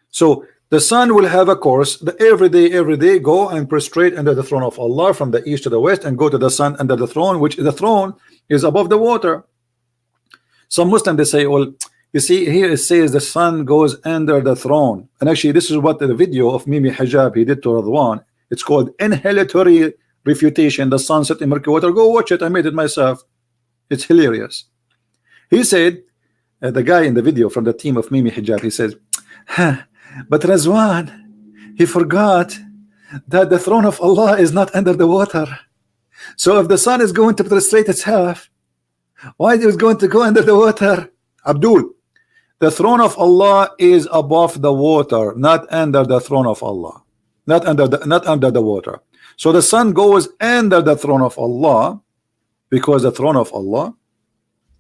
Speaker 1: So the sun will have a course, every day go and prostrate under the throne of Allah from the east to the west, and go to the sun under the throne, which the throne is above the water. Some Muslims, they say, well, you see here it says the sun goes under the throne, and actually this is what the video of Mimi Hijab he did to Radwan. It's called Inhalatory Refutation, the sun set in murky water. Go watch it, I made it myself. It's hilarious. He said, the guy in the video from the team of Mimi Hijab, he says, but Razwan, he forgot that the throne of Allah is not under the water. So if the sun is going to prostrate itself, why is it going to go under the water? Abdul, the throne of Allah is above the water, not under the throne of Allah, not under the water. So the sun goes under the throne of Allah because the throne of Allah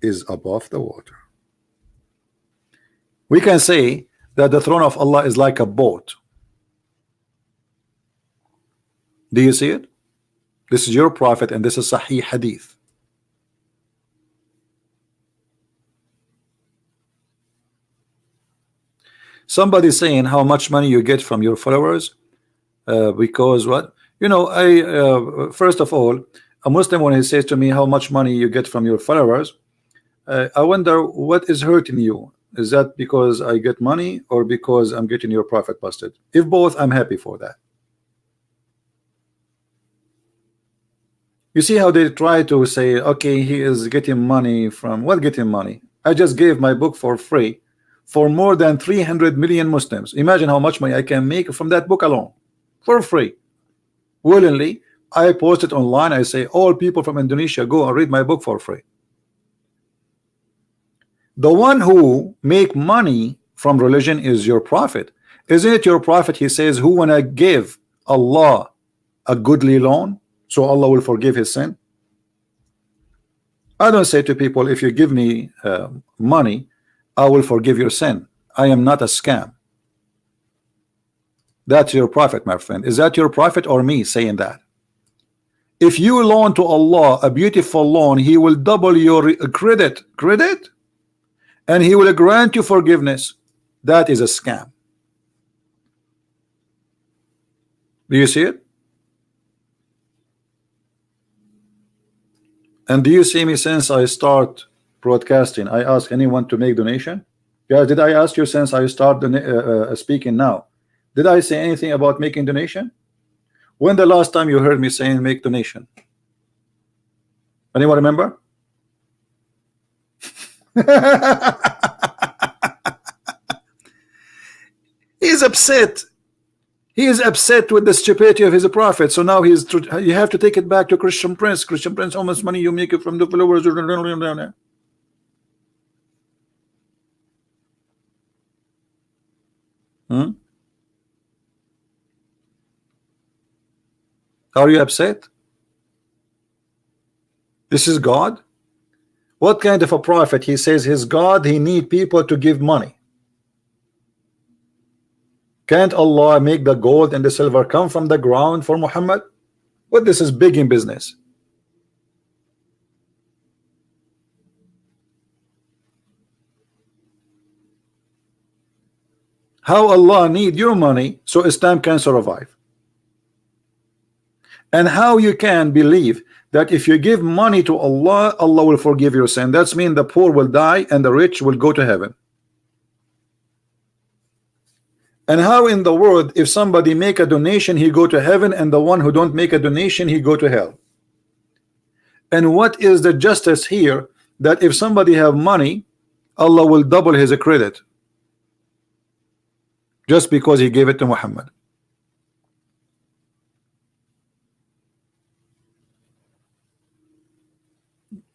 Speaker 1: is above the water. We can say that the throne of Allah is like a boat. Do you see it? This is your prophet, and this is Sahih hadith. Somebody saying how much money you get from your followers, because what, you know, I first of all, a Muslim, when he says to me how much money you get from your followers, I wonder what is hurting you. Is that because I get money, or because I'm getting your prophet busted? If both, I'm happy for that. You see how they try to say, okay, he is getting money from what? Getting money? I just gave my book for free for more than 300 million Muslims. Imagine how much money I can make from that book alone, for free, willingly. I post it online. I say, all people from Indonesia, go and read my book for free. The one who make money from religion is your prophet. Isn't it your prophet? He says, who wanna give Allah a goodly loan so Allah will forgive his sin? I don't say to people, if you give me money, I will forgive your sin. I am not a scam. That's your prophet, my friend. Is that your prophet or me saying that? If you loan to Allah a beautiful loan, he will double your credit, and he will grant you forgiveness. That is a scam. Do you see it? And do you see me since I start broadcasting? I ask anyone to make donation. Guys, did I ask you since I start speaking now? Did I say anything about making donation? When the last time you heard me saying make donation? Anyone remember? He's upset. He is upset with the stupidity of his prophet. So now you have to take it back to Christian Prince. Christian Prince, how much money you make it from the followers? Are you upset? This is God. What kind of a prophet? He says his God, he need people to give money. Can't Allah make the gold and the silver come from the ground for Muhammad? What, this is big in business. how Allah need your money so Islam can survive, and how you can believe that if you give money to Allah, Allah will forgive your sin. That's mean the poor will die and the rich will go to heaven. And how in the world, if somebody make a donation, he go to heaven, and the one who don't make a donation, he go to hell? And what is the justice here, that if somebody have money, Allah will double his credit just because he gave it to Muhammad?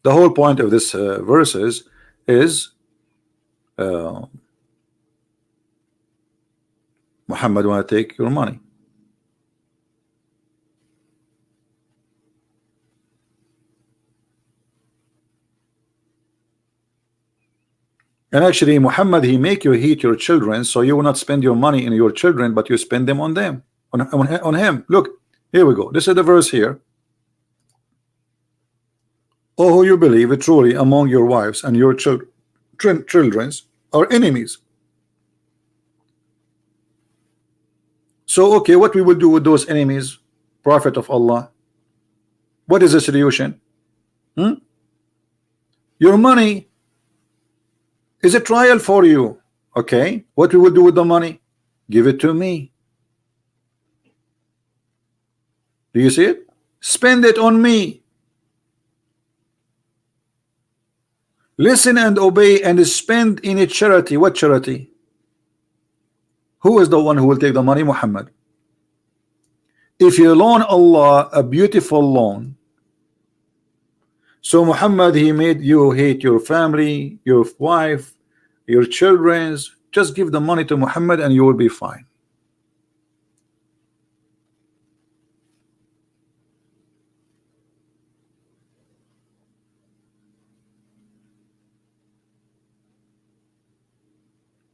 Speaker 1: The whole point of this verses is Muhammad want to take your money. And actually Muhammad, he make you hate your children, so you will not spend your money in your children, but you spend them on them, on him. Look, here we go. This is the verse here. Oh, who you believe it truly among your wives and your children's are enemies. So okay, what we will do with those enemies, Prophet of Allah? What is the solution? Your money is a trial for you. Okay, what we will do with the money? Give it to me. Do you see it? Spend it on me. Listen and obey and spend in a charity. What charity? Who is the one who will take the money? Muhammad. If you loan Allah a beautiful loan, so Muhammad, he made you hate your family, your wife, your children's. Just give the money to Muhammad and you will be fine.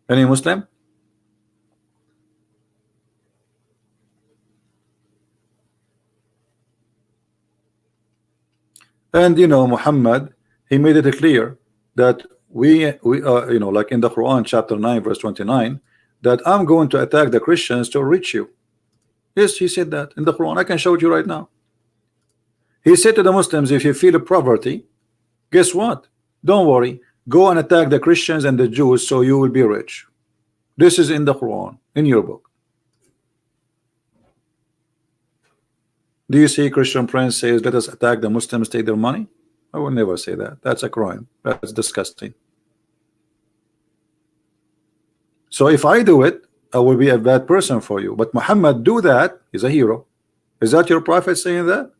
Speaker 1: Any Muslim? And you know, Muhammad, he made it clear that we you know, like in the Quran chapter 9 verse 29, that I'm going to attack the Christians to reach you. Yes, he said that in the Quran. I can show it you right now. He said to the Muslims, if you feel poverty, guess what? Don't worry, go and attack the Christians and the Jews so you will be rich. This is in the Quran, in your book. Do you see Christian Prince says, let us attack the Muslims, take their money? I will never say that. That's a crime. That's disgusting. So if I do it, I will be a bad person for you. But Muhammad do that, he's a hero. Is that your prophet saying that?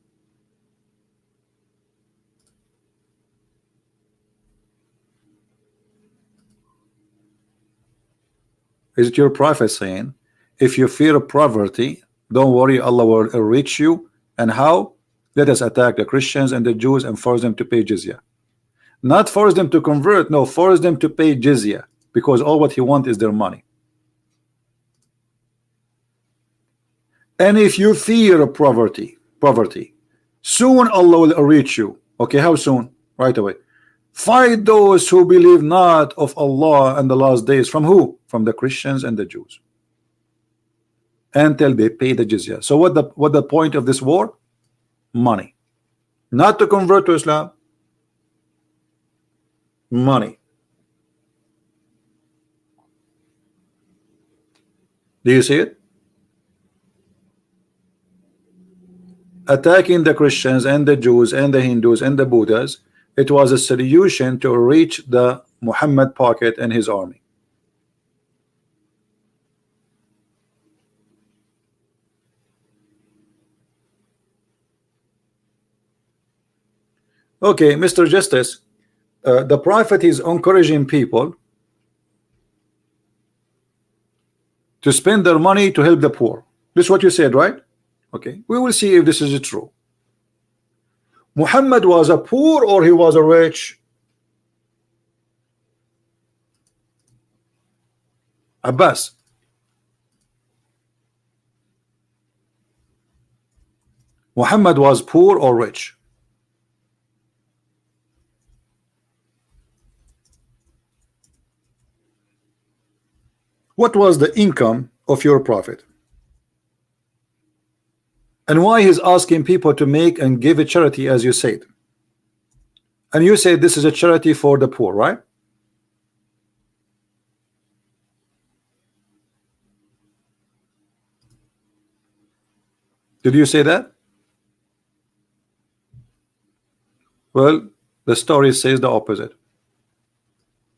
Speaker 1: Is it your prophet saying, if you fear poverty, don't worry, Allah will reach you? And how? Let us attack the Christians and the Jews and force them to pay jizya. Not force them to convert, no, force them to pay jizya, because all what he wants is their money. And if you fear poverty, soon Allah will reach you. Okay, how soon? Right away. Fight those who believe not of Allah and the last days. From who? From the Christians and the Jews, until they pay the jizya. So what the point of this war? Money. Not to convert to Islam. Money. Do you see it? Attacking the Christians and the Jews and the Hindus and the Buddhas, it was a solution to reach the Muhammad pocket and his army. Okay, Mr. Justice, the Prophet is encouraging people to spend their money to help the poor. This is what you said, right? Okay, we will see if this is true. Muhammad was a poor or he was a rich? Abbas. Muhammad was poor or rich? What was the income of your prophet? And why he's asking people to make and give a charity, as you said? And you said this is a charity for the poor, right? Did you say that? Well, the story says the opposite.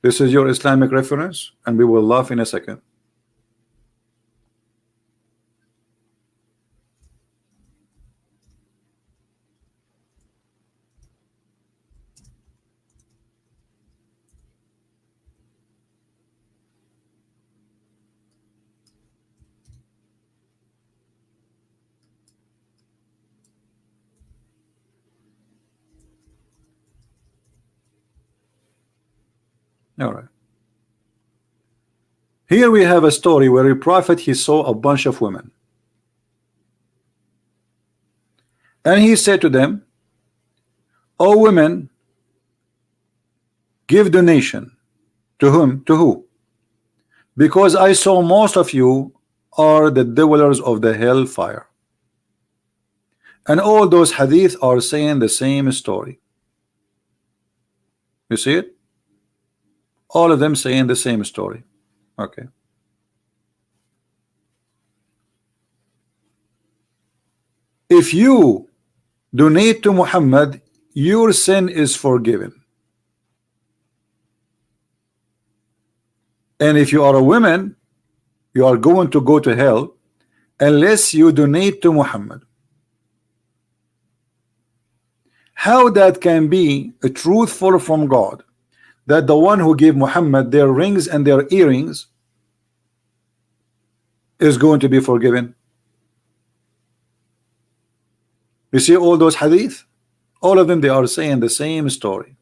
Speaker 1: This is your Islamic reference, and we will laugh in a second. All right. Here we have a story where a prophet, he saw a bunch of women. And he said to them, "O women, give donation." To whom? To who? Because I saw most of you are the dwellers of the hellfire. And all those hadith are saying the same story. You see it? All of them saying the same story. Okay. If you donate to Muhammad, your sin is forgiven. And if you are a woman, you are going to go to hell unless you donate to Muhammad. How that can be a truthful from God, that the one who gave Muhammad their rings and their earrings is going to be forgiven? You see all those hadith, all of them, they are saying the same story.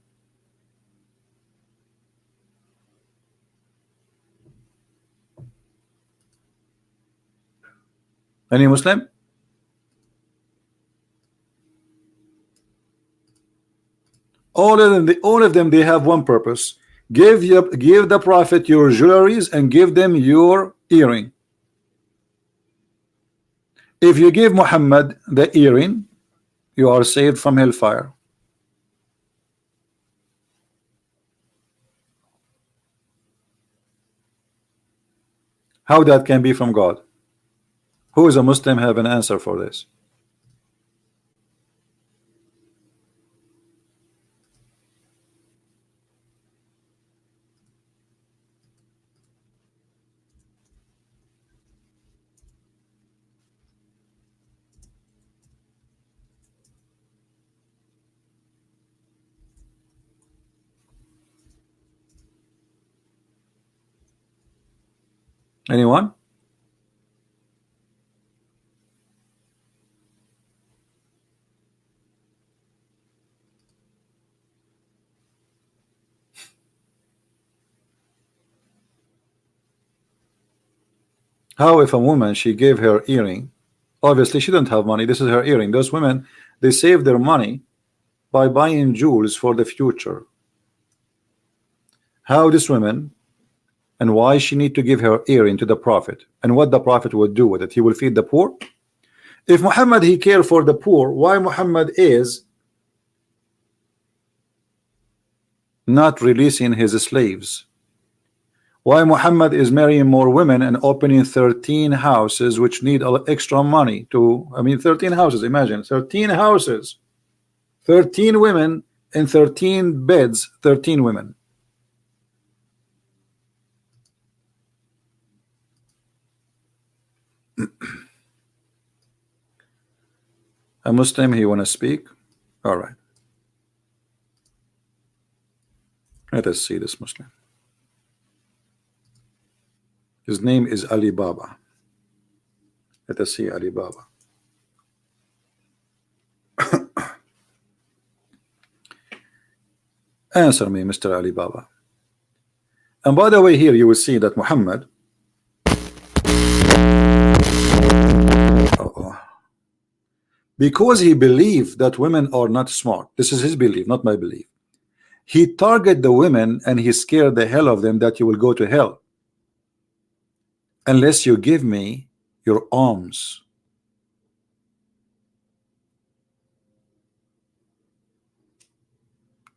Speaker 1: Any Muslim? All of them, they have one purpose. Give the prophet your jewelries and give them your earring. If you give Muhammad the earring, you are saved from hellfire. How that can be from God? Who is a Muslim have an answer for this? Anyone? How if a woman, she gave her earring, obviously she don't have money, this is her earring. Those women, they save their money by buying jewels for the future. How this woman, and why she need to give her earring to the prophet, and what the prophet would do with it? He will feed the poor. If Muhammad, he care for the poor, why Muhammad is not releasing his slaves? Why Muhammad is marrying more women and opening 13 houses which need extra money to, 13 houses, imagine 13 houses, 13 women and 13 beds, 13 women. A Muslim, he want to speak? All right. Let us see this Muslim. His name is Ali Baba. Let us see Ali Baba. Answer me, Mr. Ali Baba. And by the way, here you will see that Muhammad, because he believed that women are not smart, this is his belief, not my belief, he targeted the women and he scared the hell of them that you will go to hell. unless you give me your arms.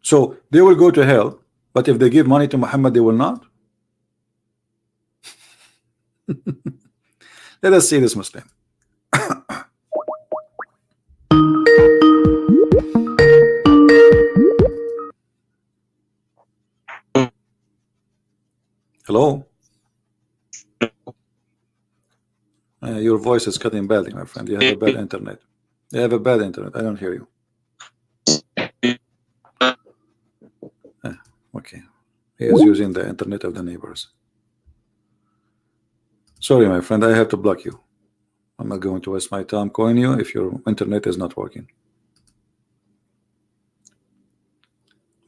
Speaker 1: So they will go to hell, but if they give money to Muhammad, they will not. Let us see this Muslim. Hello. Your voice is cutting badly, my friend. You have a bad internet. You have a bad internet. I don't hear you. Okay. He is using the internet of the neighbors. Sorry, my friend. I have to block you. I'm not going to waste my time calling you if your internet is not working.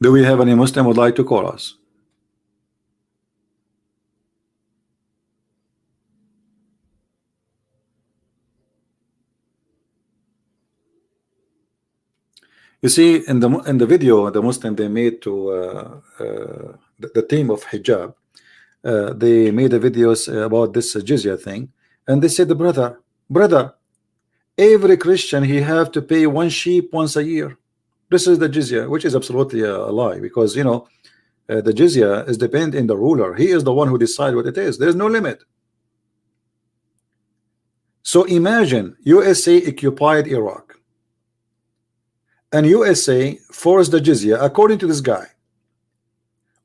Speaker 1: Do we have any Muslim who would like to call us? You see, in the video, the Muslim they made to the team of hijab, they made a videos about this jizya thing, and they said, brother, every Christian he have to pay 1 sheep once a year. This is the jizya, which is absolutely a lie, because you know the jizya is dependent on the ruler. He is the one who decides what it is. There's no limit. So imagine USA occupied Iraq, and USA forced the jizya according to this guy.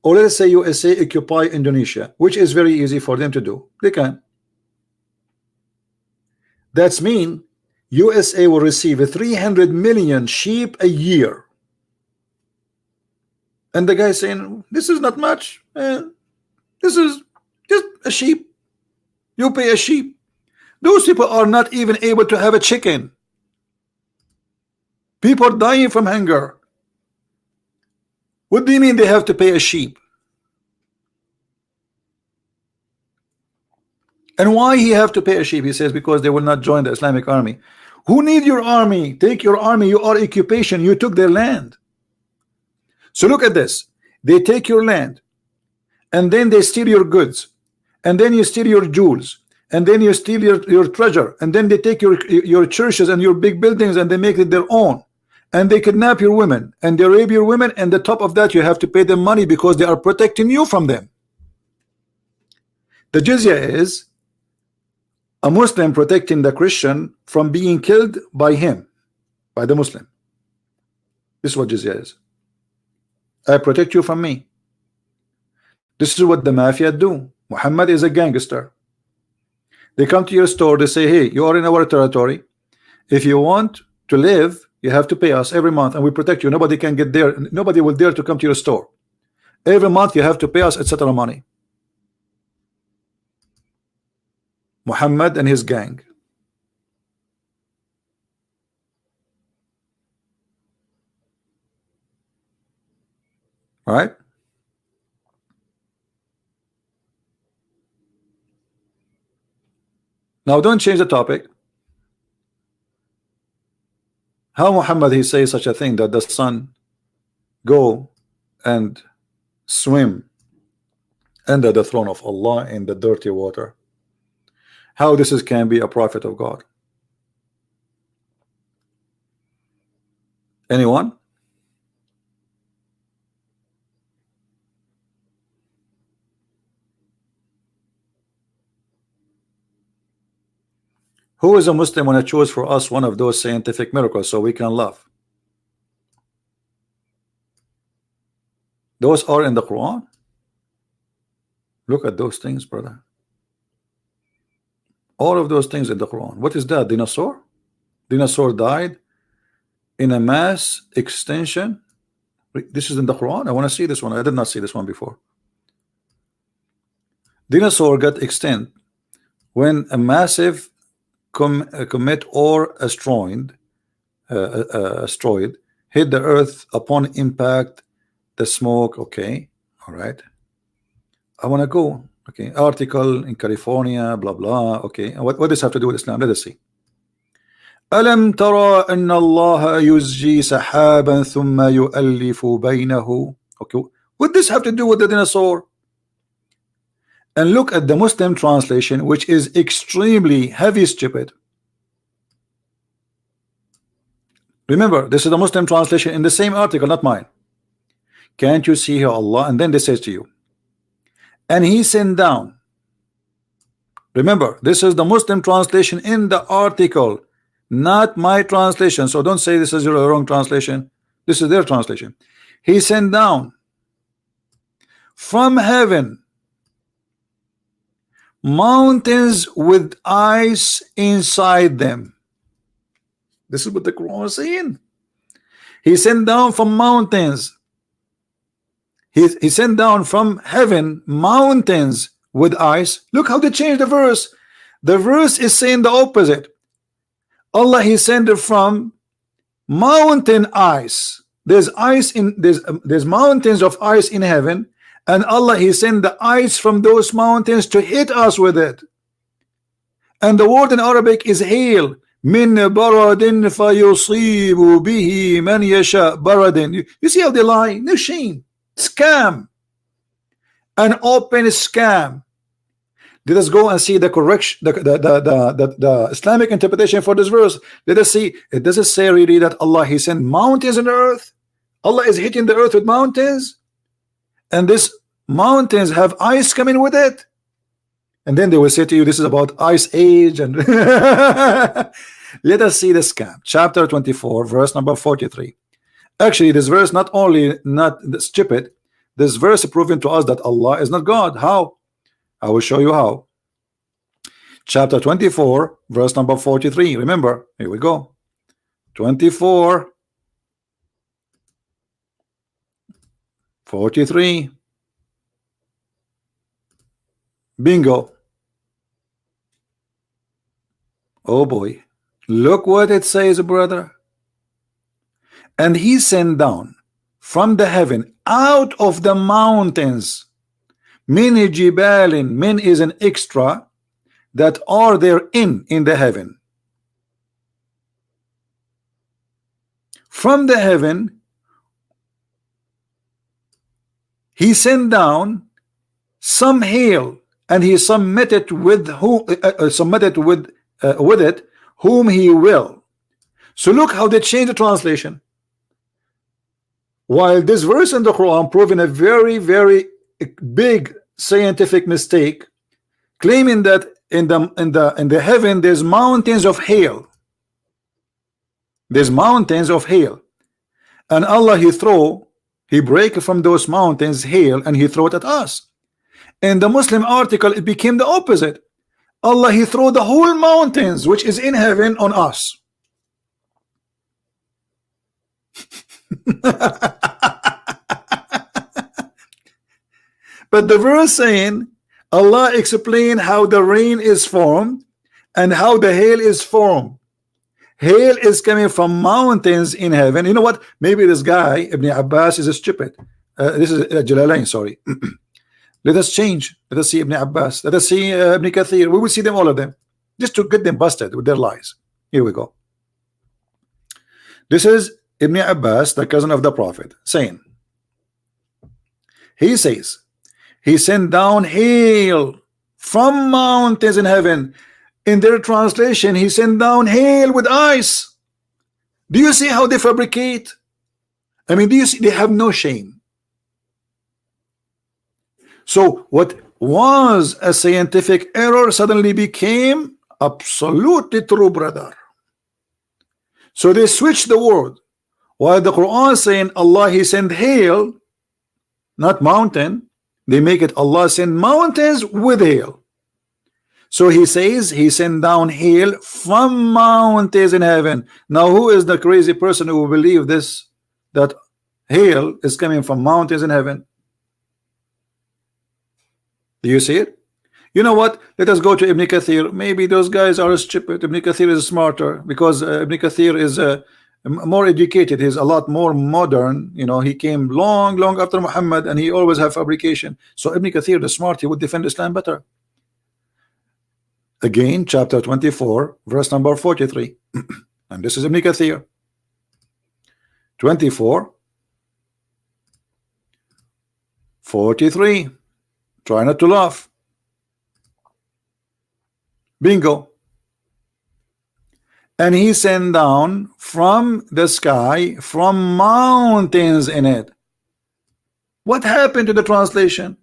Speaker 1: Or let's say USA occupy Indonesia, which is very easy for them to do. They can. That's mean USA will receive 300 million sheep a year. And the guy saying, this is not much. This is just a sheep. You pay a sheep. Those people are not even able to have a chicken. People are dying from hunger. What do you mean they have to pay a sheep? And why he have to pay a sheep? He says because they will not join the Islamic army. Who need your army? Take your army. You are occupation. You took their land. So look at this. They take your land, and then they steal your goods, and then you steal your jewels, and then you steal your treasure, and then they take your churches and your big buildings, and they make it their own. And they kidnap your women, and they rape your women, and the top of that you have to pay them money because they are protecting you from them. The jizya is a Muslim protecting the Christian from being killed by him, by the Muslim. This is what jizya is. I protect you from me. This is what the mafia do. Muhammad is a gangster. They come to your store, they say, hey, you are in our territory. If you want to live, you have to pay us every month, and we protect you. Nobody can get there. Nobody will dare to come to your store. Every month you have to pay us, etc. money. Muhammad and his gang. All right. Now don't change the topic. How Muhammad he say such a thing that the sun go and swim under the throne of Allah in the dirty water? How this can be a prophet of God? Anyone? Who is a Muslim when I choose for us one of those scientific miracles so we can laugh? Those are in the Quran. Look at those things, brother. All of those things in the Quran. What is that? Dinosaur? Dinosaur died in a mass extinction. This is in the Quran. I want to see this one. I did not see this one before. Dinosaur got extinct when a massive comet or asteroid hit the earth. Upon impact, the smoke. Okay, all right. I want to go. Okay, article in California, blah blah. Okay, what does this have to do with Islam? Let us see. ألم ترى أن الله يزجي سحابا ثم يؤلف بينه. Okay, what does this have to do with the dinosaur? and look at the Muslim translation, which is extremely heavy stupid. Remember, this is the Muslim translation in the same article, not mine. Can't you see here Allah? And then they says to you, and he sent down. Remember, this is the Muslim translation in the article, not my translation. So don't say this is your wrong translation. This is their translation. He sent down from heaven mountains with ice inside them. This is what the Quran is saying. He sent down from mountains. He sent down from heaven mountains with ice. Look how they changed the verse. The verse is saying the opposite. Allah, he sent it from mountain ice. There's ice in there's mountains of ice in heaven, and Allah, he sent the ice from those mountains to hit us with it. And the word in Arabic is hail. Min baradin fayusibu bihi man yasha. Baradin. You see how they lie? No shame. Scam. An open scam. Let us go and see the correction, the Islamic interpretation for this verse. Let us see. It doesn't say really that Allah, he sent mountains on the earth. Allah is hitting the earth with mountains, and these mountains have ice coming with it. And then they will say to you, this is about ice age. And let us see the scam. Chapter 24, verse number 43. Actually, this verse not only not stupid, this verse is proving to us that Allah is not God. How? I will show you how. Chapter 24, verse number 43. Remember, here we go. 24, 43. Bingo. Oh boy. Look what it says, brother. And he sent down from the heaven out of the mountains many jibalin. Min is an extra that are there in the heaven. From the heaven he sent down some hail, and he submitted with it whom he will. So look how they change the translation. While this verse in the Quran proving a very, very big scientific mistake, claiming that in the heaven there's mountains of hail. There's mountains of hail, and Allah, he break from those mountains hail, and he throw it at us. In the Muslim article, it became the opposite. Allah, he throw the whole mountains which is in heaven on us. But the verse saying, Allah explained how the rain is formed and how the hail is formed. Hail is coming from mountains in heaven. You know what? Maybe this guy Ibn Abbas is a stupid. This is Jalalain, sorry. Let us change. Let us see Ibn Abbas. Let us see Ibn Kathir. We will see them, all of them, just to get them busted with their lies. Here we go. This is Ibn Abbas, the cousin of the Prophet, saying, he says, he sent down hail from mountains in heaven. In their translation, he sent down hail with ice. Do you see how they fabricate? I mean, do you see? They have no shame. So what was a scientific error suddenly became absolutely true, brother. So they switched the word. While the Quran is saying Allah, he sent hail, not mountain, they make it Allah sent mountains with hail. So he says he sent down hail from mountains in heaven. Now who is the crazy person who will believe this, that hail is coming from mountains in heaven? Do you see it? You know what? Let us go to Ibn Kathir. Maybe those guys are stupid. Ibn Kathir is smarter because Ibn Kathir is more educated. He's a lot more modern. You know, he came long after Muhammad, and he always have fabrication. So Ibn Kathir, the smart, he would defend Islam better. Again, chapter 24, verse number 43. And this is Ibn Kathir. 24, 43. Try not to laugh. Bingo. And he sent down from the sky, from mountains in it. What happened to the translation?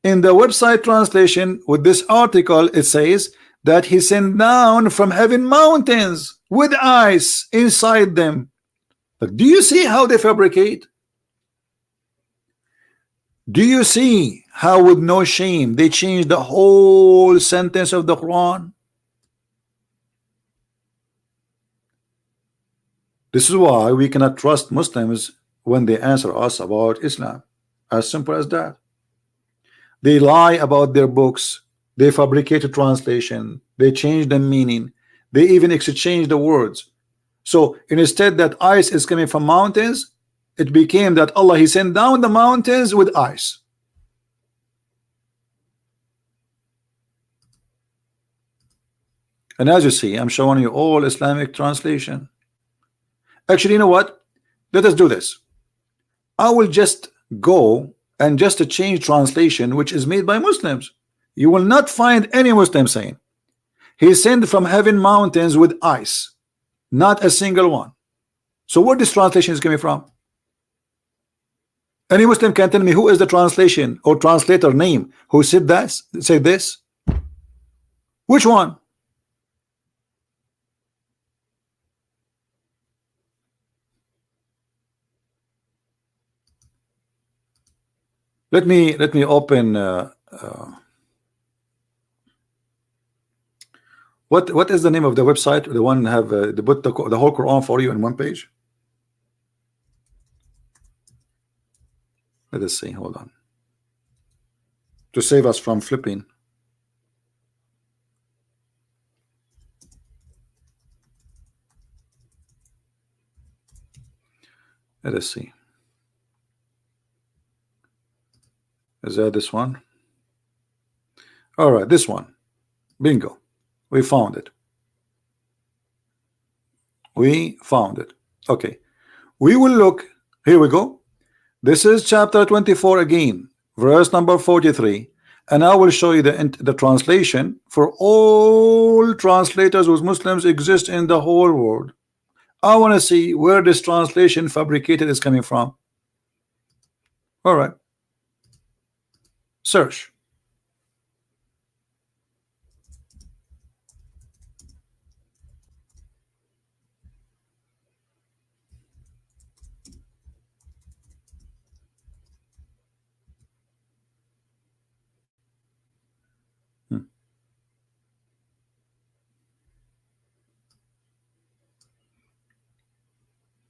Speaker 1: In the website translation with this article, it says that he sent down from heaven mountains with ice inside them. Look, do you see how they fabricate? Do you see how with no shame they change the whole sentence of the Quran? This is why we cannot trust Muslims when they answer us about Islam. As simple as that. They lie about their books. They fabricate a translation. They change the meaning. They even exchange the words. So instead that ice is coming from mountains, it became that Allah, he sent down the mountains with ice. And as you see, I'm showing you all Islamic translation. Actually, you know what? Let us do this. I will just go and just change translation which is made by Muslims. You will not find any Muslim saying he sent from heaven mountains with ice. Not a single one. So where this translation is coming from? Any Muslim can tell me who is the translation or translator name who said that, said this? Which one? Let me open what is the name of the website? The one have they put the whole Quran for you in one page. Let us see. Hold on. To save us from flipping. Let us see. Is that this one? All right, this one. Bingo. We found it. We found it. Okay. We will look. Here we go. This is chapter 24 again, verse number 43. And I will show you the translation for all translators whose Muslims exist in the whole world. I want to see where this translation fabricated is coming from. All right. Search.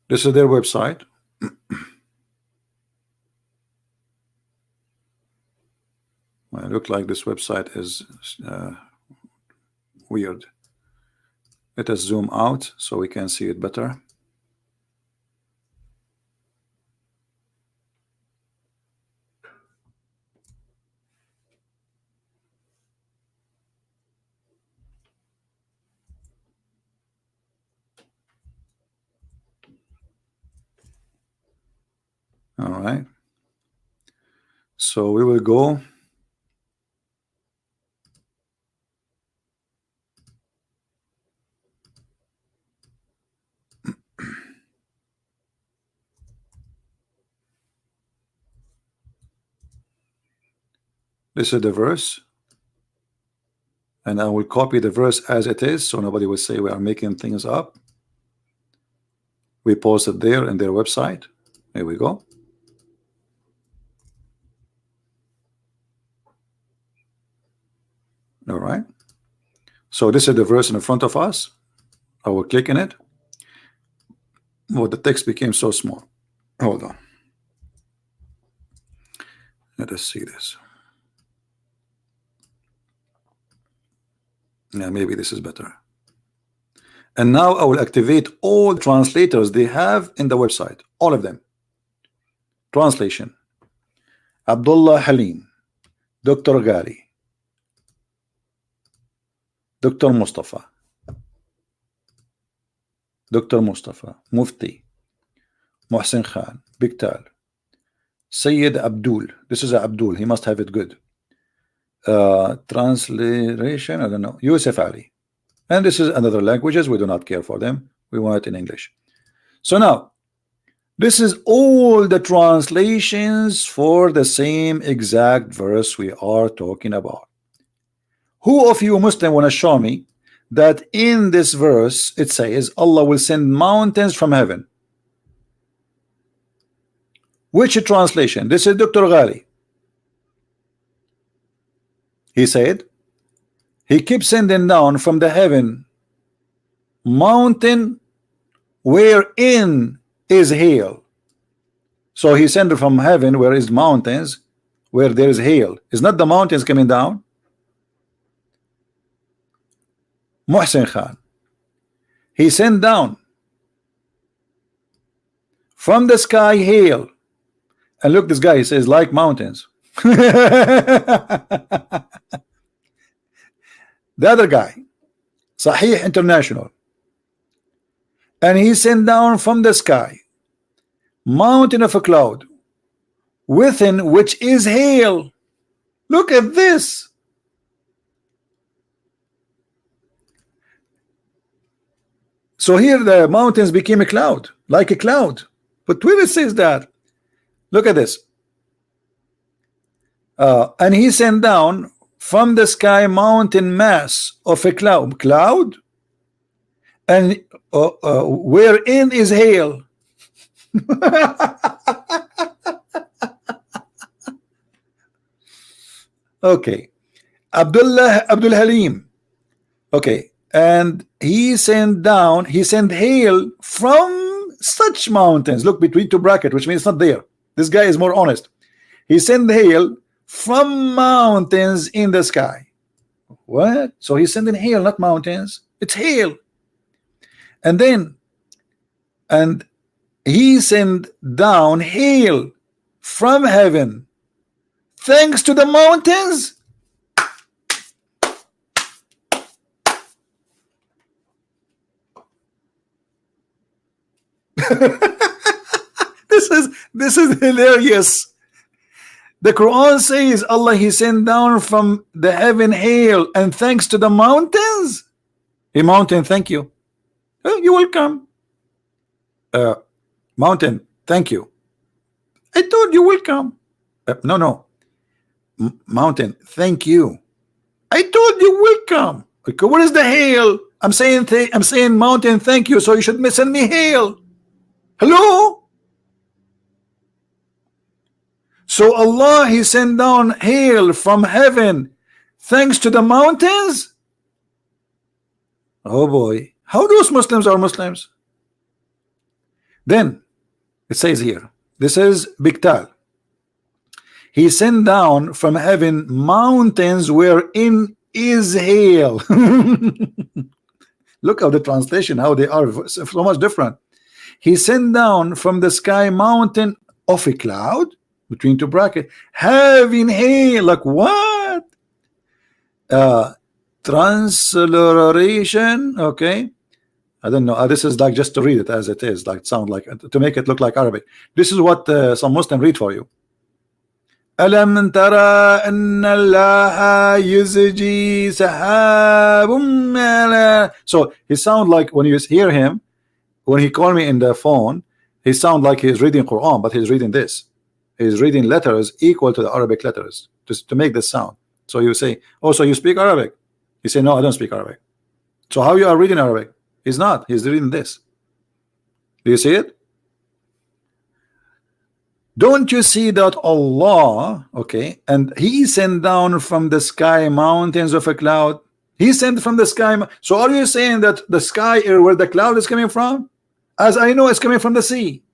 Speaker 1: This is their website. Well, it looks like this website is weird. Let us zoom out so we can see it better. All right. So we will go. This is the verse. And I will copy the verse as it is so nobody will say we are making things up. We posted there in their website. Here we go. All right. So this is the verse in front of us. I will click in it. Oh, the text became so small. Hold on. Let us see this. Yeah, maybe this is better. And now I will activate all translators they have in the website. All of them. Translation. Abdullah Halim. Dr. Ghali. Dr. Mustafa. Dr. Mustafa. Mufti. Muhsin Khan. Biktal. Sayyid Abdul. This is Abdul. He must have it good. Transliteration, I don't know. Yusuf Ali. And this is another languages. We do not care for them. We want it in English. So now, this is all the translations for the same exact verse we are talking about. Who of you Muslim want to show me that in this verse it says Allah will send mountains from heaven? Which translation? This is Dr. Ghali. He said he keeps sending down from the heaven mountain wherein is hail. So he sent from heaven where is mountains, where there is hail. Is not the mountains coming down? Muhsin Khan, he sent down from the sky hail. And look, this guy, he says like mountains. The other guy, Sahih International, and he sent down from the sky mountain of a cloud within which is hail. Look at this. So here the mountains became a cloud, like a cloud. But where it says that? Look at this. And he sent down from the sky mountain mass of a cloud, and wherein is hail. Okay, Abdul Halim. Okay, and he sent hail from such mountains. Look, between two brackets, which means it's not there. This guy is more honest. He sent hail from mountains in the sky. What? So he's sending hail, not mountains. It's hail. And then, and he sent down hail from heaven thanks to the mountains. This is hilarious. The Quran says Allah he sent down from the heaven hail and thanks to the mountains. A mountain, thank you. Oh, you're welcome. Mountain, thank you. I told you welcome. No. Mountain, thank you. I told you welcome. Okay, what is the hail? I'm saying mountain, thank you. So you should send me hail. Hello. So Allah he sent down hail from heaven thanks to the mountains. Oh boy, how those Muslims are Muslims? Then it says here, this is Biktal. He sent down from heaven mountains wherein is hail. Look at the translation, how they are so much different. He sent down from the sky mountain of a cloud, between two brackets, having hail. Like what? Transliteration. Okay, I don't know. This is like just to read it as it is, like sound like, to make it look like Arabic. This is what some Muslim read for you. ألم ترى أن الله يزجي سحاب. So he sound like, when you hear him, when he called me in the phone, he sound like he's reading Quran, but he's reading this. He's reading letters equal to the Arabic letters to make this sound. So you say, oh, so you speak Arabic? He say, no, I don't speak Arabic. So how you are reading Arabic? He's not. He's reading this. Do you see it? Don't you see that Allah, okay, and he sent down from the sky mountains of a cloud? He sent from the sky. So are you saying that the sky is where the cloud is coming from? As I know, it's coming from the sea.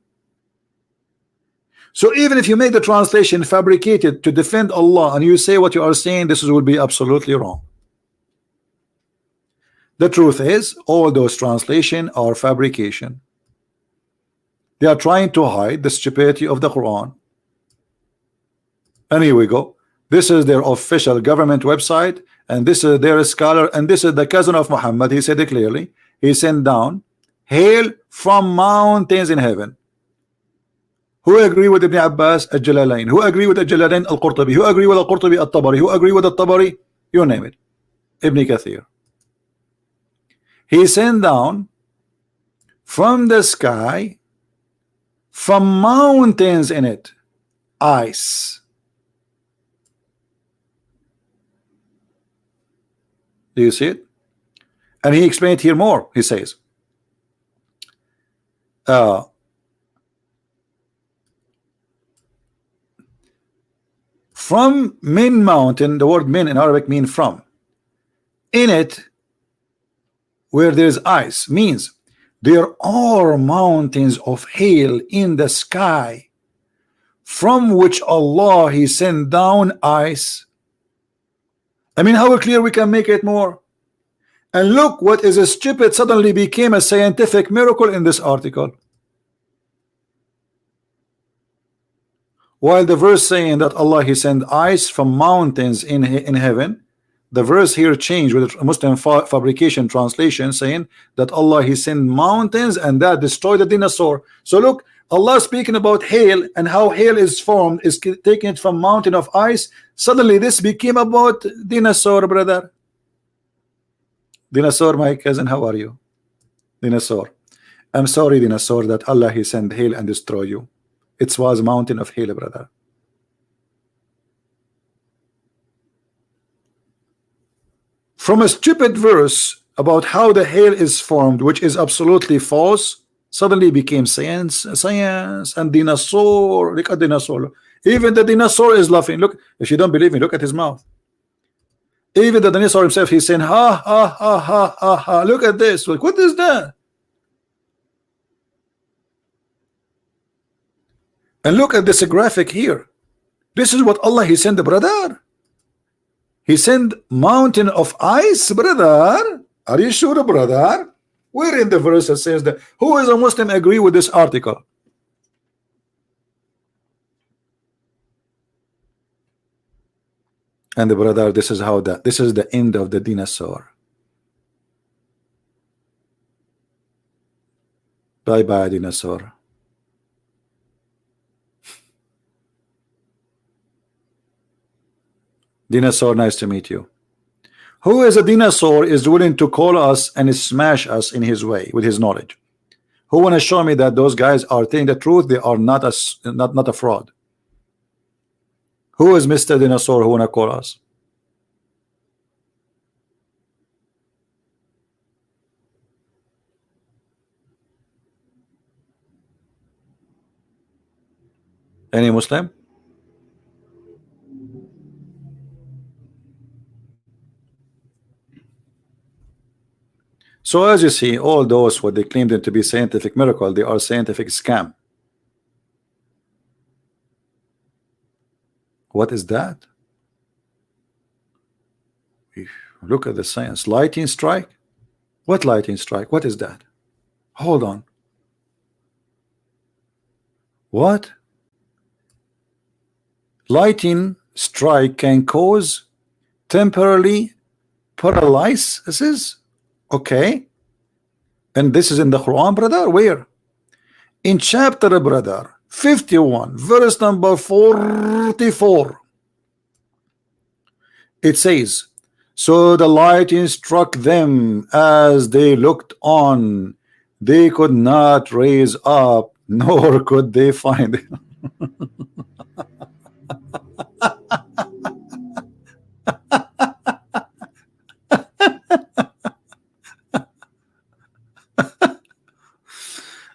Speaker 1: So even if you make the translation fabricated to defend Allah and you say what you are saying, this will be absolutely wrong. The truth is, all those translations are fabrication. They are trying to hide the stupidity of the Quran. And here we go. This is their official government website, and this is their scholar, and this is the cousin of Muhammad. He said it clearly. He sent down hail from mountains in heaven. Who agree with Ibn Abbas? Al-Jalalain. Who agree with Al-Jalalain? Al-Qurtubi. Who agree with Al-Qurtubi? Al-Tabari. Who agree with Al-Tabari? You name it. Ibn Kathir. He sent down from the sky, from mountains in it, ice. Do you see it? And he explained here more. He says, from Min mountain, the word Min in Arabic mean from. In it, where there is ice, means there are mountains of hail in the sky, from which Allah He sent down ice. I mean, how clear we can make it more? And look, what is stupid suddenly became a scientific miracle in this article. While the verse saying that Allah He sent ice from mountains in heaven, the verse here changed with a Muslim fabrication translation saying that Allah He sent mountains and that destroyed the dinosaur. So look, Allah speaking about hail and how hail is formed, is taking it from mountain of ice. Suddenly this became about dinosaur, brother. Dinosaur, my cousin, how are you? Dinosaur. I'm sorry, dinosaur, that Allah He sent hail and destroy you. It was mountain of hail, brother. From a stupid verse about how the hail is formed, which is absolutely false, suddenly became science and dinosaur. Look at dinosaur. Even the dinosaur is laughing. Look, if you don't believe me, look at his mouth. Even the dinosaur himself, he's saying ha ha ha ha ha ha. Look at this. Like, what is that? And look at this graphic here. This is what Allah He sent, the brother. He sent mountain of ice, brother. Are you sure, brother? Where in the verse it says that? Who is a Muslim agree with this article? And the brother, this is how that. This is the end of the dinosaur. Bye bye, dinosaur. Dinosaur, nice to meet you. Who is a dinosaur is willing to call us and smash us in his way with his knowledge? Who want to show me that those guys are telling the truth? They are not a fraud. Who is Mr. Dinosaur who want to call us? Any Muslim? So as you see, all those what they claim them to be scientific miracle, they are scientific scam. What is that? Look at the science. Lightning strike? What lightning strike? What is that? Hold on. What? Lightning strike can cause temporarily paralysis? Okay. And this is in the Quran, brother? Where? In chapter, brother, 51, verse number 44. It says, so the lightning struck them as they looked on. They could not raise up, nor could they find it.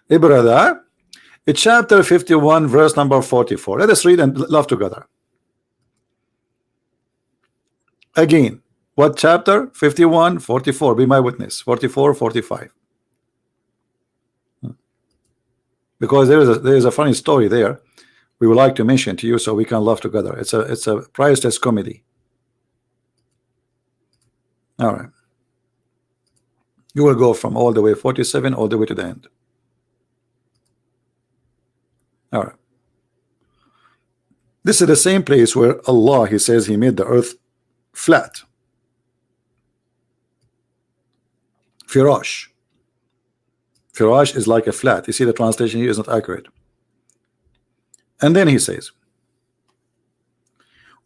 Speaker 1: Hey, brother, it's chapter 51, verse number 44. Let us read and laugh together. Again, what chapter? 51, 44. Be my witness. 44, 45. Because there is a funny story there we would like to mention to you so we can laugh together. It's a priceless comedy. All right. You will go from all the way 47 all the way to the end. All right. This is the same place where Allah, He says He made the earth flat. Firash. Firash is like a flat. You see the translation here is not accurate. And then he says,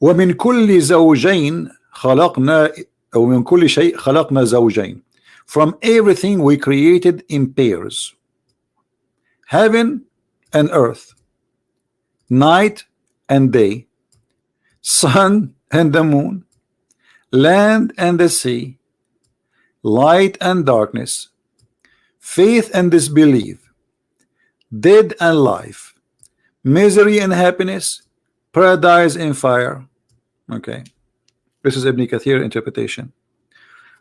Speaker 1: ومن كل زوجين خلقنا أو من كل شيء خلقنا زوجين. From everything we created in pairs, heaven and earth, night and day, sun and the moon, land and the sea, light and darkness, faith and disbelief, dead and life, misery and happiness, paradise and fire. Okay, this is Ibn Kathir interpretation.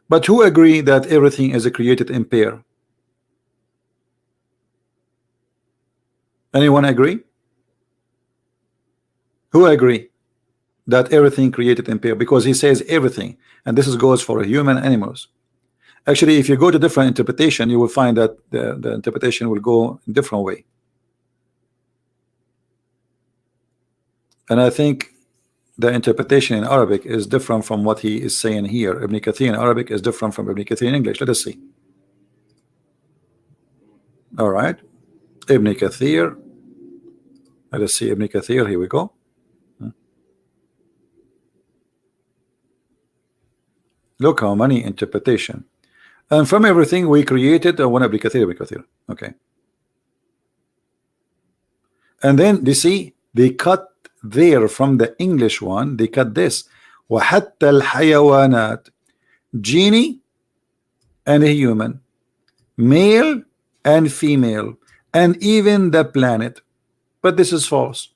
Speaker 1: But who agree that everything is created in pair? Anyone agree? Who agree that everything created in pair? Because he says everything, and this goes for human animals. Actually, if you go to different interpretation, you will find that the interpretation will go in different way. And I think the interpretation in Arabic is different from what he is saying here. Ibn Kathir in Arabic is different from Ibn Kathir in English. Let us see. All right, Ibn Kathir. Let us see Ibn Kathir. Here we go. Look how many interpretation. And from everything we created, one Ibn Kathir, Ibn Kathir. Okay. And then they see they cut there from the English one. They cut this. وحتى الحيوانات, genie and a human, male and female, and even the planet. But this is false.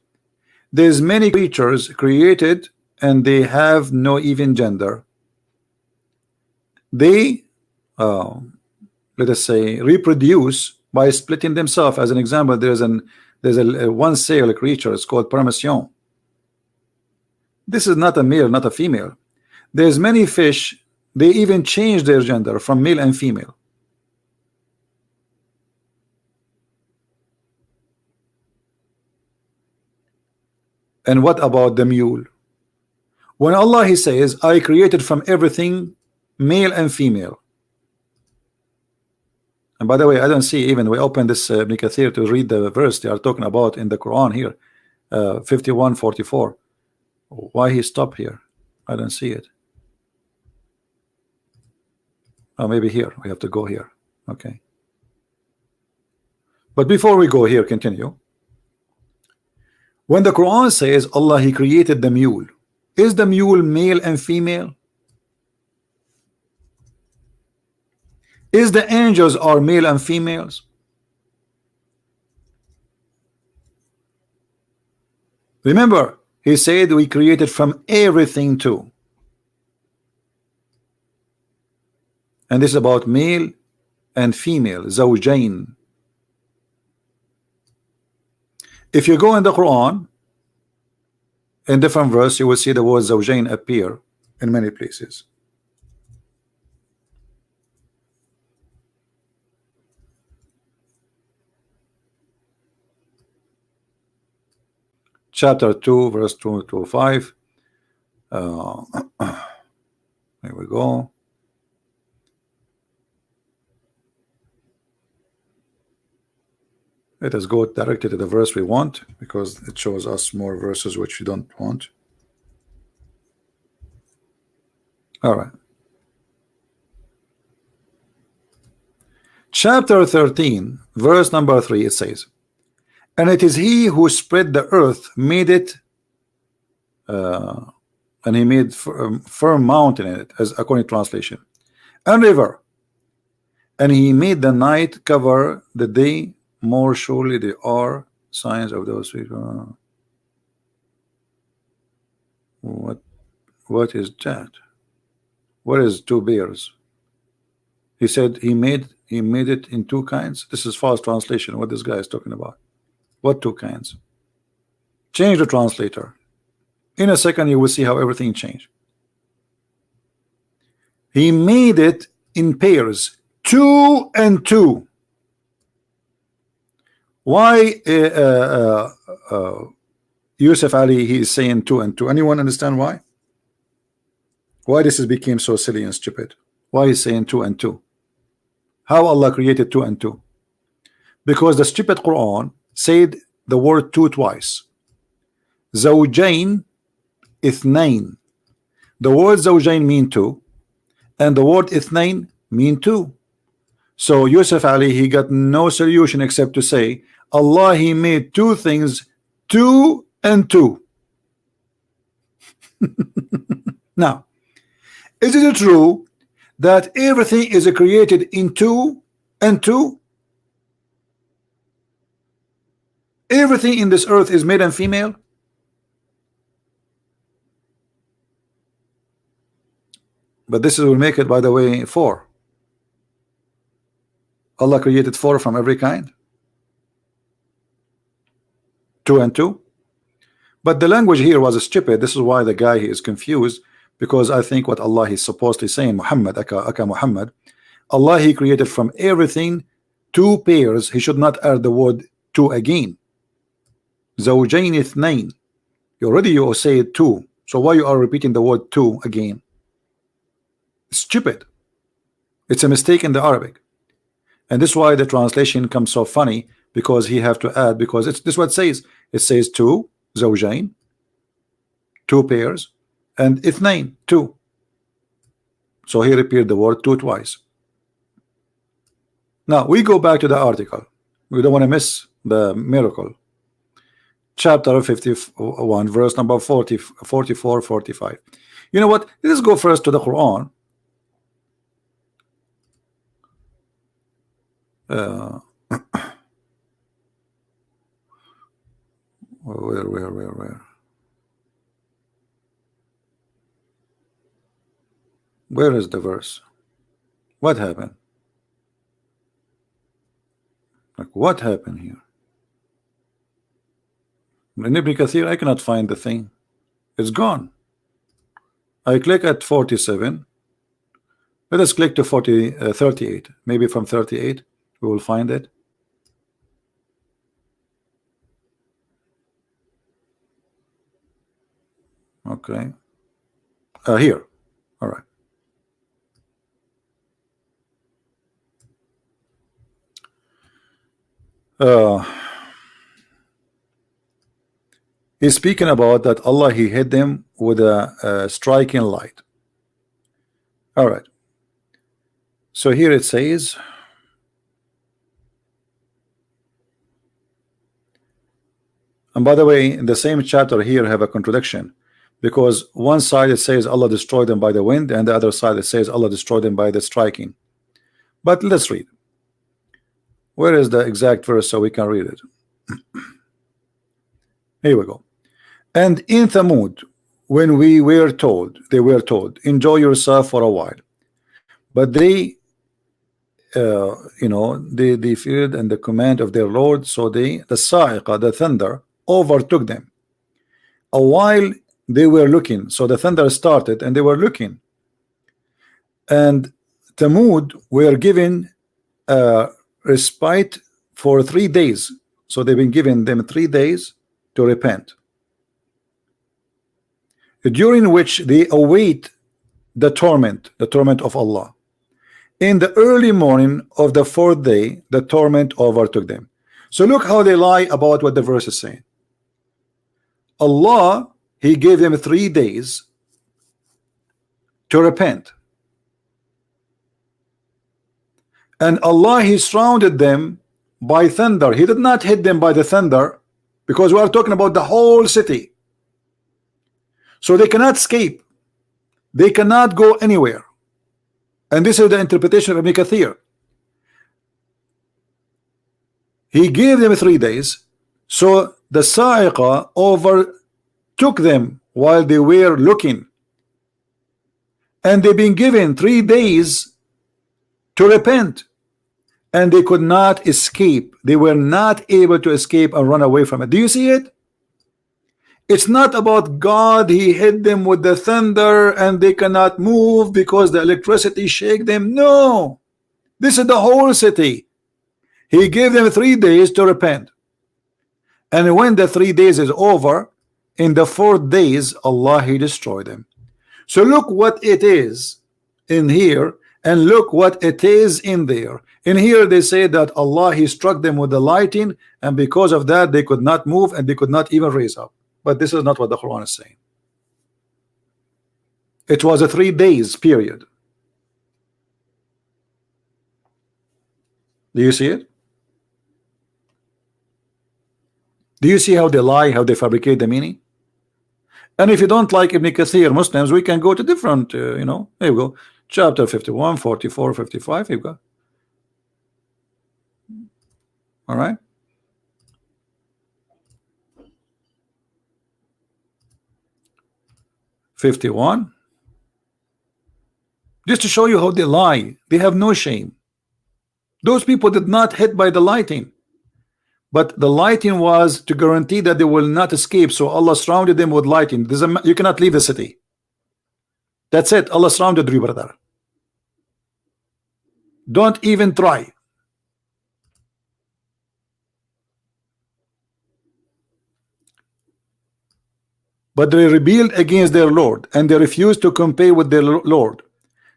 Speaker 1: There's many creatures created and they have no even gender. They let us say reproduce by splitting themselves. As an example, there's a one cell creature. It's called Paramecium. This is not a male, not a female. There's many fish, they even change their gender from male and female. And what about the mule? When Allah he says, I created from everything male and female. And by the way, I don't see, even we open this Ibn Kathir to read the verse they are talking about in the Quran here, 51:44. Why he stopped here? I don't see it. Oh, maybe here. We have to go here. Okay. But before we go here, continue. When the Quran says Allah he created the mule, is the mule male and female? Is the angels are male and females? Remember, he said we created from everything too. And this is about male and female, zawjain. If you go in the Quran, in different verse, you will see the word zawjain appear in many places. Chapter 2, verse 2 to 5. Here we go. Let us go directly to the verse we want, because it shows us more verses which we don't want. All right. Chapter 13, verse number 3, it says, and it is he who spread the earth, made it, and he made firm mountain in it, as according to translation, and river, and he made the night cover the day. More surely there are signs of those people. What is that? What is two bears? He said he made it in two kinds. This is false translation. What this guy is talking about? What two kinds? Change the translator. In a second you will see how everything changed. He made it in pairs, 2 and 2. Why Yusuf Ali he is saying 2 and 2? Anyone understand why? Why this has became so silly and stupid? Why he's saying 2 and 2? How Allah created 2 and 2? Because the stupid Quran said the word 2 twice. زوجين اثنين. The word زوجين mean two, and the word اثنين mean two. So Yusuf Ali, he got no solution except to say Allah, he made two things, two and two. Now, is it true that everything is created in two and two? Everything in this earth is made and female? But this will make it, by the way, four. Allah created four from every kind. Two and two. But the language here was stupid. This is why the guy is confused, because I think what Allah is supposedly saying, Muhammad, aka Muhammad, Allah, he created from everything two pairs. He should not add the word two again. زوجين اثنين. You say two. So why you are repeating the word two again? Stupid. It's a mistake in the Arabic, and this is why the translation comes so funny, because he have to add, because it's this what it says. It says two, زوجين, two pairs, and اثنين, two. So he repeated the word two twice. Now we go back to the article. We don't want to miss the miracle. Chapter 51, verse number 40, 44, 45. You know what? Let's go first to the Quran. Where is the verse? What happened? Like, what happened here? In Ibn Kathir, I cannot find the thing. It's gone. I click at 47. Let us click to 38. Maybe from 38 we will find it. Okay. Here. All right. He's speaking about that Allah, he hit them with a striking light. All right. So here it says, and by the way, in the same chapter here have a contradiction, because one side it says Allah destroyed them by the wind, and the other side it says Allah destroyed them by the striking. But let's read. Where is the exact verse so we can read it? Here we go. And in Thamud, when they were told, enjoy yourself for a while, but they they feared and the command of their Lord, so the sa'iqa, the thunder, overtook them. A while they were looking, so the thunder started and they were looking, and Thamud were given respite for 3 days. So they've been given them 3 days to repent, during which they await the torment of Allah. In the early morning of the 4th day, the torment overtook them. So look how they lie about what the verse is saying. Allah, he gave them 3 days to repent, and Allah, he surrounded them by thunder. He did not hit them by the thunder, because we are talking about the whole city. So they cannot escape. They cannot go anywhere. And this is the interpretation of Ibn Kathir. He gave them 3 days, so the sa'iqa overtook them while they were looking, and they've been given 3 days to repent, and they could not escape. They were not able to escape and run away from it. Do you see it? It's not about God, he hit them with the thunder and they cannot move because the electricity shake them. No, this is the whole city. He gave them 3 days to repent, and when the 3 days is over, in the 4th days, Allah, he destroyed them. So look what it is in here, and look what it is in there. In here they say that Allah, he struck them with the lightning, and because of that they could not move and they could not even raise up. but this is not what the Quran is saying. It was a 3 days period. Do you see it? Do you see how they lie, how they fabricate the meaning? And if you don't like Ibn Kathir Muslims, we can go to different, you know, there you go. Chapter 51, 44, 55, you go. All right. $51. Just to show you how they lie. They have no shame. Those people did not hit by the lighting. But the lighting was to guarantee that they will not escape. So Allah surrounded them with lighting. You cannot leave the city. That's it. Allah surrounded you, brother. Don't even try. But they rebelled against their Lord, and they refused to compare with their Lord.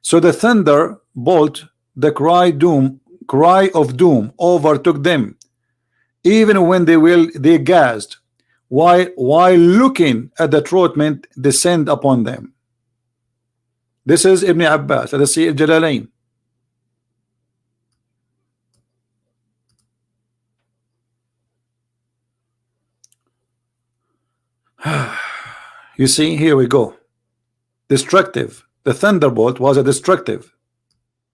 Speaker 1: So the thunder bolt, the cry of doom overtook them, even when they gasped, while looking at the torment descend upon them. This is Ibn Abbas. Let us see Jalalain. You see, here we go. Destructive. The thunderbolt was a destructive.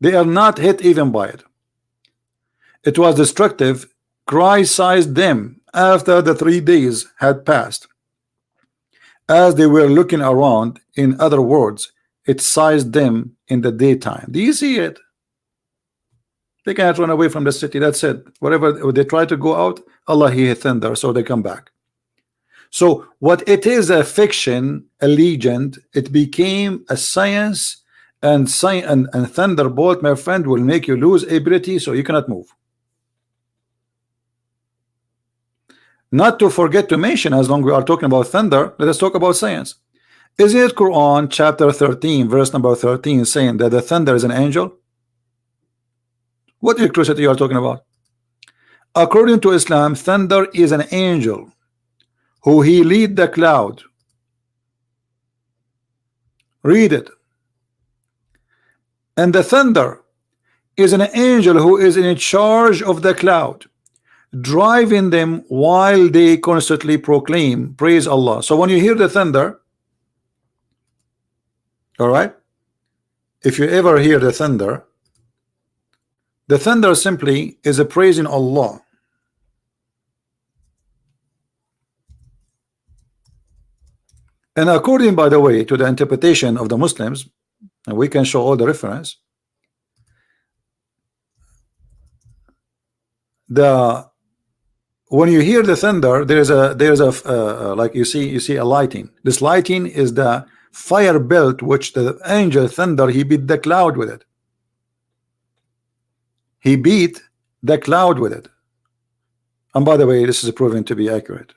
Speaker 1: They are not hit even by it. It was destructive. Christ sized them after the 3 days had passed. As they were looking around, in other words, it sized them in the daytime. Do you see it? They can't run away from the city. That's it. Whatever they try to go out, Allah He thunder, so they come back. So what it is, a fiction, a legend, it became a science, and thunderbolt, my friend, will make you lose ability, so you cannot move. Not to forget to mention, as long as we are talking about thunder, let us talk about science. Isn't it Quran chapter 13 verse number 13 saying that the thunder is an angel? What electricity you are talking about? According to Islam, thunder is an angel who he lead the cloud. Read it. And the thunder is an angel who is in charge of the cloud, driving them while they constantly proclaim praise Allah. So when you hear the thunder, all right, if you ever hear the thunder simply is a praising Allah. And according, by the way, to the interpretation of the Muslims, and we can show all the reference, when you hear the thunder, there's a like you see a lighting. This lighting is the fire belt which the angel thunder, he beat the cloud with it. He beat the cloud with it. And by the way, this is proven to be accurate.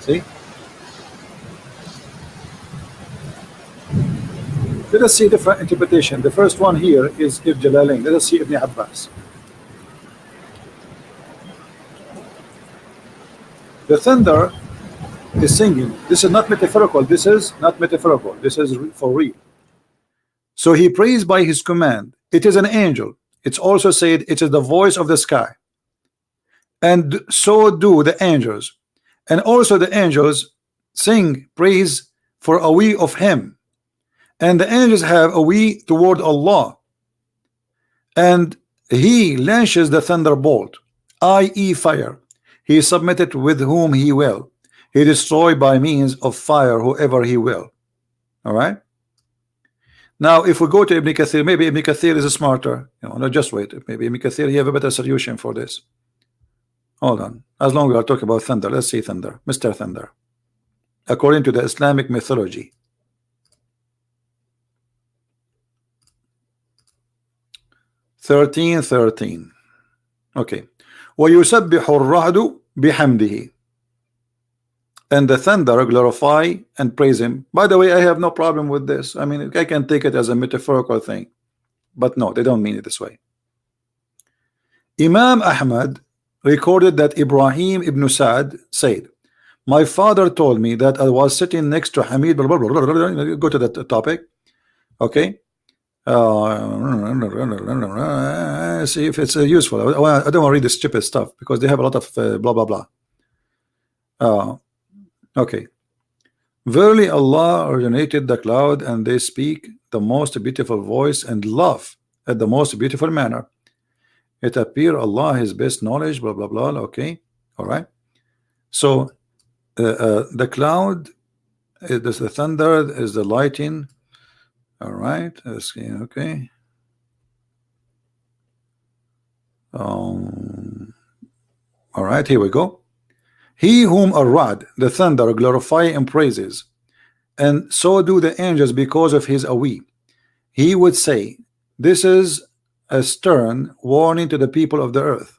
Speaker 1: See? Let us see different interpretation. The first one here is Ibn Jalalain. Let us see Ibn Abbas. The thunder is singing. This is not metaphorical. This is not metaphorical. This is for real. So he prays by his command. It is an angel. It's also said it is the voice of the sky. And so do the angels. And also the angels sing praise for a way of him. And the angels have a way toward Allah. And he launches the thunderbolt, i.e. fire. He submitted with whom he will. He destroy by means of fire whoever he will. All right. Now, if we go to Ibn Kathir, maybe Ibn Kathir is smarter. You know, no, just wait. Maybe Ibn Kathir, he have a better solution for this. Hold on. As long as we are talking about thunder, let's see thunder, Mr. Thunder. According to the Islamic mythology, 13:13. Okay. وَيُسَبِّحُ الرَّعْدُ بِحَمْدِهِ. and the thunder glorify and praise him. By the way, I have no problem with this. I mean, I can take it as a metaphorical thing, but no, they don't mean it this way. Imam Ahmad recorded that Ibrahim ibn Sa'd said, my father told me that I was sitting next to Hamid, blah, blah, blah, blah, blah, blah. Go to that topic. Okay. See if it's useful. I don't want to read the stupid stuff because they have a lot of blah blah blah. Okay. Verily Allah originated the cloud, and they speak the most beautiful voice and laugh at the most beautiful manner. It appear Allah his best knowledge, blah blah blah. Okay. All right. So the cloud is the thunder, is the lightning. All right, okay. All right, here we go. He whom Ar-Ra'd, the thunder, glorify and praises, and so do the angels because of his awi. He would say, this is a stern warning to the people of the earth.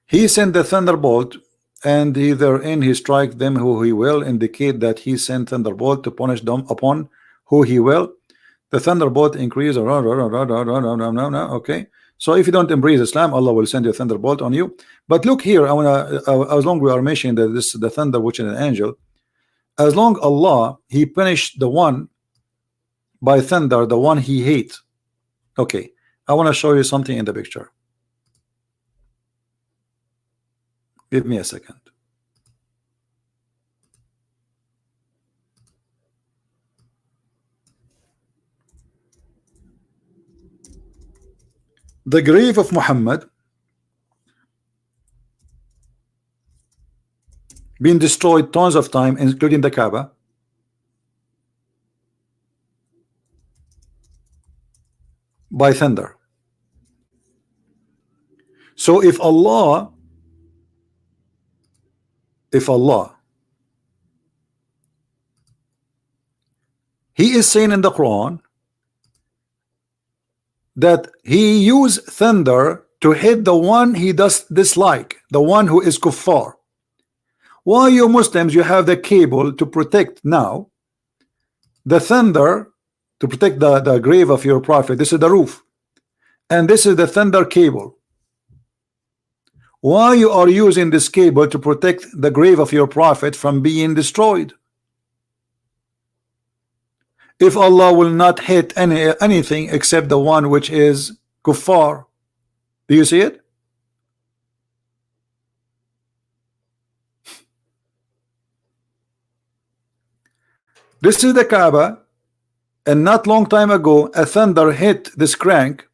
Speaker 1: He sent the thunderbolt, and therein he strike them who he will, indicate that he sent thunderbolt to punish them upon who he will. The thunderbolt increase. Okay, so if you don't embrace Islam, Allah will send you a thunderbolt on you. But look here, I wanna as long we are mentioning that this the thunder, which is an angel, as long Allah he punished the one by thunder, the one he hates. Okay, I want to show you something in the picture. Give me a second. The grave of Muhammad been destroyed tons of time, including the Kaaba. By thunder. So if Allah he is saying in the Quran that he used thunder to hit the one he does dislike, the one who is kuffar. Why you Muslims you have the cable to protect now the thunder, to protect the grave of your prophet? This is the roof, and this is the thunder cable. Why you are using this cable to protect the grave of your prophet from being destroyed? If Allah will not hit anything except the one which is kuffar. Do you see it? This is the Kaaba, and not long time ago a thunder hit this crank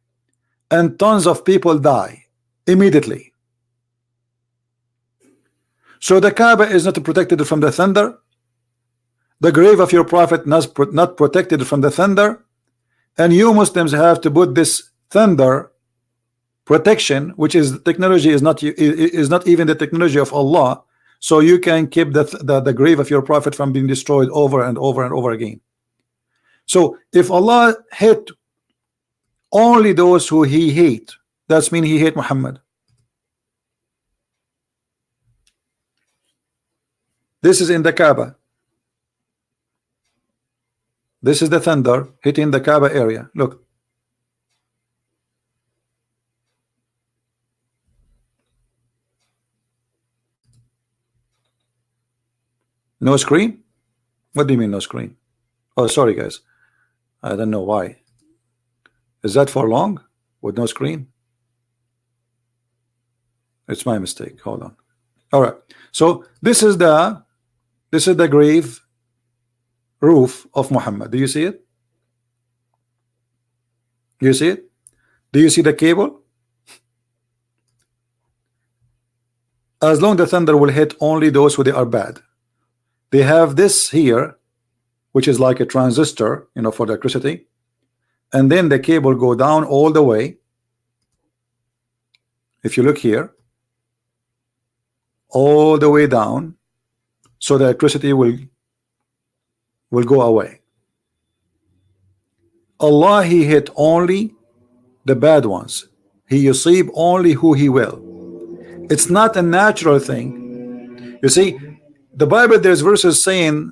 Speaker 1: and tons of people die immediately. So the Kaaba is not protected from the thunder, the grave of your prophet not protected from the thunder, and you Muslims have to put this thunder protection, which is technology, is not even the technology of Allah, so you can keep the grave of your prophet from being destroyed over and over and over again. So if Allah hate only those who he hate, that's mean he hate Muhammad. This is in the Kaaba. This is the thunder hitting the Kaaba area. Look. No screen? What do you mean no screen? Oh, sorry guys. I don't know why. Is that for long with no screen? It's my mistake. Hold on. All right. So this is the grave roof of Muhammad. Do you see it? Do you see it? Do you see the cable? As long the thunder will hit only those who they are bad. They have this here, which is like a transistor, you know, for the electricity, and then the cable go down all the way. If you look here, all the way down, so the electricity will go away. Allah he hit only the bad ones. He yusib only who he will. It's not a natural thing. You see, the Bible, there's verses saying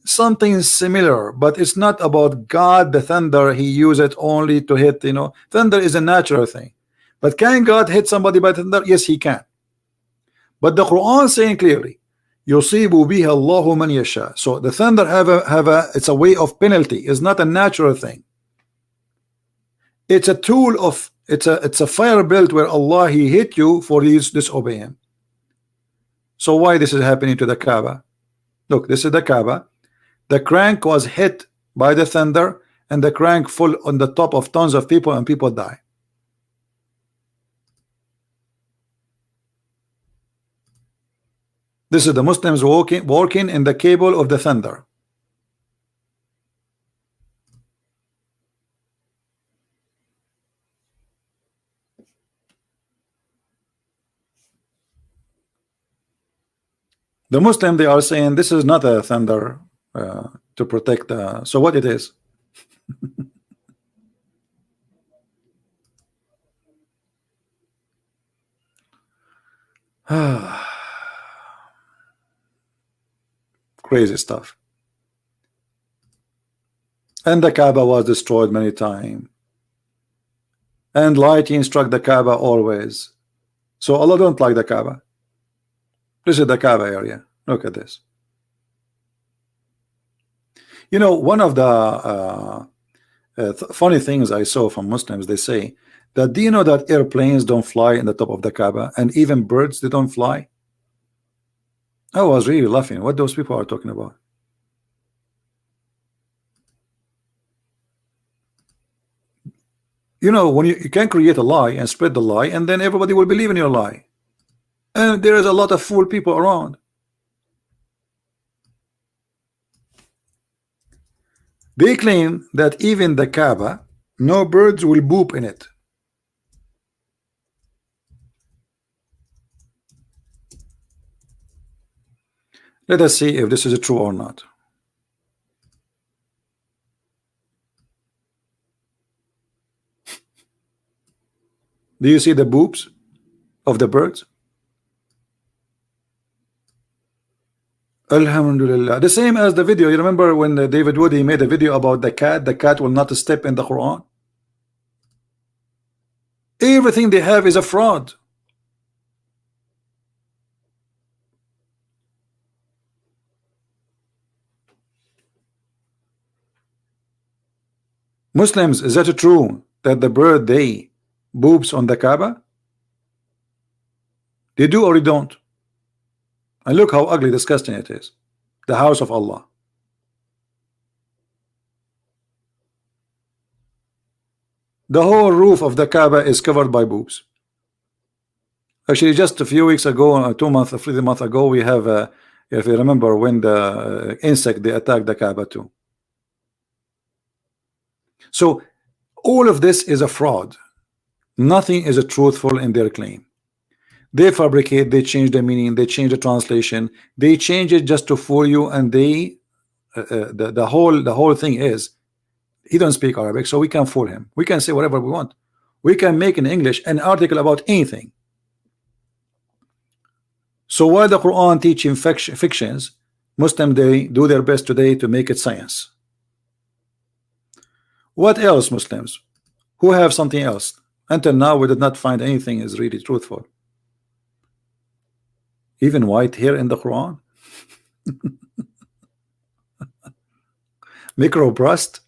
Speaker 1: something similar, but it's not about God. The thunder, he used it only to hit, thunder is a natural thing. But can God hit somebody by thunder? Yes, he can. But the Quran saying clearly, yusibu biha Allahu man yasha. So the thunder it's a way of penalty. It's not a natural thing. It's a tool of, it's a fire belt where Allah, he hit you for his disobey him. So why this is happening to the Kaaba? Look, this is the Kaaba. The crank was hit by the thunder, and the crank fell on the top of tons of people, and people die. This is the Muslims walking in the cable of the thunder. The Muslim, they are saying this is not a thunder to protect. So what it is? Crazy stuff. And the Kaaba was destroyed many times. And lightning struck the Kaaba always. So Allah don't like the Kaaba. This is the Kaaba area. Look at this. One of the funny things I saw from Muslims, they say that, do you know that airplanes don't fly in the top of the Kaaba, and even birds, they don't fly? I was really laughing what those people are talking about. When you can create a lie and spread the lie, and then everybody will believe in your lie. And there is a lot of fool people around. They claim that even the Kaaba, no birds will boop in it. Let us see if this is true or not. Do you see the boops of the birds? Alhamdulillah. The same as the video. You remember when David Woody made a video about the cat? The cat will not step in the Quran. Everything they have is a fraud. Muslims, is that true that the bird, they boops on the Kaaba? They do or they don't? And look how ugly, disgusting it is. The house of Allah. The whole roof of the Kaaba is covered by boobs. Actually, just a few weeks ago, 2 months, 3 months ago, we have, if you remember, when the insect, they attacked the Kaaba too. So all of this is a fraud. Nothing is truthful in their claim. They fabricate, they change the meaning, they change the translation, they change it just to fool you, and they the whole thing is, he don't speak Arabic, so we can fool him. We can say whatever we want. We can make in English an article about anything. So while the Quran teaching fictions, Muslims, they do their best today to make it science. What else, Muslims? Who have something else? Until now, we did not find anything is really truthful. Even white hair in the Quran. Micro breast.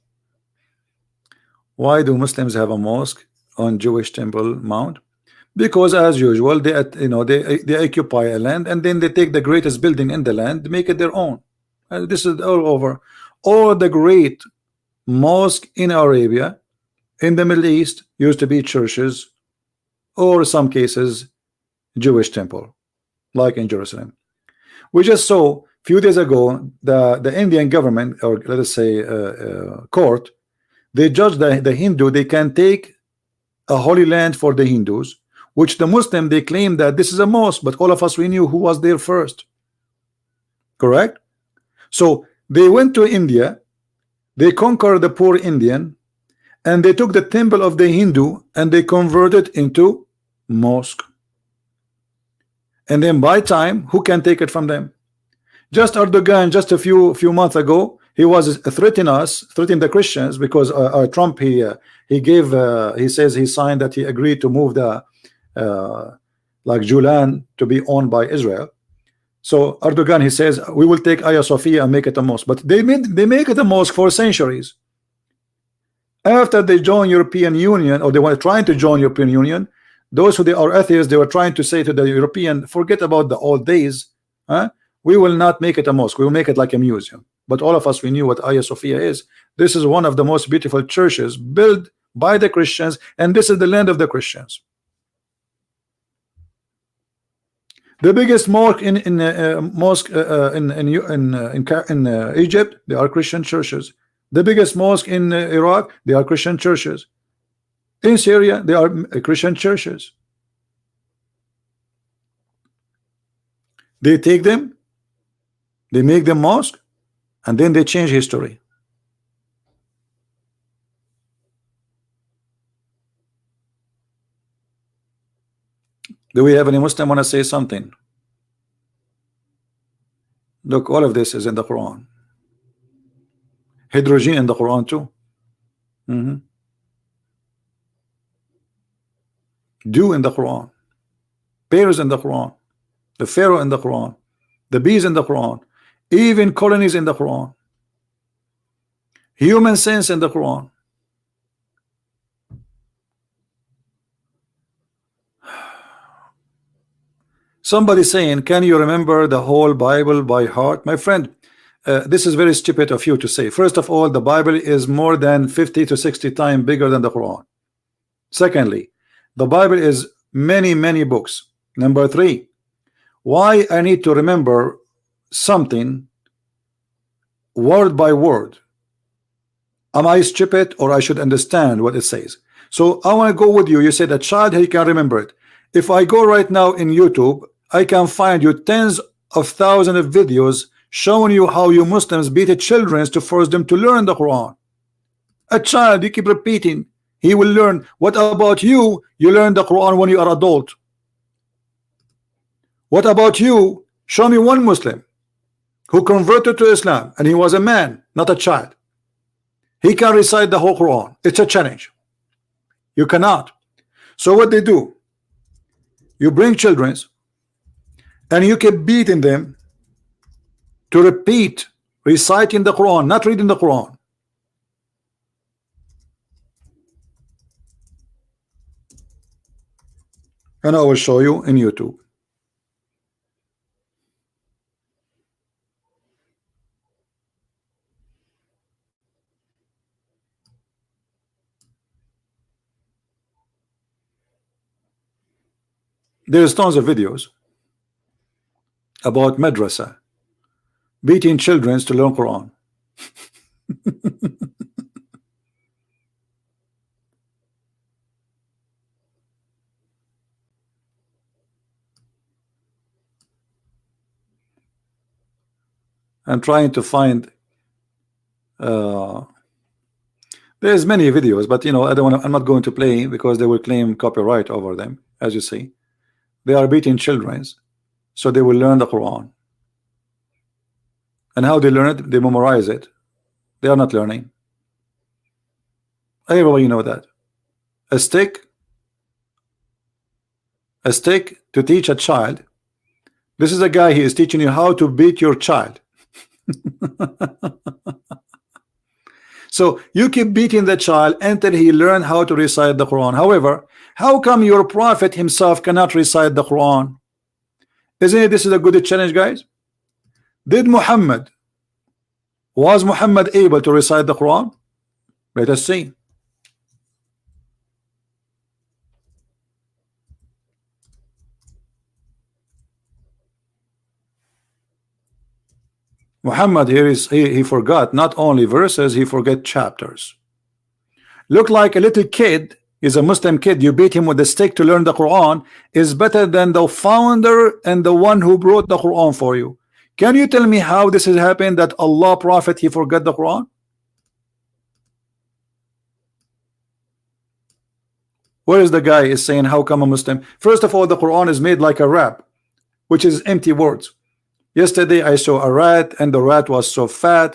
Speaker 1: Why do Muslims have a mosque on Jewish Temple Mount? Because as usual, they occupy a land, and then they take the greatest building in the land, make it their own. And this is all over. All the great mosque in Arabia, in the Middle East, used to be churches, or some cases Jewish temple, like in Jerusalem. We just saw a few days ago the Indian government, or let us say court, they judged the Hindu, they can take a holy land for the Hindus, which the Muslim, they claim that this is a mosque, but all of us, we knew who was there first. Correct? So they went to India, they conquered the poor Indian, and they took the temple of the Hindu and they converted into mosque. And then by time, who can take it from them? Just Erdogan, just a few months ago, he was threatening us, threatening the Christians, because Trump, he says he signed that he agreed to move the like Julan to be owned by Israel. So Erdogan, he says, we will take Hagia Sophia and make it a mosque. But they make it a mosque for centuries. After they join European Union, or they were trying to join European Union, those who they are atheists, they were trying to say to the European, forget about the old days, huh? We will not make it a mosque, we will make it like a museum. But all of us, we knew what Hagia Sophia is. This is one of the most beautiful churches built by the Christians, and this is the land of the Christians. The biggest mosque in Egypt, they are Christian churches. The biggest mosque in Iraq, they are Christian churches. In Syria, they are Christian churches. They take them, they make them mosque, and then they change history. Do we have any Muslim want to say something? Look, all of this is in the Quran. Hydrogen in the Quran too. Dew in the Quran. Bears in the Quran. The Pharaoh in the Quran. The bees in the Quran. Even colonies in the Quran. Human sense in the Quran. Somebody saying, can you remember the whole Bible by heart? My friend, this is very stupid of you to say. First of all, the Bible is more than 50 to 60 times bigger than the Quran. Secondly, the Bible is many books. Number three, why I need to remember something word by word? Am I stupid, or I should understand what it says? So I want to go with you. You said a child, he can remember it. If I go right now in YouTube, I can find you tens of thousands of videos showing you how you Muslims beat children to force them to learn the Quran. A child, you keep repeating, he will learn. What about you? You learn the Quran when you are adult. What about you? Show me one Muslim who converted to Islam and he was a man, not a child. He can recite the whole Quran. It's a challenge. You cannot. So what they do, you bring children and you keep beating them to repeat reciting the Quran, not reading the Quran. And I will show you in YouTube. There's tons of videos about madrasa beating children to learn Quran. I'm trying to find there's many videos, but you know, I'm not going to play because they will claim copyright over them. As you see, they are beating children so they will learn the Quran. And how they learn it? They memorize it. They are not learning. Everybody know that. A stick to teach a child. This is a guy, he is teaching you how to beat your child. So you keep beating the child until he learn how to recite the Quran. However, how come your prophet himself cannot recite the Quran? Isn't it this is a good challenge, guys? Was Muhammad able to recite the Quran? Let us see. Muhammad here he forgot not only verses, he forget chapters. Look like a little kid is a Muslim kid, you beat him with a stick to learn the Quran is better than the founder and the one who brought the Quran for you. Can you tell me how this has happened that Allah prophet he forgot the Quran? Where is the guy is saying how come a Muslim? First of all, the Quran is made like a rap, which is empty words. Yesterday I saw a rat and the rat was so fat,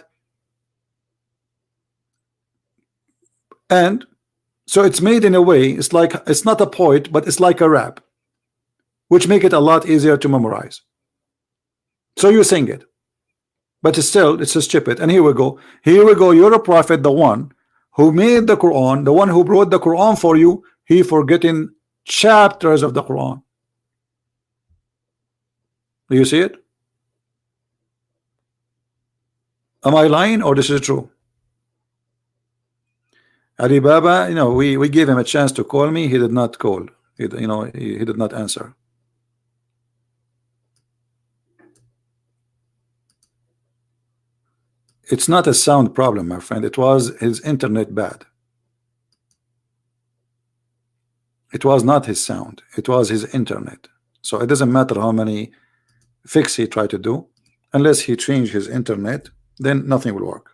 Speaker 1: and so it's made in a way, it's like, it's not a poet, but it's like a rap, which make it a lot easier to memorize. So you sing it, but still it's a stupid. And here we go, you're a prophet, the one who made the Quran, the one who brought the Quran for you, he forgetting chapters of the Quran. Do you see it? Am I lying or this is true? Ali Baba, you know, we gave him a chance to call me. He did not call. He did not answer. It's not a sound problem, my friend. It was his internet bad. It was not his sound. It was his internet. So it doesn't matter how many fix he tried to do. Unless he changed his internet, then nothing will work.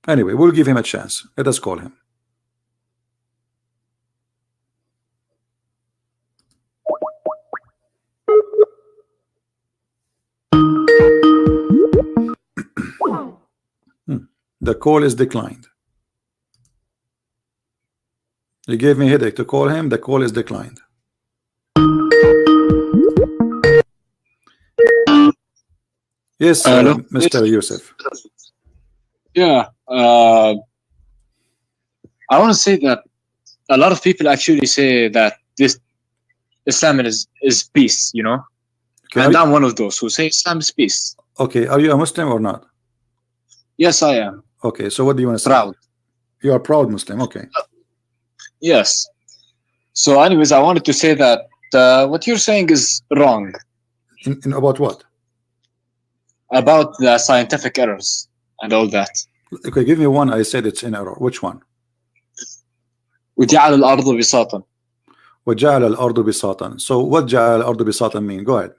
Speaker 1: Anyway, we'll give him a chance. Let us call him. The call is declined. He gave me a headache to call him. The call is declined. Yes, Mr. Yusuf.
Speaker 2: Yeah, I want to say that a lot of people actually say that this Islam is peace, you know, okay, and I'm one of those who say Islam is peace.
Speaker 1: Okay, are you a Muslim or not?
Speaker 2: Yes, I am.
Speaker 1: Okay, so what do you want to say?
Speaker 2: Proud.
Speaker 1: You are proud Muslim, okay.
Speaker 2: Yes. So anyways, I wanted to say that what you're saying is wrong.
Speaker 1: In about what?
Speaker 2: About the scientific errors and all that.
Speaker 1: Okay, give me one. I said it's in error. Which one?
Speaker 2: وجعل الأرض بساطا.
Speaker 1: وجعل الأرض بساطا. So what جعل الأرض بساطا mean? Go ahead.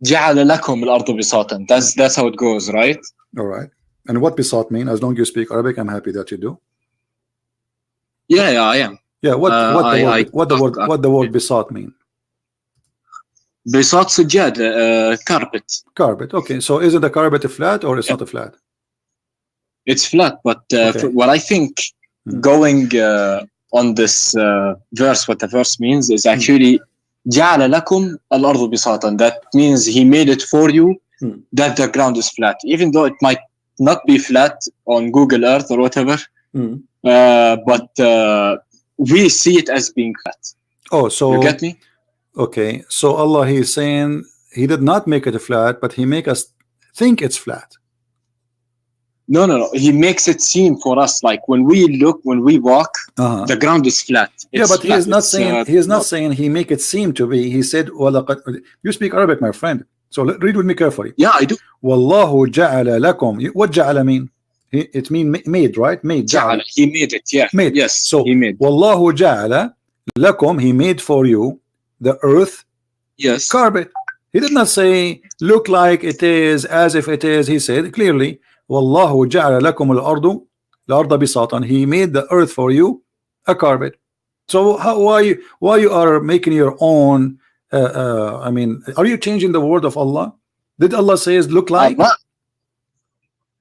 Speaker 2: جعل لكم الأرض بساطا. That's how it goes, right?
Speaker 1: All right. And what bisat mean? As long as you speak Arabic, I'm happy that you do.
Speaker 2: Yeah, I am.
Speaker 1: Yeah. What the word bisat mean?
Speaker 2: بساط سجاد, carpet.
Speaker 1: Carpet. Okay. So is it a carpet flat or it's not a flat?
Speaker 2: It's flat, but okay. What I think going on this verse, what the verse means is actually جعل لكم الأرض بساطا. That means he made it for you that the ground is flat, even though it might not be flat on Google Earth or whatever. But we see it as being flat.
Speaker 1: Oh, so
Speaker 2: you get me?
Speaker 1: Okay, so Allah, He is saying He did not make it flat, but He make us think it's flat.
Speaker 2: No. He makes it seem for us like when we walk, the ground is flat.
Speaker 1: Yeah, but He is not saying He is not saying He make it seem to be. He said, you speak Arabic, my friend. So read with me carefully.
Speaker 2: Yeah, I do.
Speaker 1: Wallahu ja'ala lakum. What ja'ala mean? It mean made, right? Made.
Speaker 2: Ja'ala. He made it. Yeah.
Speaker 1: Made.
Speaker 2: Yes.
Speaker 1: So
Speaker 2: he made.
Speaker 1: Wallahu ja'ala lakum. He made for you the earth.
Speaker 2: Yes.
Speaker 1: Carpet. He did not say look like it is, as if it is. He said clearly, Wallahu ja'ala lakum al-ardu bisatan. He made the earth for you a carpet. So why you are making your own? I mean, are you changing the word of Allah? Did Allah say look like?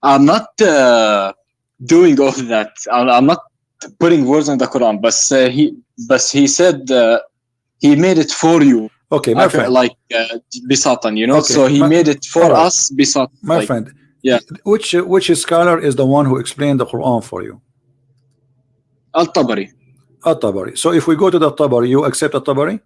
Speaker 2: I'm not doing all that. I'm not putting words in the Quran, but he said he made it for you.
Speaker 1: Okay, my friend.
Speaker 2: Like bisatan, you know. Okay, so he made it for us bisatan.
Speaker 1: My friend.
Speaker 2: Yeah.
Speaker 1: Which scholar is the one who explained the Quran for you?
Speaker 2: Al-Tabari.
Speaker 1: Al-Tabari. So if we go to the Tabari, you accept Al-Tabari?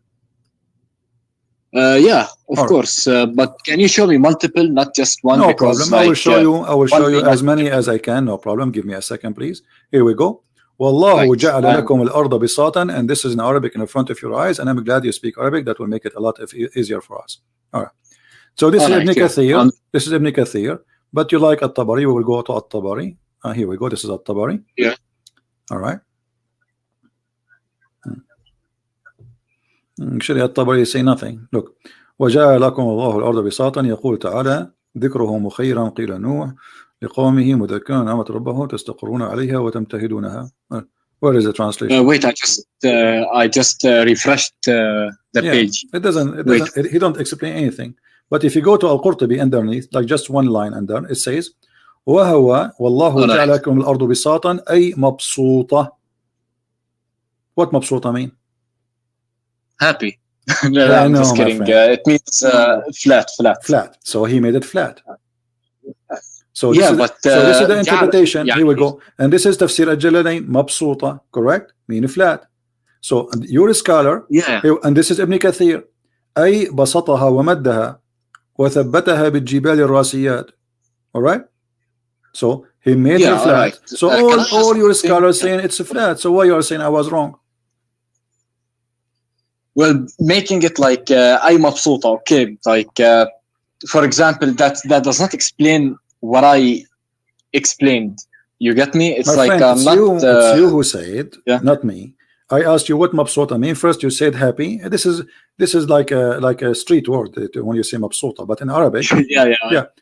Speaker 2: Yeah, of course. But can you show me multiple, not just one?
Speaker 1: No problem. I will show you as many as I can. No problem. Give me a second, please. Here we go. Wallahu ja'ala lakum al-arda bisatan, and this is in Arabic in front of your eyes. And I'm glad you speak Arabic. That will make it a lot easier for us. All right. So this is Ibn Kathir. This is Ibn Kathir. But you like At-Tabari? We will go to At-Tabari. Here we go. This is At-Tabari.
Speaker 2: Yeah.
Speaker 1: All right. Actually, At-Tabari say nothing. Look. وجعل لكم الله الأرض بساطا يقول تعالى ذكره مخيرا قيل نوح لقومه مذكرا نعمة ربه تستقرون عليها وتمتهدونها. Where is the translation?
Speaker 2: Wait, I just refreshed the page.
Speaker 1: It doesn't. He don't explain anything. But if you go to Al-Qurtubi underneath, like just one line under, it says, وَهَوَ وَاللَّهُ جَعَلَ لَكُمُ الْأَرْضُ بِسَاطًا أي مبسوطة. What مبسوطة mean?
Speaker 2: Happy. No, I'm just kidding. It means flat.
Speaker 1: So he made it flat. So
Speaker 2: this
Speaker 1: is the interpretation. Here we go. And this is tafsir al-Jalalain, mabsuta, correct? Meaning flat. So you're a scholar. And this is Ibn Kathir. أي بسطها ومدها وثبتها بالجبال الراسيات. All right? So he made it flat. Right. So all your scholars saying it's flat. So why you are saying I was wrong?
Speaker 2: Well, making it like أي مبسوطة, okay. Like for example, that does not explain what I explained. You get me? It's
Speaker 1: my
Speaker 2: like
Speaker 1: friend, it's you who say it, not me. I asked you what mabsuta mean. First you said happy. This is like a street word when you say mabsuta, but in Arabic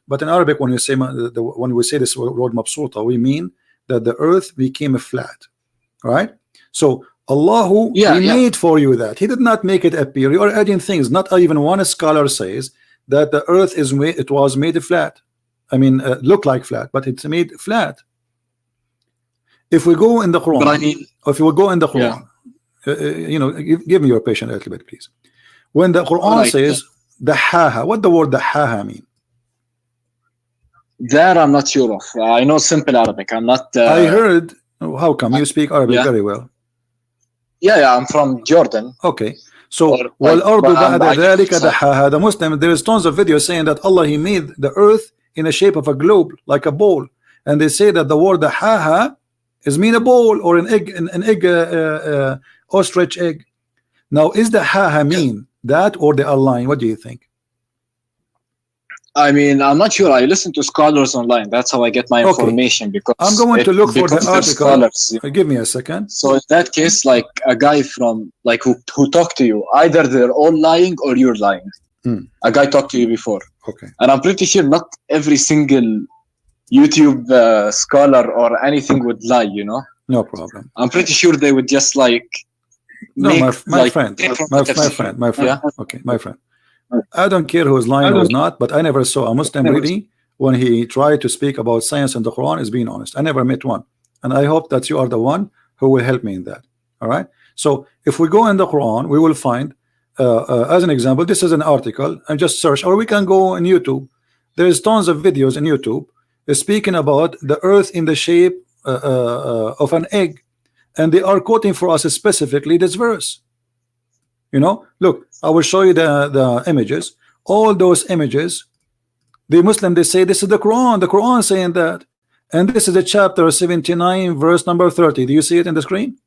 Speaker 1: but in Arabic when you say when we say this word mabsuta, we mean that the earth became flat, right? So Allah he made for you that. He did not make it appear. You are adding things. Not even one scholar says that the earth was made flat. I mean, look like flat, but it's made flat. If we go in the Quran, if we go in the Quran, you know, give me your patience a little bit, please. When the Quran says dahaha, what the word dahaha mean?
Speaker 2: That I'm not sure of. I know simple Arabic. I'm not.
Speaker 1: I heard. How come you speak Arabic very well?
Speaker 2: Yeah, I'm from Jordan.
Speaker 1: Okay. So the Muslim, there is tons of videos saying that Allah he made the earth in the shape of a globe, like a bowl, and they say that the word dahaha is mean a bowl or an egg, ostrich egg. Now, is the haha mean that or they are lying? What do you think?
Speaker 2: I mean, I'm not sure. I listen to scholars online. That's how I get my information. Because
Speaker 1: I'm going to look for the article. Scholars, give me a second.
Speaker 2: So in that case, like a guy from like who talked to you, either they're all lying or you're lying. A guy talked to you before.
Speaker 1: Okay.
Speaker 2: And I'm pretty sure not every single YouTube scholar or anything would lie, you know.
Speaker 1: No problem.
Speaker 2: I'm pretty sure they would just like.
Speaker 1: My friend. Yeah? Okay, my friend. I don't care who is lying or not, but I never saw a Muslim really when he tried to speak about science and the Quran is being honest. I never met one, and I hope that you are the one who will help me in that. All right. So if we go in the Quran, we will find, as an example, this is an article. And just search, or we can go on YouTube. There is tons of videos in YouTube speaking about the earth in the shape of an egg, and they are quoting for us specifically this verse. You know, look, I will show you the images. All those images, the Muslim, they say this is the Quran saying that, and this is the chapter 79 verse number 30. Do you see it in the screen?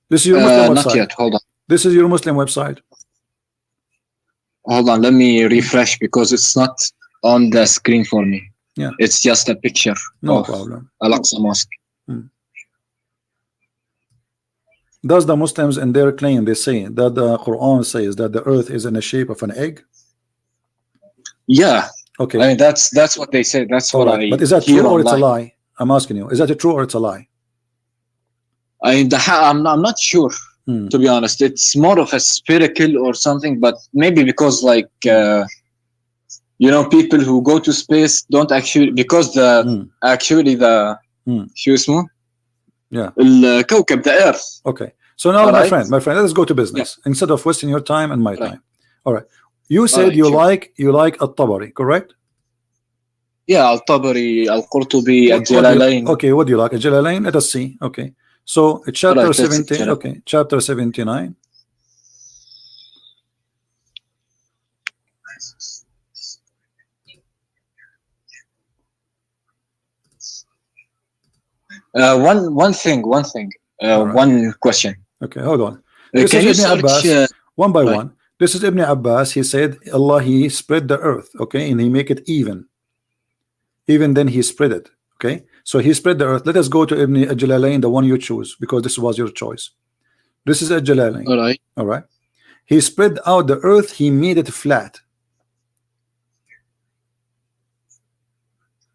Speaker 1: This is your Muslim website.
Speaker 2: Not yet. Hold on.
Speaker 1: This is your Muslim website.
Speaker 2: Hold on, let me refresh because it's not on the screen for me.
Speaker 1: Yeah,
Speaker 2: it's just a picture.
Speaker 1: No problem.
Speaker 2: Al-Aqsa Mosque.
Speaker 1: Does the Muslims in their claim they say that the Quran says that the earth is in the shape of an egg?
Speaker 2: Yeah.
Speaker 1: Okay.
Speaker 2: I mean that's what they say. That's what I.
Speaker 1: But is that true or it's a lie? I'm asking you. Is that true or it's a lie?
Speaker 2: I'm not sure. To be honest, it's more of a spherical or something. But maybe because like you know, people who go to space don't actually because actually the شو اسمه?
Speaker 1: Yeah.
Speaker 2: الكوكب, the earth.
Speaker 1: Okay. So now, my friend, let us go to business instead of wasting your time and my time. All right. You said you like Al-Tabari, correct?
Speaker 2: Yeah, Al-Tabari, Al-Qurtubi, Al-Jalalain.
Speaker 1: Okay, what do you like? Al-Jalalain? Let us see. Okay. So chapter 17. Okay, chapter 79.
Speaker 2: One thing. Right. One question.
Speaker 1: Okay, hold on. This is Ibn Abbas, one by one. This is Ibn Abbas. He said Allah he spread the earth, okay, and he make it even then he spread it. Okay, so he spread the earth. Let us go to Ibn Jalalain, the one you choose, because this was your choice. This is Jalalain. All right. He spread out the earth, he made it flat.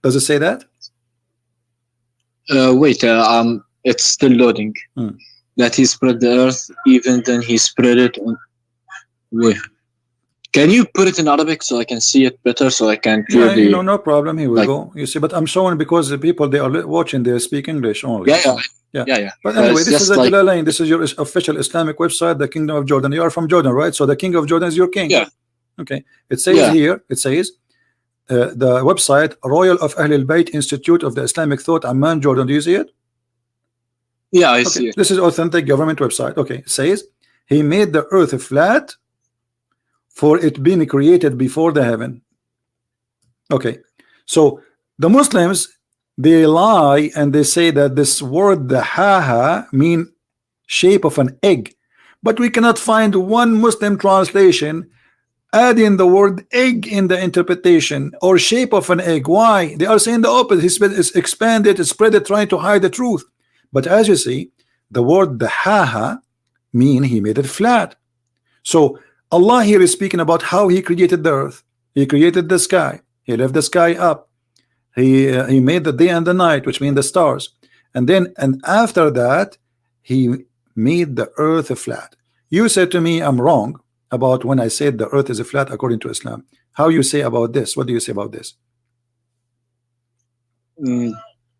Speaker 1: Does it say that?
Speaker 2: Wait, It's still loading. That he spread the earth, even then he spread it on. Wait. Can you put it in Arabic so I can see it better, so I can clearly?
Speaker 1: Yeah, no problem. Here we go. You see, but I'm showing because the people they are watching, they speak English only.
Speaker 2: Yeah.
Speaker 1: But anyway, this is a Jalalain. This is your official Islamic website, the Kingdom of Jordan. You are from Jordan, right? So the King of Jordan is your king.
Speaker 2: Yeah.
Speaker 1: Okay. It says here. It says the website Royal of Ahl al-Bayt Institute of the Islamic Thought, Amman, Jordan. Do you see it?
Speaker 2: Yeah, I see it.
Speaker 1: This is authentic government website. Okay. It says he made the earth flat for it being created before the heaven. Okay, so the Muslims, they lie and they say that this word the ha mean shape of an egg, but we cannot find one Muslim translation adding the word egg in the interpretation or shape of an egg. Why? They are saying the opposite. It's expanded, it's spread it, trying to hide the truth. But as you see, the word the ha mean he made it flat. So Allah here is speaking about how he created the earth. He created the sky. He left the sky up. He made the day and the night, which mean the stars. And after that, he made the earth flat. You said to me, I'm wrong about when I said the earth is flat according to Islam. How you say about this? What do you say about this?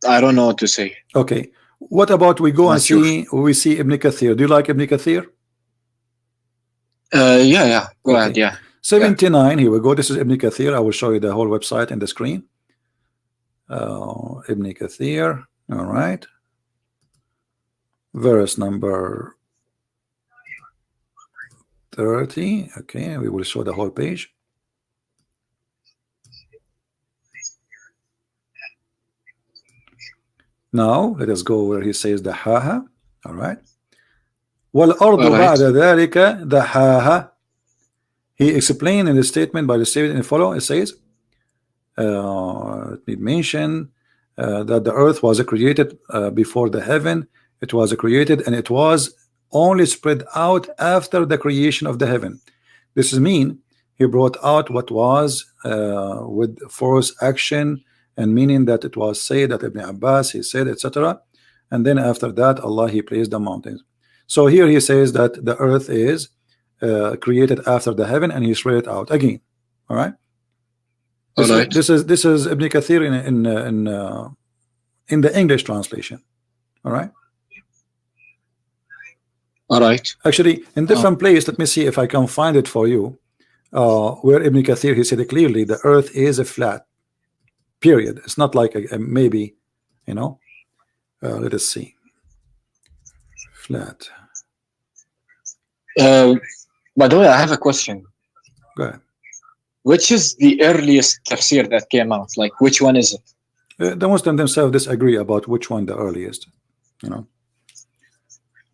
Speaker 2: I don't know what to say.
Speaker 1: Okay. What about we go and see Ibn Kathir? Do you like Ibn Kathir?
Speaker 2: Yeah. Go ahead. Yeah.
Speaker 1: 79. Here we go. This is Ibn Kathir. I will show you the whole website in the screen. Ibn Kathir. All right. Verse number 30. Okay. We will show the whole page. Now let us go where he says the ha. All right. وَالْأَرْضُ بَعْدَ ذَلِكَ دَحَاهَا. He explained in the statement by the statement in follow. It says, it mentioned that the earth was created before the heaven. It was created and it was only spread out after the creation of the heaven. This is mean he brought out what was with force action, and meaning that it was said that Ibn Abbas he said, etc. And then after that Allah he placed the mountains. So here he says that the earth is created after the heaven and he spread it out again. All right. This is Ibn Kathir in the English translation. All right.
Speaker 2: All right.
Speaker 1: Actually, in different place, let me see if I can find it for you. Where Ibn Kathir he said clearly the earth is a flat. Period. It's not like a maybe, you know. Let us see. Flat.
Speaker 2: By the way, I have a question.
Speaker 1: Go ahead.
Speaker 2: Which is the earliest tafsir that came out? Like, which one is it?
Speaker 1: The Muslims themselves disagree about which one the earliest. You know.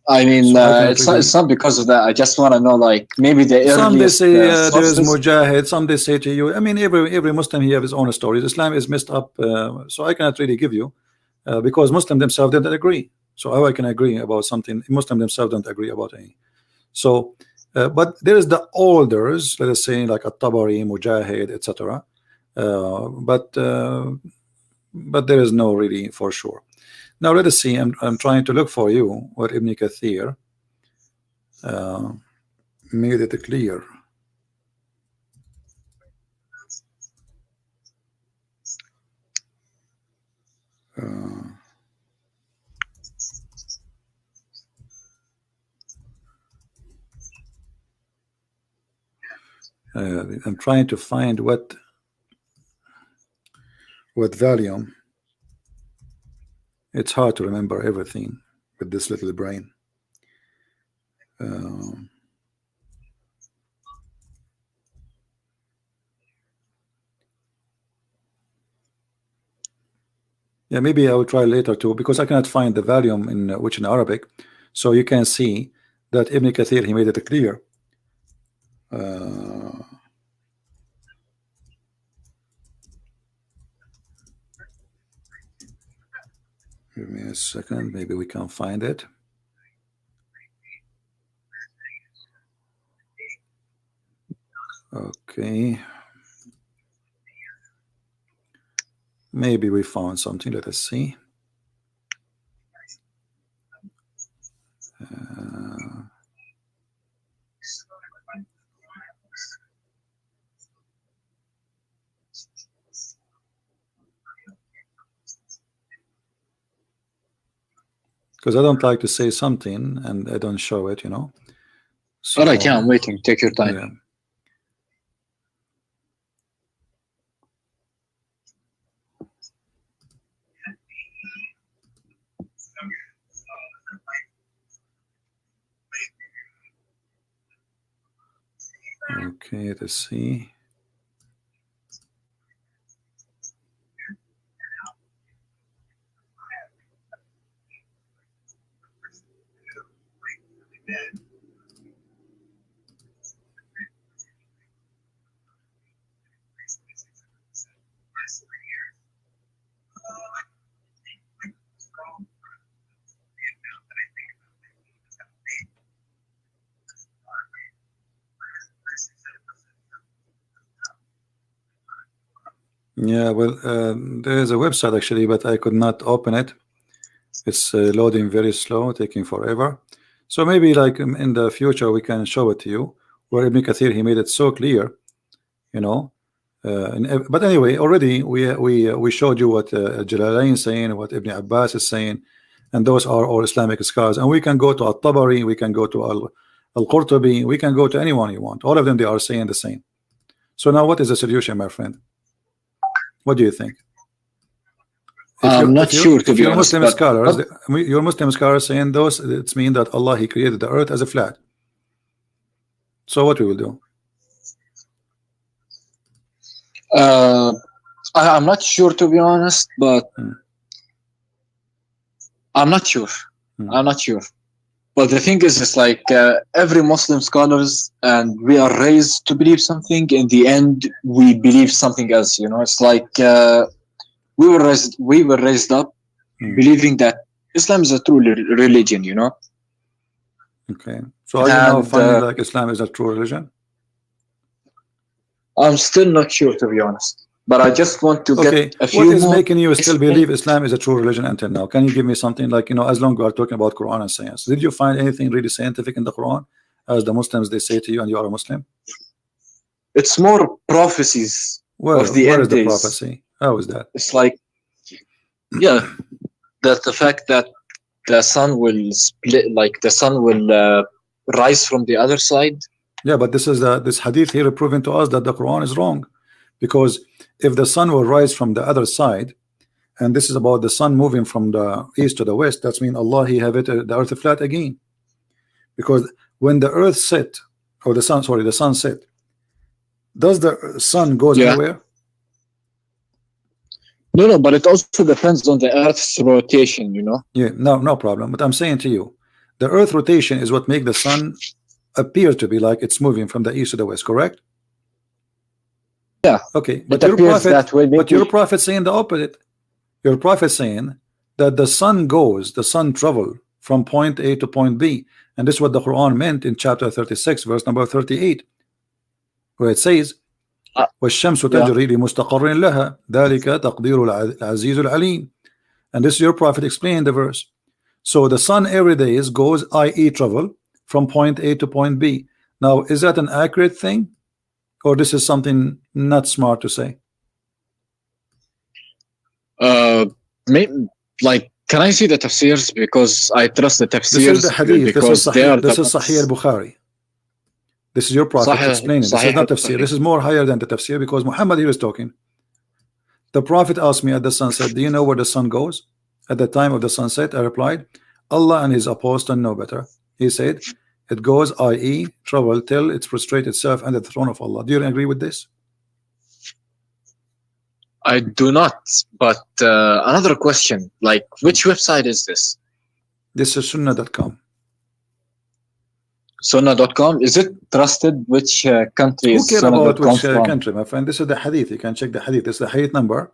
Speaker 2: I mean, it's not because of that. I just want to know, like, maybe the earliest.
Speaker 1: Some they say there is Mujahid. Some they say to you. I mean, every Muslim he have his own stories. Islam is messed up, so I cannot really give you because Muslims themselves didn't agree. So how I can agree about something Muslim themselves don't agree about any. So, but there is the elders, let us say like At-Tabari, Mujahid, etc. But there is no really for sure. Now let us see. I'm trying to look for you what Ibn Kathir made it clear. I'm trying to find what volume. It's hard to remember everything with this little brain. Yeah, maybe I will try later too, because I cannot find the volume in Arabic. So you can see that Ibn Kathir he made it clear. Give me a second, maybe we can find it. Okay. Maybe we found something. Let us see. because I don't like to say something and I don't show it, you know. So,
Speaker 2: all right, yeah, I'm waiting. Take your time.
Speaker 1: Yeah. Okay, let's see. Yeah, well, there is a website actually, but I could not open it. It's loading very slow, taking forever. So maybe like in the future we can show it to you, where Ibn Kathir he made it so clear, you know. But anyway, already we showed you what Jalalain is saying, what Ibn Abbas is saying, and those are all Islamic scholars. And we can go to Al-Tabari, we can go to Al-Qurtubi, we can go to anyone you want. All of them, they are saying the same. So now what is the solution, my friend? What do you think?
Speaker 2: I'm not sure, to be honest.
Speaker 1: Muslim scholars, your Muslim scholars saying those, it's mean that Allah he created the earth as a flat. So what we will do?
Speaker 2: I'm not sure, to be honest, but I'm not sure. I'm not sure. But the thing is, it's like every Muslim scholars, and we are raised to believe something. In the end, we believe something else. You know, it's like we were raised up believing that Islam is a true religion. You know.
Speaker 1: Okay. So are you now finding like Islam is a true religion?
Speaker 2: I'm still not sure, to be honest. But I just want to get a few more.
Speaker 1: What is making you still believe Islam is a true religion until now? Can you give me something like, you know, as long as we are talking about Quran and science, did you find anything really scientific in the Quran, as the Muslims they say to you, and you are a Muslim?
Speaker 2: It's more prophecies of the end days. Where is the
Speaker 1: prophecy? How is that?
Speaker 2: It's like, yeah, that the fact that the sun will split, like the sun will rise from the other side.
Speaker 1: Yeah, but this is this hadith here proving to us that the Quran is wrong, because if the sun will rise from the other side, and this is about the sun moving from the east to the west, that's mean Allah he have it the earth flat again, because when the earth set, or the sun, sorry, the sun set, does the sun goes anywhere?
Speaker 2: No, but it also depends on the earth's rotation, you know.
Speaker 1: Yeah, no problem. But I'm saying to you, the earth rotation is what make the sun appear to be like it's moving from the east to the west, correct?
Speaker 2: Yeah.
Speaker 1: Okay, but your prophet saying the opposite. Your prophet saying that the sun travel from point A to point B, and this is what the Quran meant in chapter 36, verse number 38, where it says, وَالشَّمْسُ تَجْرِي لِمُسْتَقَرٍ لَهَا ذَلِكَ تَقْدِيرُ الْعَزِيزُ الْعَلِيمُ. And this is your prophet explaining the verse. So the sun every day goes, i.e. travel from point A to point B. Now, is that an accurate thing, or this is something not smart to say?
Speaker 2: Maybe, like, can I see the tafsirs, because I trust the tafsirs?
Speaker 1: This is the hadith. This is Sahih al-Bukhari. This is your prophet explaining. This is not tafsir. This is more higher than the tafsir, because Muhammad here is talking. The prophet asked me at the sunset, do you know where the sun goes? At the time of the sunset, I replied, Allah and his apostle know better. He said, it goes, i.e. travel till it prostrates itself under the throne of Allah. Do you agree with this?
Speaker 2: I do not. But another question, like, which website is this?
Speaker 1: This is sunnah.com.
Speaker 2: Sunnah.com, is it trusted? Which country is
Speaker 1: Sunnah.com? Who cares about which country, my friend? This is the hadith. You can check the hadith. This is the hadith number.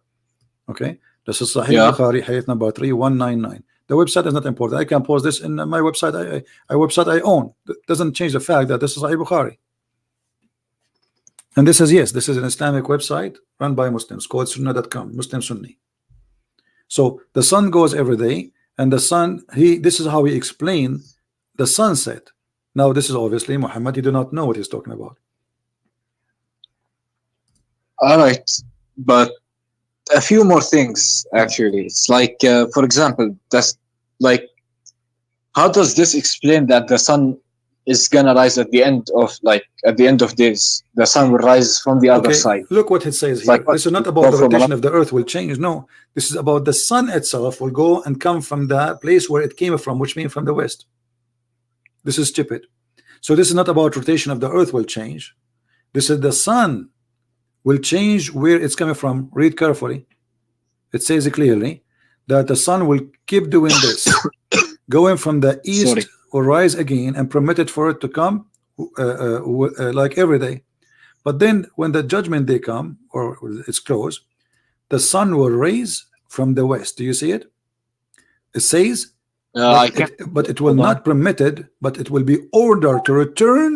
Speaker 1: Okay, this is Sahih Bukhari, hadith number 3199. The website is not important. I can post this in my website. I own. It doesn't change the fact that this is Sahih Bukhari. And this is, yes, this is an Islamic website run by Muslims called Sunnah.com, Muslim Sunni. So the sun goes every day, and the sun, this is how he explained the sunset. Now this is obviously Muhammad, he do not know what he's talking about.
Speaker 2: All right, but a few more things actually. It's like, for example, that's like how does this explain that the sun is gonna rise at the end of days? The sun will rise from the other side.
Speaker 1: Look what it says here. This is not about the rotation of the earth will change. No, this is about the sun itself will go and come from the place where it came from, which means from the west. This is stupid. So this is not about rotation of the earth will change. This is the sun will change where it's coming from. Read carefully. It says clearly that the sun will keep doing this, going from the east will rise again and permitted for it to come like every day. But then when the judgment day come or it's close, the sun will rise from the west. Do you see it? It says but it will not permitted, but it will be ordered to return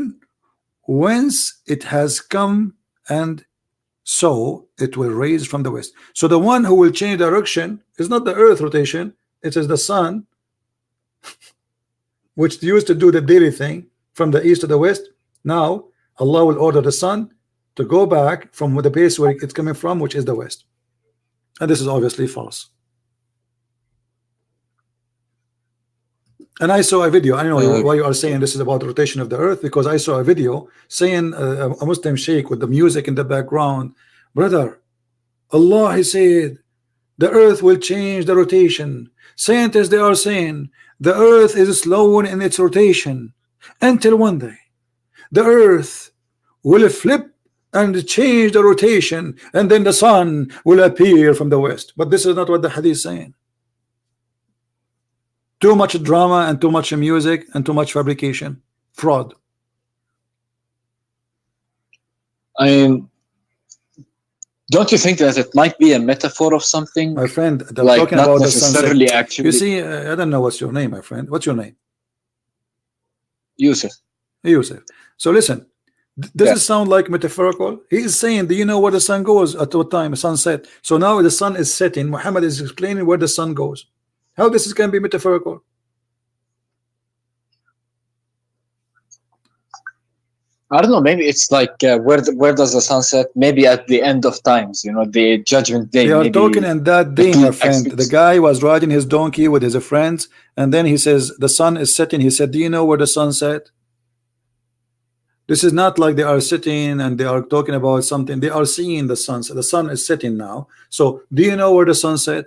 Speaker 1: whence it has come, and so it will rise from the west. So the one who will change direction is not the earth rotation, it is the sun, which used to do the daily thing from the east to the west. Now Allah will order the sun to go back from the place where it's coming from, which is the west. And this is obviously false. And I saw a video. I know why you are saying this is about the rotation of the earth, because I saw a video saying a Muslim sheikh with the music in the background, brother, Allah, he said the earth will change the rotation. Scientists, they are saying the earth is slowing in its rotation until one day the earth will flip and change the rotation, and then the sun will appear from the west. But this is not what the hadith is saying. Too much drama and too much music and too much fabrication, fraud.
Speaker 2: I mean, don't you think that it might be a metaphor of something?
Speaker 1: My friend, I'm
Speaker 2: like
Speaker 1: talking
Speaker 2: not
Speaker 1: about
Speaker 2: necessarily
Speaker 1: the sunset.
Speaker 2: actually.
Speaker 1: You see, I don't know what's your name, my friend. What's your name?
Speaker 2: Yusuf.
Speaker 1: Yusuf. So listen, does it sound like metaphorical? He is saying, do you know where the sun goes at what time? Sunset. So now the sun is setting. Muhammad is explaining where the sun goes. How this can be metaphorical?
Speaker 2: I don't know. Maybe it's like where does the sun set? Maybe at the end of times, you know, the judgment day.
Speaker 1: They are talking in that day, my friend. The guy was riding his donkey with his friends, and then he says the sun is setting. He said, "Do you know where the sun set?" This is not like they are sitting and they are talking about something. They are seeing the sunset. The sun is setting now. So, do you know where the sun set?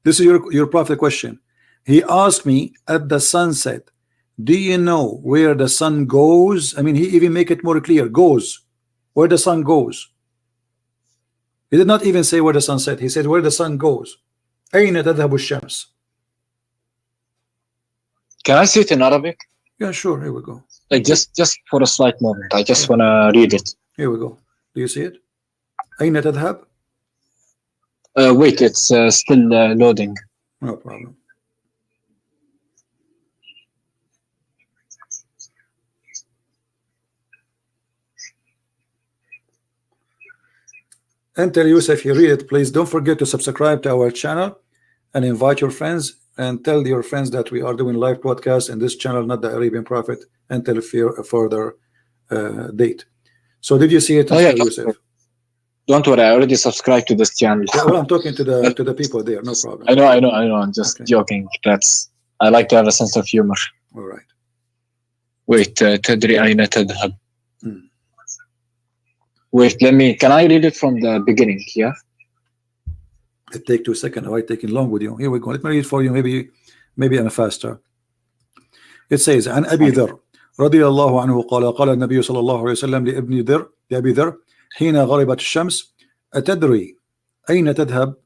Speaker 1: This is your prophet question. He asked me at the sunset, do you know where the sun goes? I mean, he even make it more clear. Goes. Where the sun goes. He did not even say where the sun set. He said where the sun goes. أين تذهب الشمس?
Speaker 2: Can I see it in Arabic?
Speaker 1: Yeah, sure. Here we go.
Speaker 2: Like just for a slight moment. I just want to read it.
Speaker 1: Here we go. Do you see it? أين تذهب?
Speaker 2: Wait, it's still loading.
Speaker 1: No problem. Until Yusuf, you read it, please don't forget to subscribe to our channel and invite your friends and tell your friends that we are doing live broadcast in this channel, not the Arabian Prophet, until further date. So did you see it, Yusuf?
Speaker 2: Don't worry, I already subscribed to this channel.
Speaker 1: Yeah, well, I'm talking to the people there, no problem.
Speaker 2: I know. I'm just joking. I like to have a sense of humor.
Speaker 1: All right.
Speaker 2: Wait, تدري أين تذهب? Wait, can I read it from the beginning? Yeah.
Speaker 1: It take 2 seconds. Why taking long with you? Here we go. Let me read for you. Maybe I'm faster. It says, عن أبي ذر رضي الله عنه قال النبي صلى الله عليه وسلم لأبي ذر حين غربت الشمس أتدري أين تذهب؟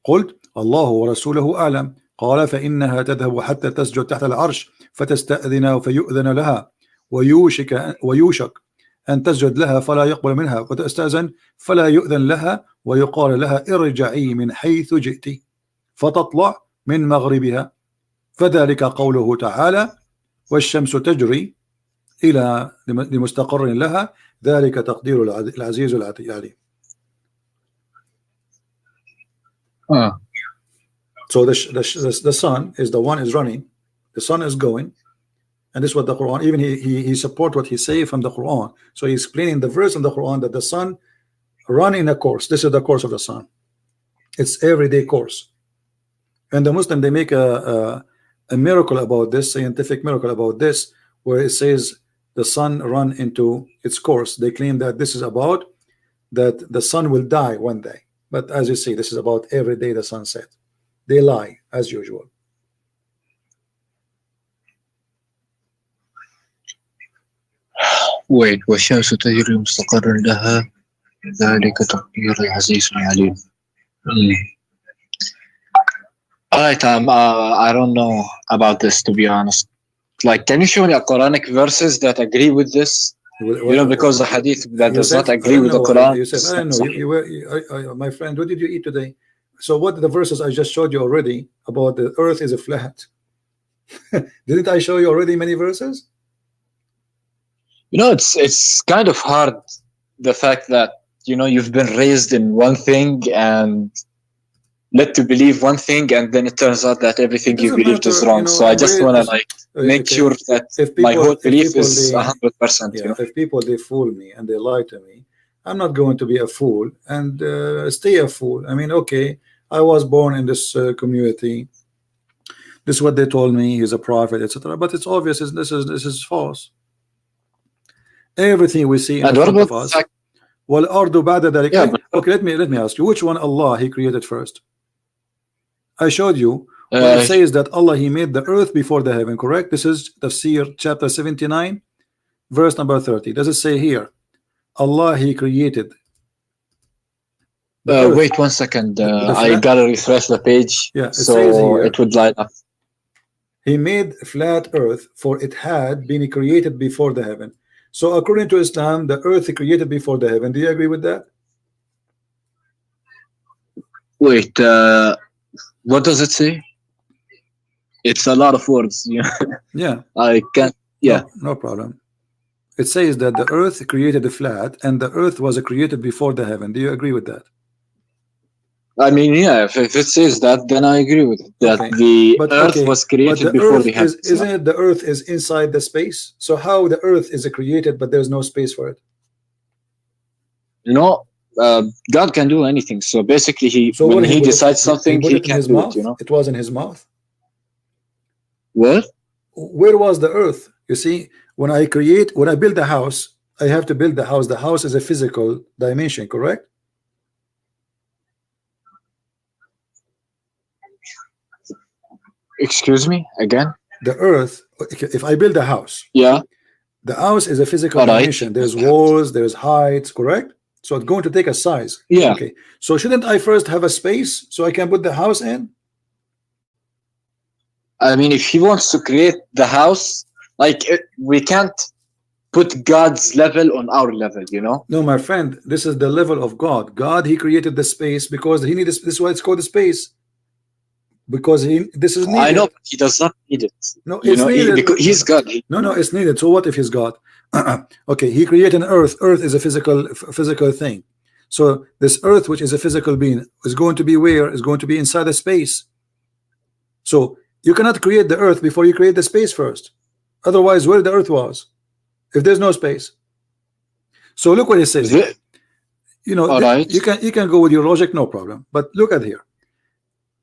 Speaker 1: قلت الله ورسوله أعلم. قال فإنها تذهب حتى تسجد تحت العرش فتستأذن فيؤذن لها ويوشك أن تسجد لها فلا يقبل منها وتستأذن فلا يؤذن لها ويقال لها ارجعي من حيث جئت فتطلع من مغربها فذلك قوله تعالى والشمس تجري إلى لمستقر لها ذلك تقدير العزيز العليم. So the sun is the one is running, the sun is going, and this is what the Quran, even he support what he say from the Quran. So he's explaining the verse in the Quran that the sun run in a course. This is the course of the sun. It's everyday course. And the Muslim, they make a a miracle about this, scientific miracle about this, where it says the sun run into its course. They claim that this is about that the sun will die one day, but as you see, this is about every day the sun set. They lie as usual.
Speaker 2: Wait, والشمس تجري مستقر لها ذلك تقدير العزيز العليم. Alright, I don't know about this, to be honest. Like, can you show me a Quranic verses that agree with this? You know, because the hadith that does not agree with the Quran.
Speaker 1: I don't know. My friend, what did you eat today? So what the verses I just showed you already about the earth is a flat. Didn't I show you already many verses?
Speaker 2: You know, it's kind of hard, the fact that, you know, you've been raised in one thing and led to believe one thing, and then it turns out that everything you believed is wrong. You know, so I just want to like make sure that my whole belief is 100%.
Speaker 1: Yeah, if people they fool me and they lie to me, I'm not going to be a fool and stay a fool. I mean, okay, I was born in this community. This is what they told me. He's a prophet, etc. But it's obvious this is false. Everything we see in front of us. Well, okay, let me ask you, which one Allah He created first? I showed you. It says that Allah He made the earth before the heaven, correct? This is Tafsir chapter 79, verse number 30. Does it say here Allah He created?
Speaker 2: Wait 1 second. I gotta refresh the page.
Speaker 1: Yeah,
Speaker 2: so it would light up.
Speaker 1: He made flat earth, for it had been created before the heaven. So according to Islam, the earth is created before the heaven. Do you agree with that?
Speaker 2: Wait, what does it say? It's a lot of words. Yeah.
Speaker 1: Yeah.
Speaker 2: I can't. Yeah.
Speaker 1: No problem. It says that the earth created the flat, and the earth was created before the heaven. Do you agree with that?
Speaker 2: I mean, yeah. If it says that, then I agree with it. That the earth was created before the heaven.
Speaker 1: Isn't it the earth is inside the space? So how the earth is created, but there's no space for it?
Speaker 2: No. God can do anything. So basically, when he decides something, he can do it. You know,
Speaker 1: it was in his mouth.
Speaker 2: What?
Speaker 1: Where was the earth? You see, when I build a house, I have to build the house. The house is a physical dimension, correct?
Speaker 2: Excuse me again.
Speaker 1: The earth. If I build a house,
Speaker 2: yeah,
Speaker 1: the house is a physical dimension. There's walls, there's heights, correct? So it's going to take a size.
Speaker 2: Yeah.
Speaker 1: Okay. So shouldn't I first have a space so I can put the house in?
Speaker 2: I mean, if he wants to create the house, like we can't put God's level on our level, you know?
Speaker 1: No, my friend, this is the level of God. God, He created the space because He needs. This is why it's called the space. Because this is needed.
Speaker 2: I know, but He does not need it.
Speaker 1: No, it's needed.
Speaker 2: Because He's God.
Speaker 1: No, it's needed. So what if He's God? Okay, He created an earth. Earth is a physical thing. So this earth, which is a physical being, is going to be where? Is going to be inside a space. So you cannot create the earth before you create the space first. Otherwise, where the earth was, if there's no space. So look what it says. You know, you can go with your logic, no problem. But look at here.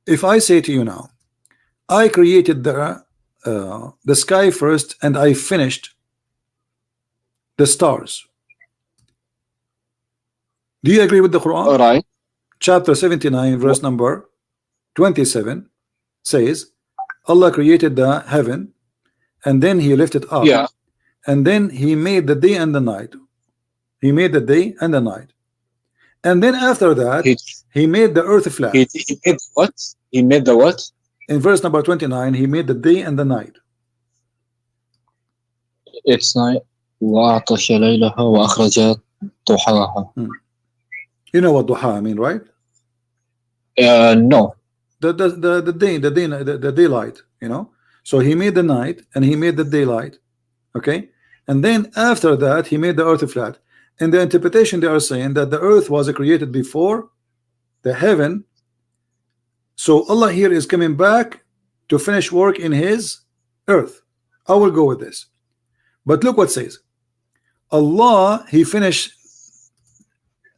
Speaker 1: If I say to you now, I created the sky first, and I finished the stars. Do you agree with the Quran?
Speaker 2: All right.
Speaker 1: Chapter 79, verse number 27 says, Allah created the heaven, and then He lifted up.
Speaker 2: Yeah.
Speaker 1: And then He made the day and the night. He made the day and the night. And then after that, He made the earth flat.
Speaker 2: He made what? He made the what?
Speaker 1: In verse number 29, He made the day and the night.
Speaker 2: It's night. وَأَغْطَشَ لَيْلَهَا وَأَخْرَجَ ضُحَاهَا.
Speaker 1: You know what duha mean, right?
Speaker 2: No.
Speaker 1: The daylight, you know. So He made the night and He made the daylight. Okay, and then after that He made the earth flat. In the interpretation, they are saying that the earth was created before the heaven. So Allah here is coming back to finish work in His earth. I will go with this. But look what it says. Allah, He finished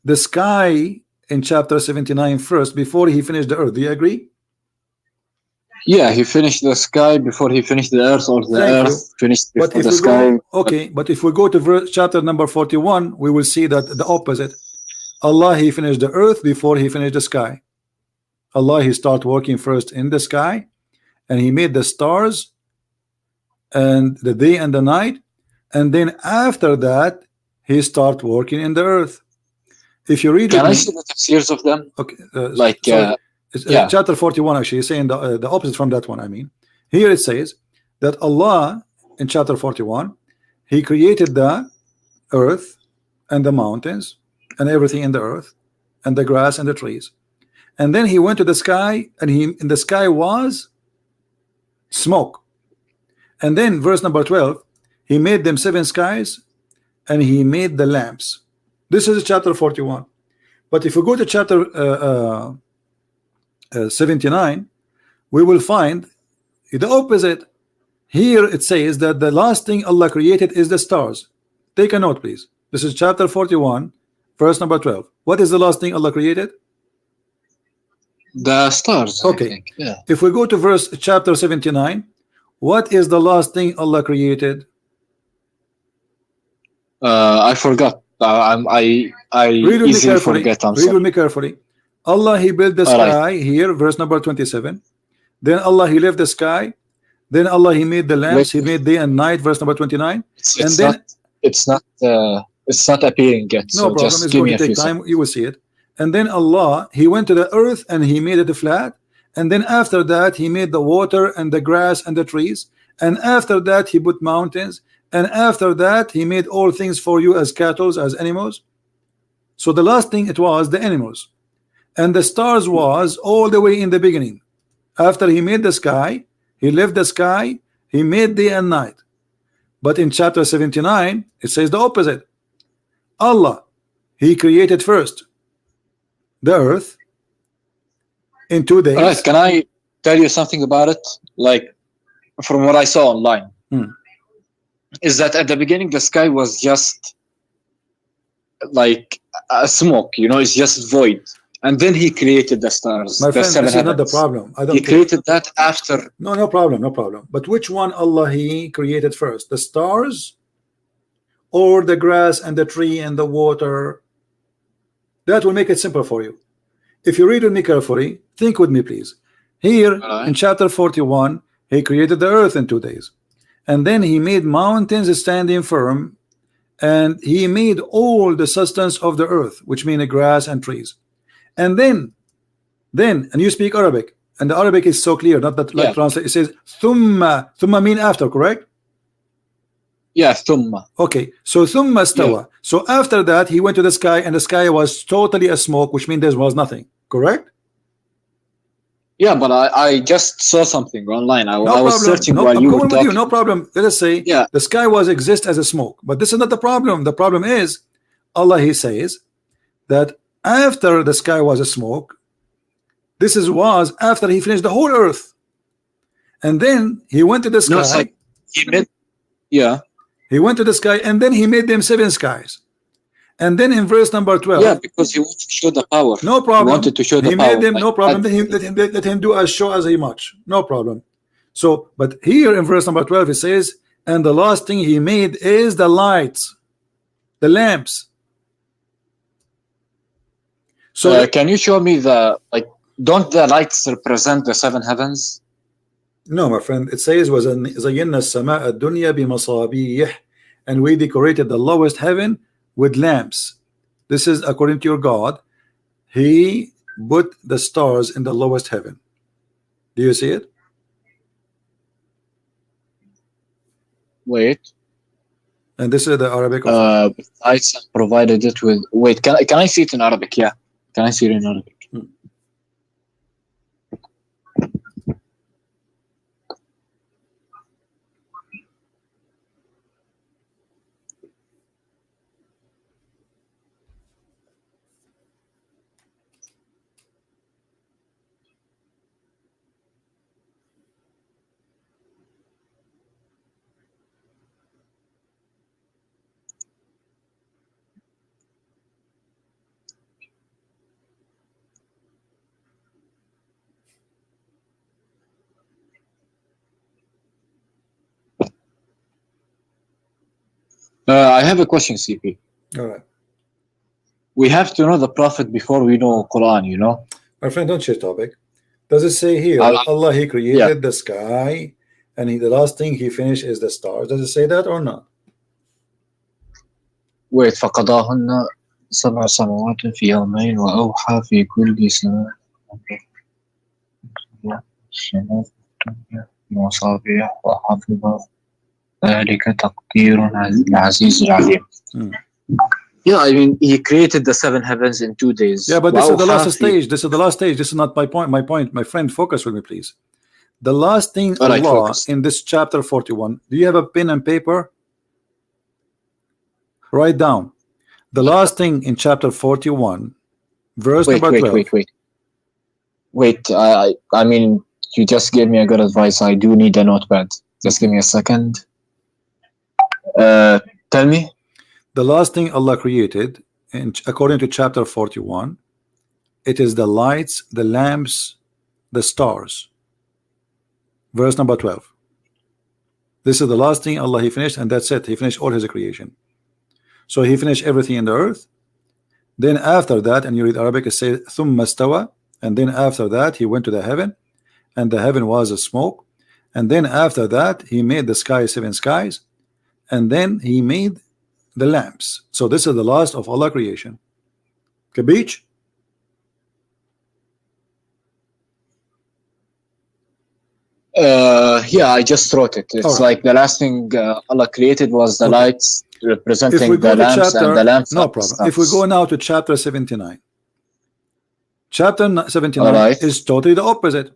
Speaker 1: the sky in chapter 79 first before He finished the earth. Do you agree?
Speaker 2: Yeah, he finished the sky before he finished the earth, or the
Speaker 1: Thank
Speaker 2: earth
Speaker 1: you.
Speaker 2: finished
Speaker 1: But
Speaker 2: before
Speaker 1: if
Speaker 2: the
Speaker 1: we
Speaker 2: sky.
Speaker 1: go, okay, but if we go to chapter number 41, we will see that the opposite. Allah, he finished the earth before he finished the sky. Allah, he started working first in the sky, and he made the stars and the day and the night, and then after that he start working in the earth. If you read
Speaker 2: Can
Speaker 1: with
Speaker 2: I
Speaker 1: me,
Speaker 2: see the tafsirs of them?
Speaker 1: okay,
Speaker 2: Like,
Speaker 1: sorry, it's,
Speaker 2: yeah.
Speaker 1: chapter 41 actually is saying the opposite from that one. I mean, here it says that Allah in chapter 41, he created the earth and the mountains and everything in the earth and the grass and the trees, and then he went to the sky, and he in the sky was smoke. And then verse number 12, he made them 7 skies, and he made the lamps. This is chapter 41. But if we go to chapter 79, we will find the opposite. Here it says that the last thing Allah created is the stars. Take a note, please. This is chapter 41, verse number 12. What is the last thing Allah created?
Speaker 2: The stars.
Speaker 1: Okay.
Speaker 2: I think. Yeah.
Speaker 1: If we go to verse chapter 79, what is the last thing Allah created?
Speaker 2: I forgot. I easily forget. I'm
Speaker 1: Read with me carefully. Allah, he built the sky here, verse number 27. Then Allah, he left the sky. Then Allah, he made the lamps. He made day and night, verse number 29.
Speaker 2: It's not appearing yet.
Speaker 1: No problem.
Speaker 2: Just
Speaker 1: it's
Speaker 2: give
Speaker 1: going
Speaker 2: me
Speaker 1: to take time. You will see it. And then Allah, he went to the earth and he made it flat. And then after that, he made the water and the grass and the trees. And after that, he put mountains. And after that, he made all things for you as cattle, as animals. So the last thing it was the animals. And the stars was all the way in the beginning. After he made the sky, he left the sky, he made day and night. But in chapter 79, it says the opposite. Allah, he created first the earth in 2 days.
Speaker 2: All right, can I tell you something about it? Like, from what I saw online, is that at the beginning the sky was just like a smoke, it's just void. And then he created the stars.
Speaker 1: My friend,
Speaker 2: this
Speaker 1: is not the problem.
Speaker 2: He created that after.
Speaker 1: No problem, no problem. But which one Allah he created first? The stars or the grass and the tree and the water? That will make it simple for you. If you read with me carefully, think with me please. Here in chapter 41, he created the earth in 2 days. And then he made mountains standing firm, and he made all the substance of the earth, which mean the grass and trees. And then, and you speak Arabic, and the Arabic is so clear, not that like translate. It says thumma mean after, correct?
Speaker 2: Yeah, thumma.
Speaker 1: Okay, so thumma stawa. Yeah. So after that, he went to the sky, and the sky was totally a smoke, which means there was nothing, correct?
Speaker 2: Yeah, but I just saw something online. I was searching while you were talking.
Speaker 1: No problem. Let us say the sky was exist as a smoke, but this is not the problem. The problem is Allah, he says that after the sky was a smoke, this was after he finished the whole earth, and then he went to the sky.
Speaker 2: No, it's like
Speaker 1: he went to the sky, and then he made them 7 skies. And then in verse number 12,
Speaker 2: yeah, because he wanted to show the power.
Speaker 1: No problem.
Speaker 2: He wanted to show the
Speaker 1: power. He made them, no problem. Let him do as show as he much. No problem. So, but here in verse number 12, it says, and the last thing he made is the lights, the lamps.
Speaker 2: So, can you show me don't the lights represent the 7 heavens?
Speaker 1: No, my friend. It says, وَزَيَّنَّا السَّمَاءَ الدُّنْيَا بِمَصَابِيحٍ, and we decorated the lowest heaven with lamps. This is according to your God. He put the stars in the lowest heaven. Do you see it?
Speaker 2: Wait.
Speaker 1: And this is the Arabic.
Speaker 2: Lights provided it with. Wait, can I see it in Arabic? Yeah, can I see it in Arabic? I have a question, CP.
Speaker 3: All right.
Speaker 2: We have to know the Prophet before we know Quran, you know?
Speaker 3: My friend, don't change topic. Does it say here Allah, he created the sky and the last thing he finished is the stars? Does it say that or not?
Speaker 2: Wait, فقضاهن سبع سماوات في يومين وأوحى في كل سماء مصابيح وحفظ ذلك تقدير العزيز العليم. Yeah, I mean, he created the 7 heavens in 2 days.
Speaker 3: Yeah, but this is the last stage. This is the last stage. This is not my point. My point, my friend, focus with me, please. The last thing Allah in this chapter 41. Do you have a pen and paper? Write down. The last thing in chapter 41, verse number 12.
Speaker 2: Wait, I mean, you just gave me a good advice. I do need a notepad. Just give me a second. Tell me.
Speaker 3: The last thing Allah created, according to chapter 41, it is the lights, the lamps, the stars. Verse number 12. This is the last thing Allah he finished, and that's it. He finished all his creation. So he finished everything in the earth. Then after that, and you read Arabic, it says ثُمَّ اسْتَوَى, and then after that he went to the heaven, and the heaven was a smoke. And then after that he made the sky 7 skies, and then he made the lamps. So this is the last of Allah creation. Kabich?
Speaker 2: Yeah, I just wrote it. It's like the last thing Allah created was the lights representing the lamps, and the lamps.
Speaker 3: No problem. If we go now to chapter 79, chapter 79 is totally the opposite.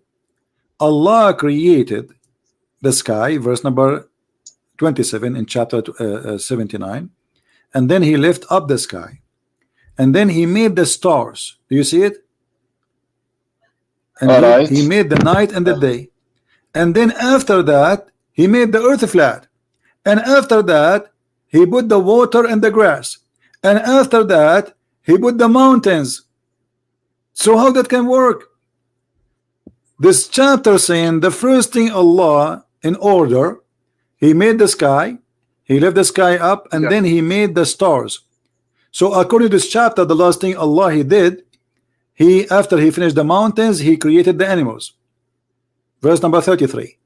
Speaker 3: Allah created the sky, verse number 27 in chapter 79, and then he lifted up the sky, and then he made the stars. Do you see it? And he made the night and the day, and then after that he made the earth flat, and after that he put the water and the grass, and after that he put the mountains. So how that can work? This chapter saying the first thing Allah in order, he made the sky, he left the sky up, and then he made the stars. So according to this chapter, the last thing Allah he did, he after he finished the mountains, he created the animals. Verse number 33.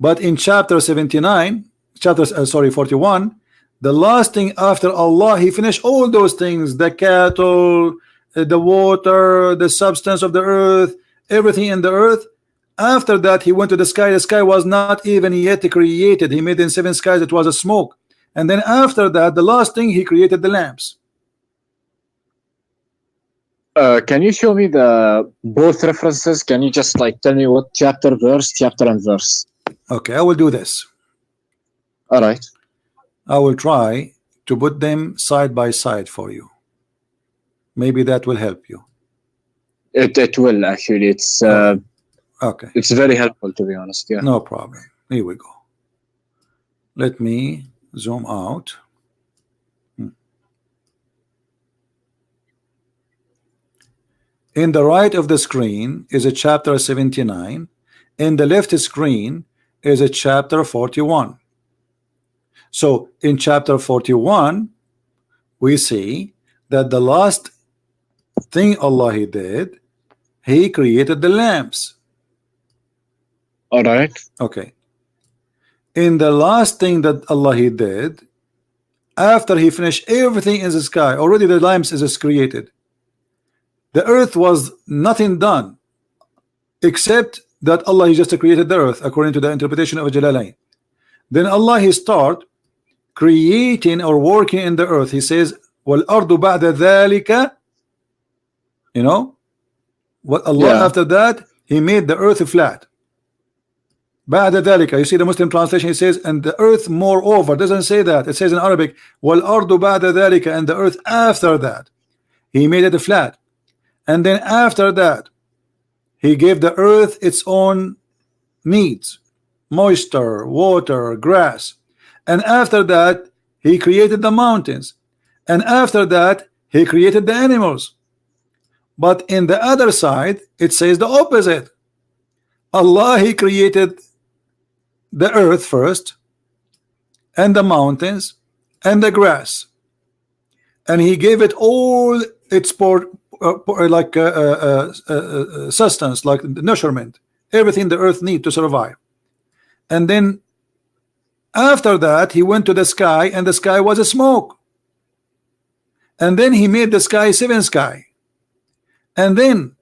Speaker 3: But in chapter 79, 41, the last thing after Allah, he finished all those things, the cattle, the water, the substance of the earth, everything in the earth. After that he went to the sky. The sky was not even yet created. He made in 7 skies, it was a smoke. And then after that, the last thing, he created the lamps.
Speaker 2: Can you show me the both references? Can you just like tell me what chapter and verse?
Speaker 3: Okay, I will do this.
Speaker 2: All right.
Speaker 3: I will try to put them side by side for you. Maybe that will help you.
Speaker 2: It will actually. It's
Speaker 3: okay.
Speaker 2: It's very helpful, to be honest. Yeah.
Speaker 3: No problem. Here we go. Let me zoom out. In the right of the screen is a chapter 79. In the left screen is a chapter 41. So in chapter 41, we see that the last thing Allah he did, he created the lamps.
Speaker 2: All right.
Speaker 3: Okay. In the last thing that Allah he did, after he finished everything in the sky, already the lamps is created. The earth was nothing done except that Allah he just created the earth according to the interpretation of Jalalain. Then Allah he start creating or working in the earth. He says, وَالْأَرْضُ بَعْدَ ذَلِكَ, you know what Allah after that he made the earth flat. بعد ذلك, you see the Muslim translation, he says, and the earth moreover. Doesn't say that. It says in Arabic, وَالْأَرْضُ بَعْدَ ذَلِكَ, and the earth after that he made it flat. And then after that he gave the earth its own needs, moisture, water, grass. And after that he created the mountains, and after that he created the animals. But in the other side it says the opposite. Allah he created the earth first, and the mountains, and the grass, and he gave it all its sustenance, like nourishment, everything the earth need to survive. And then after that he went to the sky, and the sky was a smoke. And then he made the sky 7 sky. And then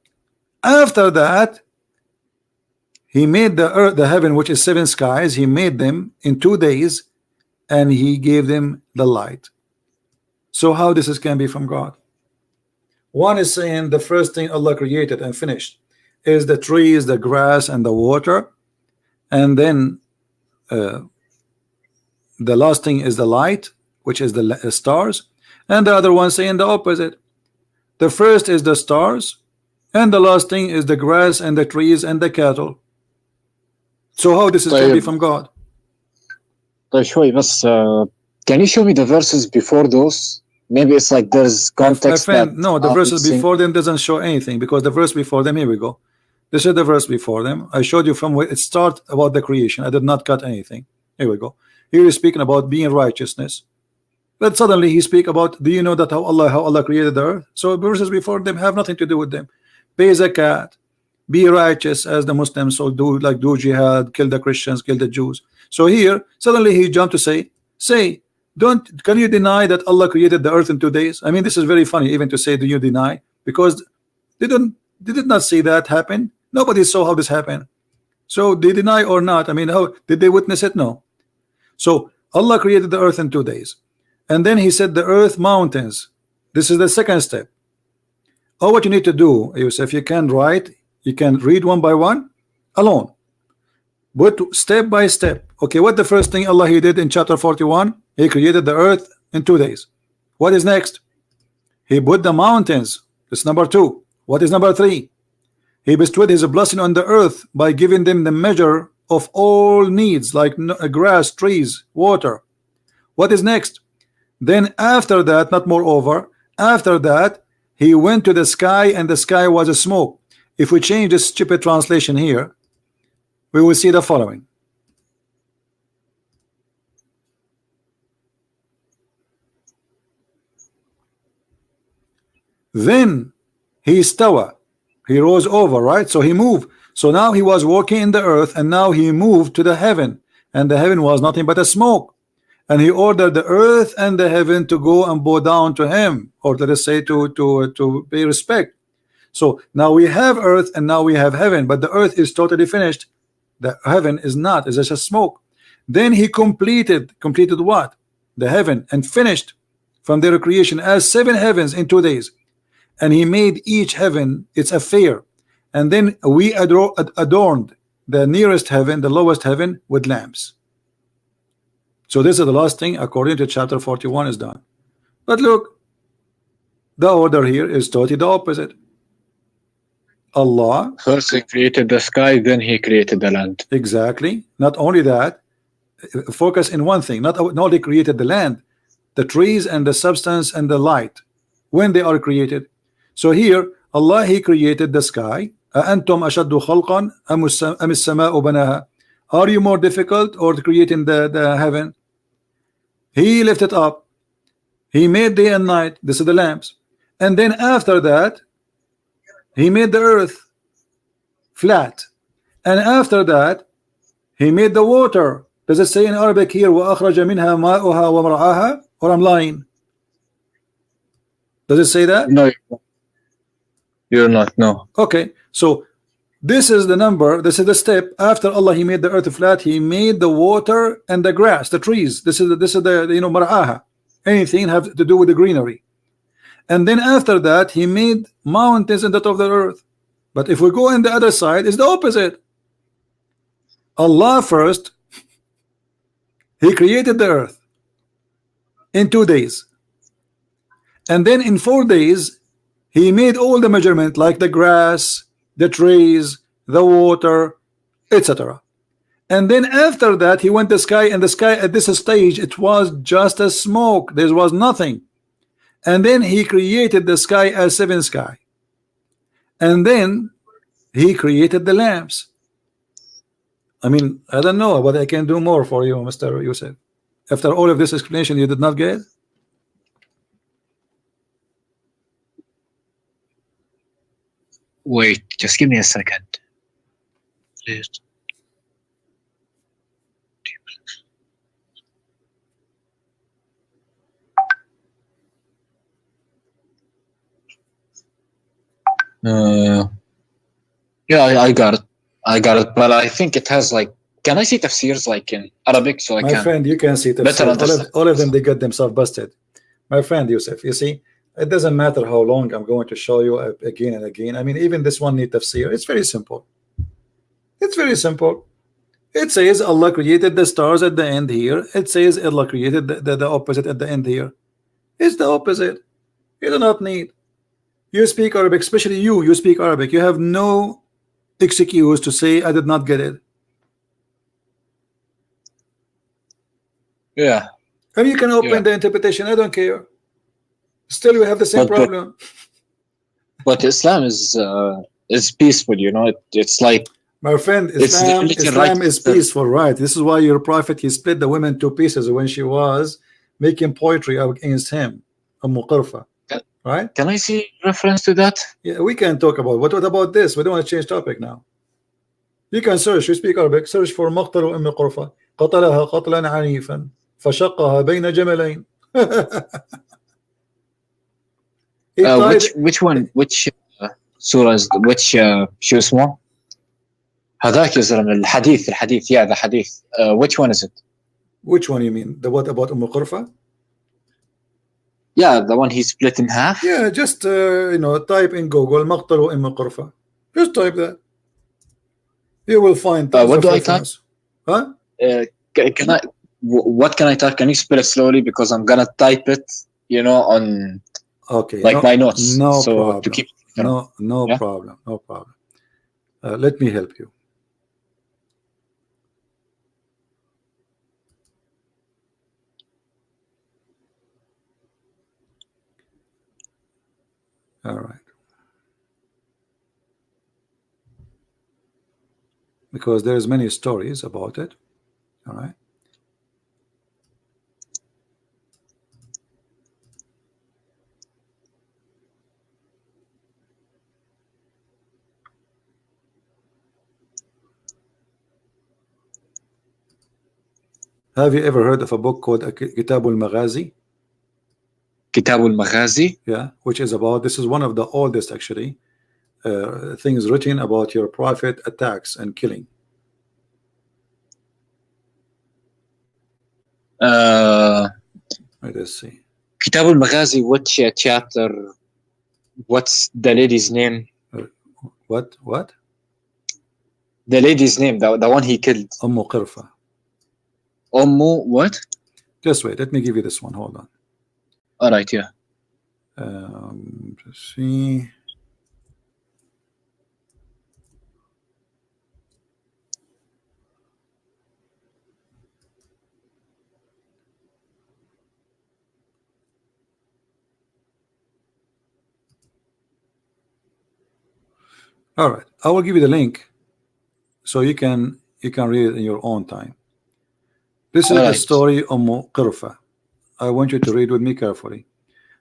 Speaker 3: after that he made the earth, the heaven, which is 7 skies. He made them in 2 days, and he gave them the light. So how this can be from God? One is saying the first thing Allah created and finished is the trees, the grass, and the water, and then the last thing is the light, which is the stars. And the other one saying the opposite. The first is the stars, and the last thing is the grass and the trees and the cattle. So how this is going to be from God?
Speaker 2: شوي بس can you show me the verses before those? Maybe it's like there's context.
Speaker 3: No, the verses before them doesn't show anything, because the verse before them, here we go. This is the verse before them. I showed you from where it starts about the creation. I did not cut anything. Here we go. Here he's speaking about being righteousness. But suddenly he speak about, do you know that how Allah created the earth? So verses before them have nothing to do with them. Pay zakat, be righteous as the Muslims so do, like do jihad, kill the Christians, kill the Jews. So here suddenly he jumped to say, can you deny that Allah created the earth in 2 days? I mean, this is very funny even to say, do you deny? Because they did not see that happen. Nobody saw how this happened. So they deny or not? I mean, how did they witness it? No. So Allah created the earth in 2 days, and then he said the earth mountains. This is the second step. All what you need to do, Yusuf, you can write, you can read one by one alone, but step by step. Okay, what the first thing Allah he did in chapter 41? He created the earth in 2 days. What is next? He put the mountains. That's number 2. What is number 3? He bestowed his blessing on the earth by giving them the measure of all needs, like grass, trees, water. What is next? Then after that, not moreover, after that he went to the sky, and the sky was a smoke. If we change this stupid translation here, we will see the following. Then he istawa, he rose over, right? So he moved. So now he was walking in the earth, and now he moved to the heaven, and the heaven was nothing but a smoke. And he ordered the earth and the heaven to go and bow down to him, or let us say to pay respect. So now we have earth and now we have heaven, but the earth is totally finished. The heaven is not, it's just a smoke. Then he completed what? The heaven, and finished from their creation as 7 heavens in 2 days. And he made each heaven its affair, and then we adorned the nearest heaven, the lowest heaven, with lamps. So this is the last thing according to chapter 41 is done. But look, the order here is totally the opposite. Allah
Speaker 2: first he created the sky, then he created the land.
Speaker 3: Exactly. Not only that, focus in one thing. Not only created the land, the trees and the substance and the light, when they are created. So here Allah he created the sky. أَأَنْتُمْ أَشَدُّ خَلْقًا أَمِ السَّمَاءُ بَنَاهَا. Are you more difficult or creating the heaven? He lifted up. He made day and night. This is the lamps. And then after that he made the earth flat, and after that he made the water. Does it say in Arabic here وَأَخْرَجَ مِنْهَا مَاءُهَا وَمَرْعَاهَا, or I'm lying? Does it say that?
Speaker 2: No, you're not. No.
Speaker 3: Okay, so this is the number, this is the step. After Allah he made the earth flat, he made the water and the grass, the trees. This is the mar'aha, anything have to do with the greenery. And then after that he made mountains in the top of the earth. But if we go on the other side, it's the opposite. Allah first he created the earth in 2 days, and then in 4 days he made all the measurement, like the grass, the trees, the water, etc. And then after that he went to the sky, and the sky at this stage it was just a smoke, there was nothing. And then he created the sky as 7 sky, and then he created the lamps. I mean, I don't know what I can do more for you, Mr. Yusuf. After all of this explanation, you did not get it?
Speaker 2: Wait, just give me a second. Please. Yeah, I got it. But I think it has like, can I see tafsirs like in Arabic so I can?
Speaker 3: My friend, you can see tafsir. All of them, they got themselves busted. My friend Yusuf, you see, it doesn't matter how long I'm going to show you again and again. I mean, even this one need tafsir. It's very simple. It's very simple. It says Allah created the stars at the end here. It says Allah created the opposite at the end here. It's the opposite. You do not need. You speak Arabic, especially you speak Arabic. You have no excuse to say I did not get it.
Speaker 2: Yeah.
Speaker 3: And you can open the interpretation. I don't care. Still, you have the same problem.
Speaker 2: But Islam is peaceful, you know. It's like,
Speaker 3: my friend, Islam is peaceful, right? This is why your prophet, he split the women to pieces when she was making poetry against him, Qurfa, right?
Speaker 2: Can I see reference to that?
Speaker 3: Yeah, we can talk about. What about this? We don't want to change topic now. You can search. You speak Arabic. Search for مقتل أم قرفة قتلها قتلا عنيفا فشقها بين جملين.
Speaker 2: which one? Which surah is which شو اسمه؟ هذاك يا زلمة الحديث yeah, the hadith. Which one is it?
Speaker 3: Which one you mean? The what about Qurfa?
Speaker 2: Yeah, the one he split in half.
Speaker 3: Yeah, just you know, type in Google مقتل أم قرفة. Just type that. You will find.
Speaker 2: What do I type?
Speaker 3: Huh?
Speaker 2: Can I? What can I type? Can you spell it slowly because I'm gonna type it, you know, on.
Speaker 3: Okay.
Speaker 2: Like my notes.
Speaker 3: No
Speaker 2: so
Speaker 3: problem.
Speaker 2: To keep.
Speaker 3: No problem. No problem. Let me help you. All right. Because there's many stories about it. All right. Have you ever heard of a book called Kitab al-Maghazi?
Speaker 2: Kitab al-Maghazi?
Speaker 3: Yeah, which is about, this is one of the oldest actually things written about your prophet attacks and killing. Let's see.
Speaker 2: Kitab al-Maghazi, which chapter? What's the lady's name?
Speaker 3: What?
Speaker 2: The lady's name, the one he killed.
Speaker 3: Qurfa.
Speaker 2: What?
Speaker 3: Just wait, let me give you this one. Hold on.
Speaker 2: All right, yeah.
Speaker 3: Let's see. All right, I will give you the link so you can read it in your own time. This is the story of Qurfa. I want you to read with me carefully.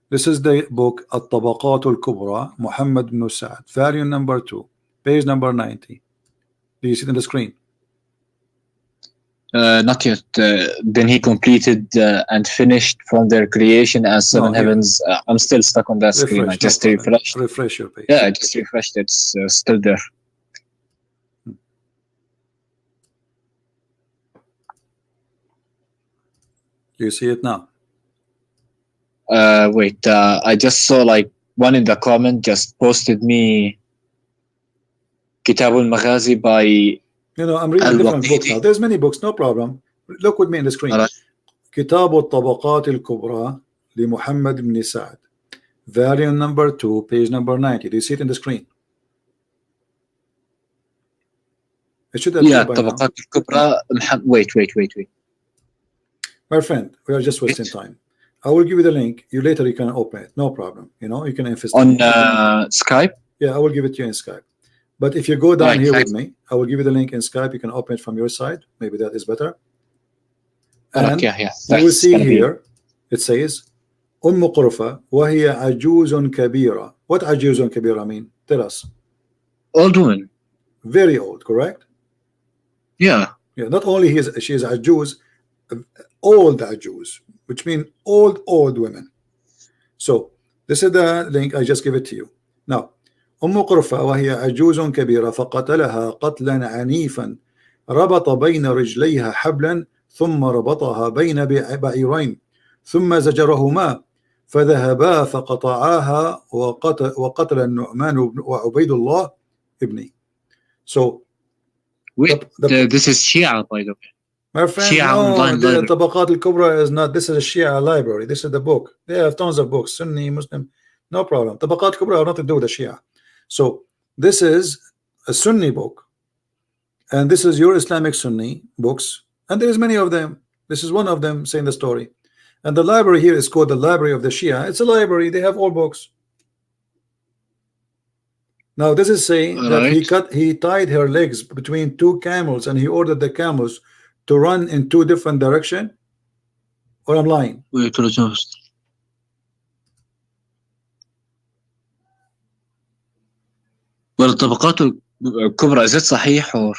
Speaker 3: This is the book At-Tabaqat al-Kubra, Muhammad ibn Sa'd, volume number 2, page number 90. Do you see it on the screen?
Speaker 2: Not yet. Then he completed and finished from their creation as seven heavens. I'm still stuck on that screen. I just refreshed.
Speaker 3: Refresh your page.
Speaker 2: Yeah, I just refreshed. It's still there.
Speaker 3: You see it now?
Speaker 2: Wait, I just saw like one in the comment just posted me Kitab al-Maghazi by
Speaker 3: I'm reading different books now. There's many books, no problem. Look with me in the screen. Kitab al-Tabaqat al-Kubra li Muhammad ibn Sa'd, volume number 2, page number 90. Do you see it in the screen? It should
Speaker 2: yeah, Tabaqat al-Kubra. Wait.
Speaker 3: My friend, we are just wasting time. I will give you the link. You can open it. No problem. You can invest
Speaker 2: on Skype.
Speaker 3: Yeah, I will give it to you in Skype. But if you go down here with me, I will give you the link in Skype. You can open it from your side. Maybe that is better. And
Speaker 2: yeah.
Speaker 3: you will see here it says قرفة وهي عجوز كبيرة. What عجوز كبيرة mean? Tell us.
Speaker 2: Old woman.
Speaker 3: Very old, correct?
Speaker 2: Yeah.
Speaker 3: Not only she is عجوز, old عجوز, which means old women. So this is the link. I just give it to you. Now قرفة وهي عجوز كبيرة فقتلها قتلا عنيفا ربط بين رجليها حبلا ثم ربطها بين بعيرين ثم زجرهما فذهبا فقطعاها وقتل النعمان وعبيد الله ابني. So
Speaker 2: wait, this is Shia, by the way.
Speaker 3: My friend, no, the Tabaqat al-Kubra is not. This is a Shia library. This is the book. They have tons of books, Sunni, Muslim, no problem. Tabaqat al-Kubra have nothing to do with the Shia. So this is a Sunni book, and this is your Islamic Sunni books, and there is many of them. This is one of them saying the story. And the library here is called the Library of the Shia. It's a library. They have all books. Now this is saying that he tied her legs between two camels, and he ordered the camels to run in two different directions. Or I'm lying?
Speaker 2: Wait, well, الطبقات الكبرى, is it صحيح or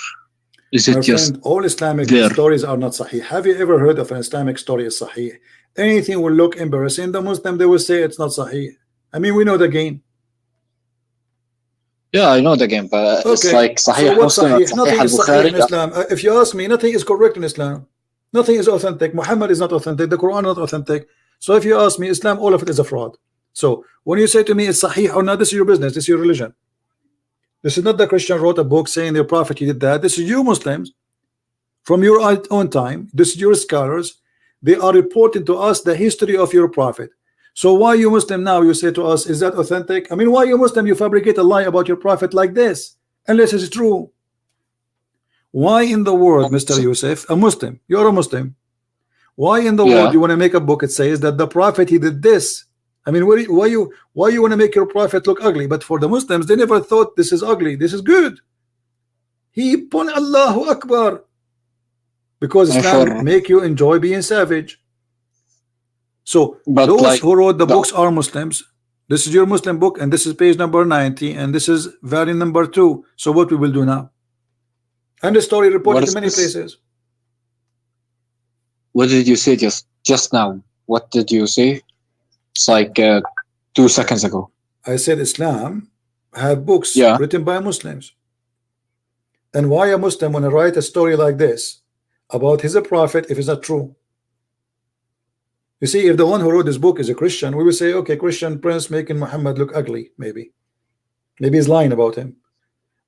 Speaker 2: is it just
Speaker 3: all Islamic stories are not sahih. Have you ever heard of an Islamic story is sahih? Anything will look embarrassing. The Muslim, they will say it's not sahih. I mean, we know the game.
Speaker 2: Yeah, I know the game, but it's like Sahih Muslim,
Speaker 3: nothing is sahih in Islam. If you ask me, nothing is correct in Islam. Nothing is authentic. Muhammad is not authentic. The Quran is not authentic. So if you ask me, Islam, all of it is a fraud. So when you say to me it's sahih or not, this is your business. This is your religion. This is not the Christian wrote a book saying their prophet he did that. This is you Muslims from your own time. This is your scholars. They are reporting to us the history of your prophet. So why you Muslim now you say to us, is that authentic? I mean, why you Muslim you fabricate a lie about your prophet like this unless it's true? Why in the world, Mr. Yusuf, a Muslim, you're a Muslim, why in the world you want to make a book it says that the prophet he did this? I mean, why you want to make your prophet look ugly? But for the Muslims, they never thought this is ugly, this is good. He pun Allahu Akbar, because Islam make you enjoy being savage. So those who wrote the books are Muslims. This is your Muslim book, and this is page number 90, and this is variant number 2. So what we will do now? And the story reported in many places.
Speaker 2: What did you say just now? What did you say? It's like 2 seconds ago.
Speaker 3: I said Islam have books written by Muslims. And why a Muslim want to write a story like this about his prophet if it's not true? You see, if the one who wrote this book is a Christian, we will say, okay, Christian prince making Muhammad look ugly, maybe he's lying about him.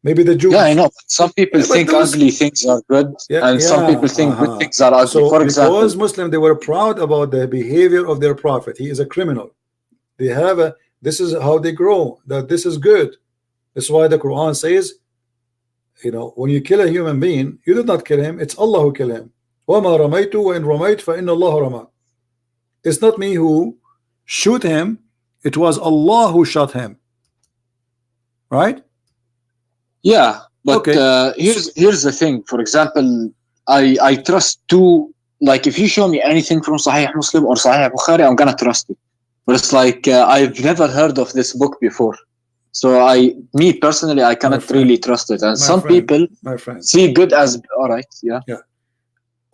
Speaker 3: Maybe the Jews.
Speaker 2: Yeah, I know. Some people think ugly things are good, and some people think good things are ugly.
Speaker 3: So
Speaker 2: for example,
Speaker 3: because Muslim, they were proud about the behavior of their prophet. He is a criminal. They have this is how they grow, that this is good. That's why the Quran says, you know, when you kill a human being, you did not kill him, it's Allah who killed him. وَمَا رَمَيْتُ وَإِن رَمَيْتُ فَإِنَّ اللَّهَ رَمَى. It's not me who shoot him, it was Allah who shot him. Right?
Speaker 2: Yeah, but here's the thing. For example, I trust like if you show me anything from Sahih Muslim or Sahih Bukhari, I'm gonna trust it. But it's like I've never heard of this book before, so me personally, I cannot really trust it. And some people see good as all right. Yeah.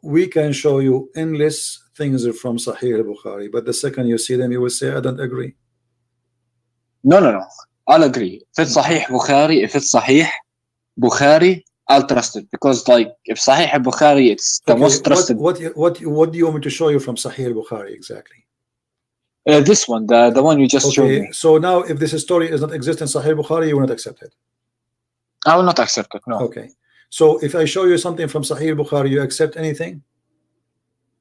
Speaker 3: We can show you endless things from Sahih Bukhari, but the second you see them, you will say, I don't agree.
Speaker 2: No. I'll agree. If it's Sahih Bukhari, I'll trust it, because like if Sahih Bukhari, it's the most trusted.
Speaker 3: What do you want me to show you from Sahih Bukhari exactly?
Speaker 2: This one, the one you just showed me.
Speaker 3: So now, if this story does not exist in Sahih Bukhari, you will not accept it.
Speaker 2: I will not accept it. No.
Speaker 3: Okay. So if I show you something from Sahih Bukhari, you accept anything?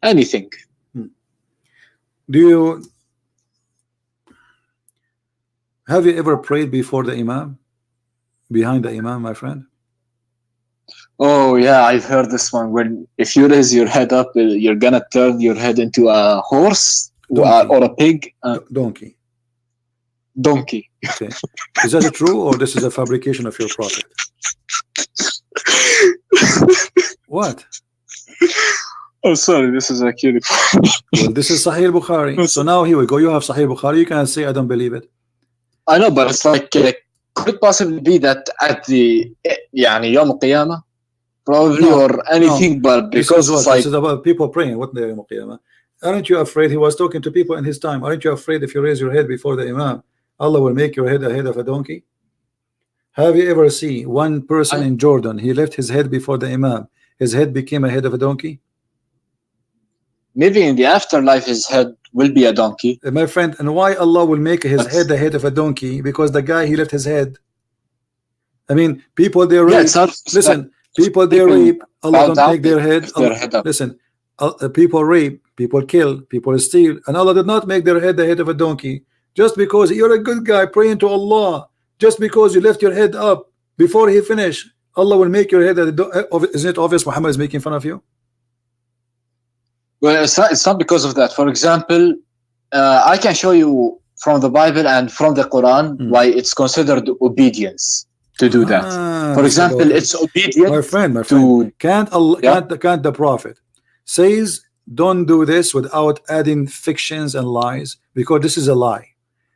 Speaker 2: Anything.
Speaker 3: Have you ever prayed before the Imam? Behind the Imam, my friend?
Speaker 2: Oh yeah, I've heard this one. If you raise your head up, you're gonna turn your head into a horse or a pig.
Speaker 3: Donkey.
Speaker 2: Okay.
Speaker 3: Is that true, or this is a fabrication of your prophet? What?
Speaker 2: Oh, sorry, this is actually.
Speaker 3: Well, this is Sahih Bukhari. So now here we go. You have Sahih Bukhari. You can say I don't believe it.
Speaker 2: I know, but it's like, could it possibly be that at the يعني يوم القيامة, probably, or anything, but because it's like,
Speaker 3: this is about people praying. What the Yawm al-Qiyamah? Aren't you afraid? He was talking to people in his time. Aren't you afraid if you raise your head before the Imam, Allah will make your head a head of a donkey? Have you ever seen one person in Jordan? He left his head before the Imam. His head became a head of a donkey.
Speaker 2: Maybe in the afterlife his head will be a donkey.
Speaker 3: My friend, and why Allah will make his head the head of a donkey? Because the guy, he left his head. I mean, people they rape. Listen, people they rape. Allah don't make their head. Listen, people rape, people kill, people steal, and Allah did not make their head the head of a donkey. Just because you're a good guy praying to Allah, just because you left your head up before He finished, Allah will make your head. Isn't it obvious Muhammad is making fun of you?
Speaker 2: Well, it's not because of that. For example, I can show you from the Bible and from the Quran why it's considered obedience to do that. For example, it's obedient.
Speaker 3: My friend, can't the Prophet says don't do this without adding fictions and lies, because this is a lie.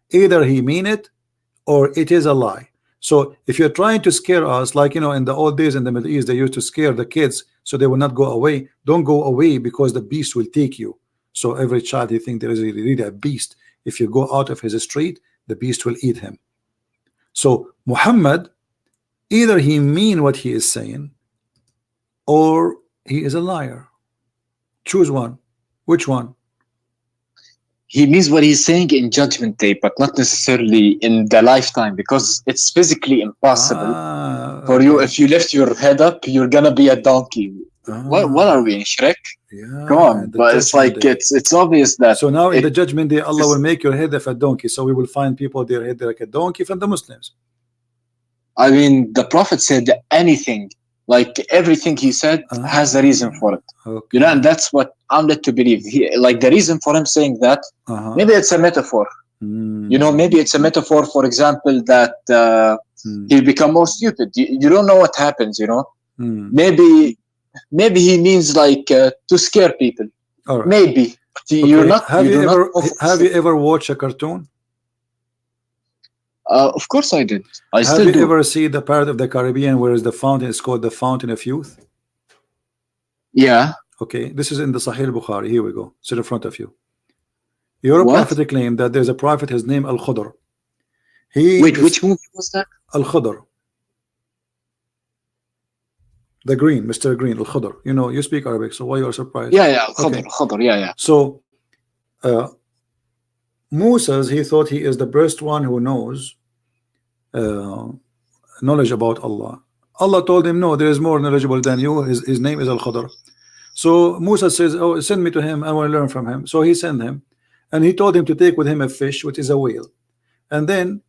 Speaker 3: Either he mean it or it is a lie. So if you're trying to scare us, like in the old days in the Middle East, they used to scare the kids so they will not go away. Don't go away because the beast will take you. So every child, he think there is really a beast. If you go out of his street, the beast will eat him. So Muhammad, either he mean what he is saying or he is a liar. Choose one. Which one?
Speaker 2: He means what he's saying in Judgment Day, but not necessarily in the lifetime, because it's physically impossible for you. If you lift your head up, you're gonna be a donkey. What are we in Shrek?
Speaker 3: Yeah,
Speaker 2: come on, but it's like it's obvious that.
Speaker 3: So now in the Judgment Day, Allah will make your head of a donkey. So we will find people their head like a donkey from the Muslims.
Speaker 2: I mean, the Prophet said anything. Like everything he said has a reason for it, and that's what I'm led to believe. Like the reason for him saying that, maybe it's a metaphor. Maybe it's a metaphor. For example, that he'll become more stupid. You don't know what happens. Maybe he means like to scare people.
Speaker 3: Right.
Speaker 2: Maybe you're not.
Speaker 3: Have you ever watched a cartoon?
Speaker 2: Of course I did.
Speaker 3: Have you ever seen the part of the Caribbean where is the fountain? It's called the Fountain of Youth.
Speaker 2: Yeah.
Speaker 3: Okay, this is in the Sahih Bukhari. Here we go. It's in front of you. Your prophet claimed that there's a prophet. His name Al Khudr.
Speaker 2: Wait, which movie was that?
Speaker 3: Al Khudr. The Green, Mr. Green, Al Khudr. You speak Arabic, so why you are surprised?
Speaker 2: Yeah, Al Khudr, Khudr, yeah.
Speaker 3: So, Moses, he thought he is the best one who knows knowledge about Allah. Allah told him, no, there is more knowledgeable than you. His name is Al Khudr. So Musa says, oh, send me to him, I want to learn from him. So he sent him, and he told him to take with him a fish, which is a whale. And then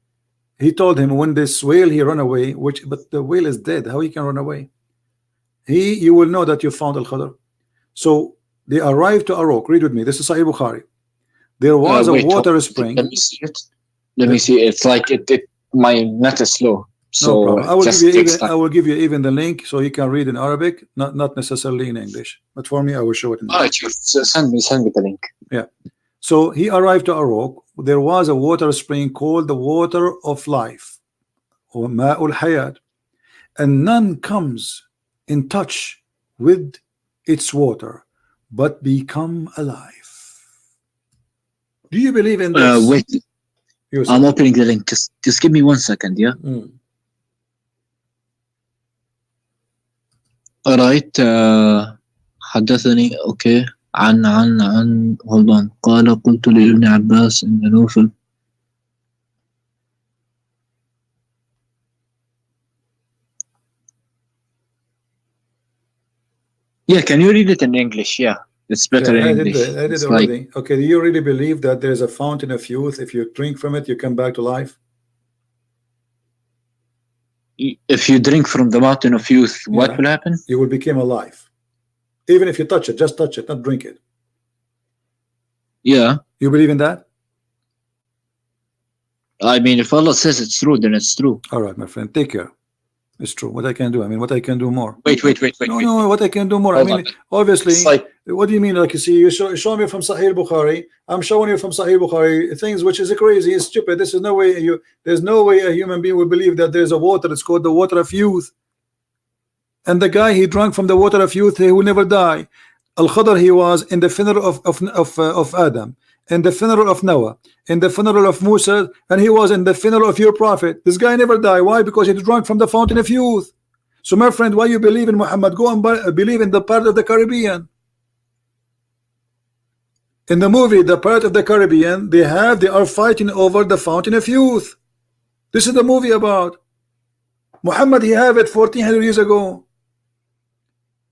Speaker 3: he told him, when this whale he run away, but the whale is dead, how he can run away? You will know that you found Al Khudr. So they arrived to a rock. Read with me, this is Sahih Bukhari. There was a water spring.
Speaker 2: Let me see it. It's like my net is slow. So
Speaker 3: no I will give you even the link so you can read in Arabic, not necessarily in English. But for me, I will show it in English.
Speaker 2: Send me the link.
Speaker 3: Yeah. So he arrived to a rock. There was a water spring called the water of life, or Ma'ul Hayat, and none comes in touch with its water but become alive. Do you believe in this?
Speaker 2: Wait, I'm opening the link. Just give me 1 second, yeah. All right. حدثني okay عن hold on. قال قلت لابن عباس إن نوفل. Yeah, can you read it in English? Yeah. It's better in English.
Speaker 3: I did already. Okay, do you really believe that there is a fountain of youth? If you drink from it, you come back to life?
Speaker 2: If you drink from the mountain of youth, what will happen?
Speaker 3: You will become alive. Even if you touch it, just touch it, not drink it.
Speaker 2: Yeah.
Speaker 3: You believe in that?
Speaker 2: I mean, if Allah says it's true, then it's true.
Speaker 3: All right, my friend, take care. It's true. What I can do? I mean, what I can do more?
Speaker 2: Wait.
Speaker 3: No. What I can do more?
Speaker 2: Hold
Speaker 3: I mean,
Speaker 2: on.
Speaker 3: obviously.
Speaker 2: Like,
Speaker 3: what do you mean? Like, you see, you show me from Sahih Bukhari. I'm showing you from Sahih Bukhari things which is crazy, it's stupid. This is no way. There's no way a human being will believe that there's a water. It's called the water of youth. And the guy, he drank from the water of youth. He will never die. Al-Khadr, he was in the funeral of Adam, in the funeral of Noah, in the funeral of Musa, and he was in the funeral of your prophet. This guy never died. Why? Because he drank from the fountain of youth. So my friend, why you believe in Muhammad? Go and believe in the part of the Caribbean. In the movie, the part of the Caribbean, they are fighting over the fountain of youth. This is the movie about. Muhammad, he have it 1400 years ago.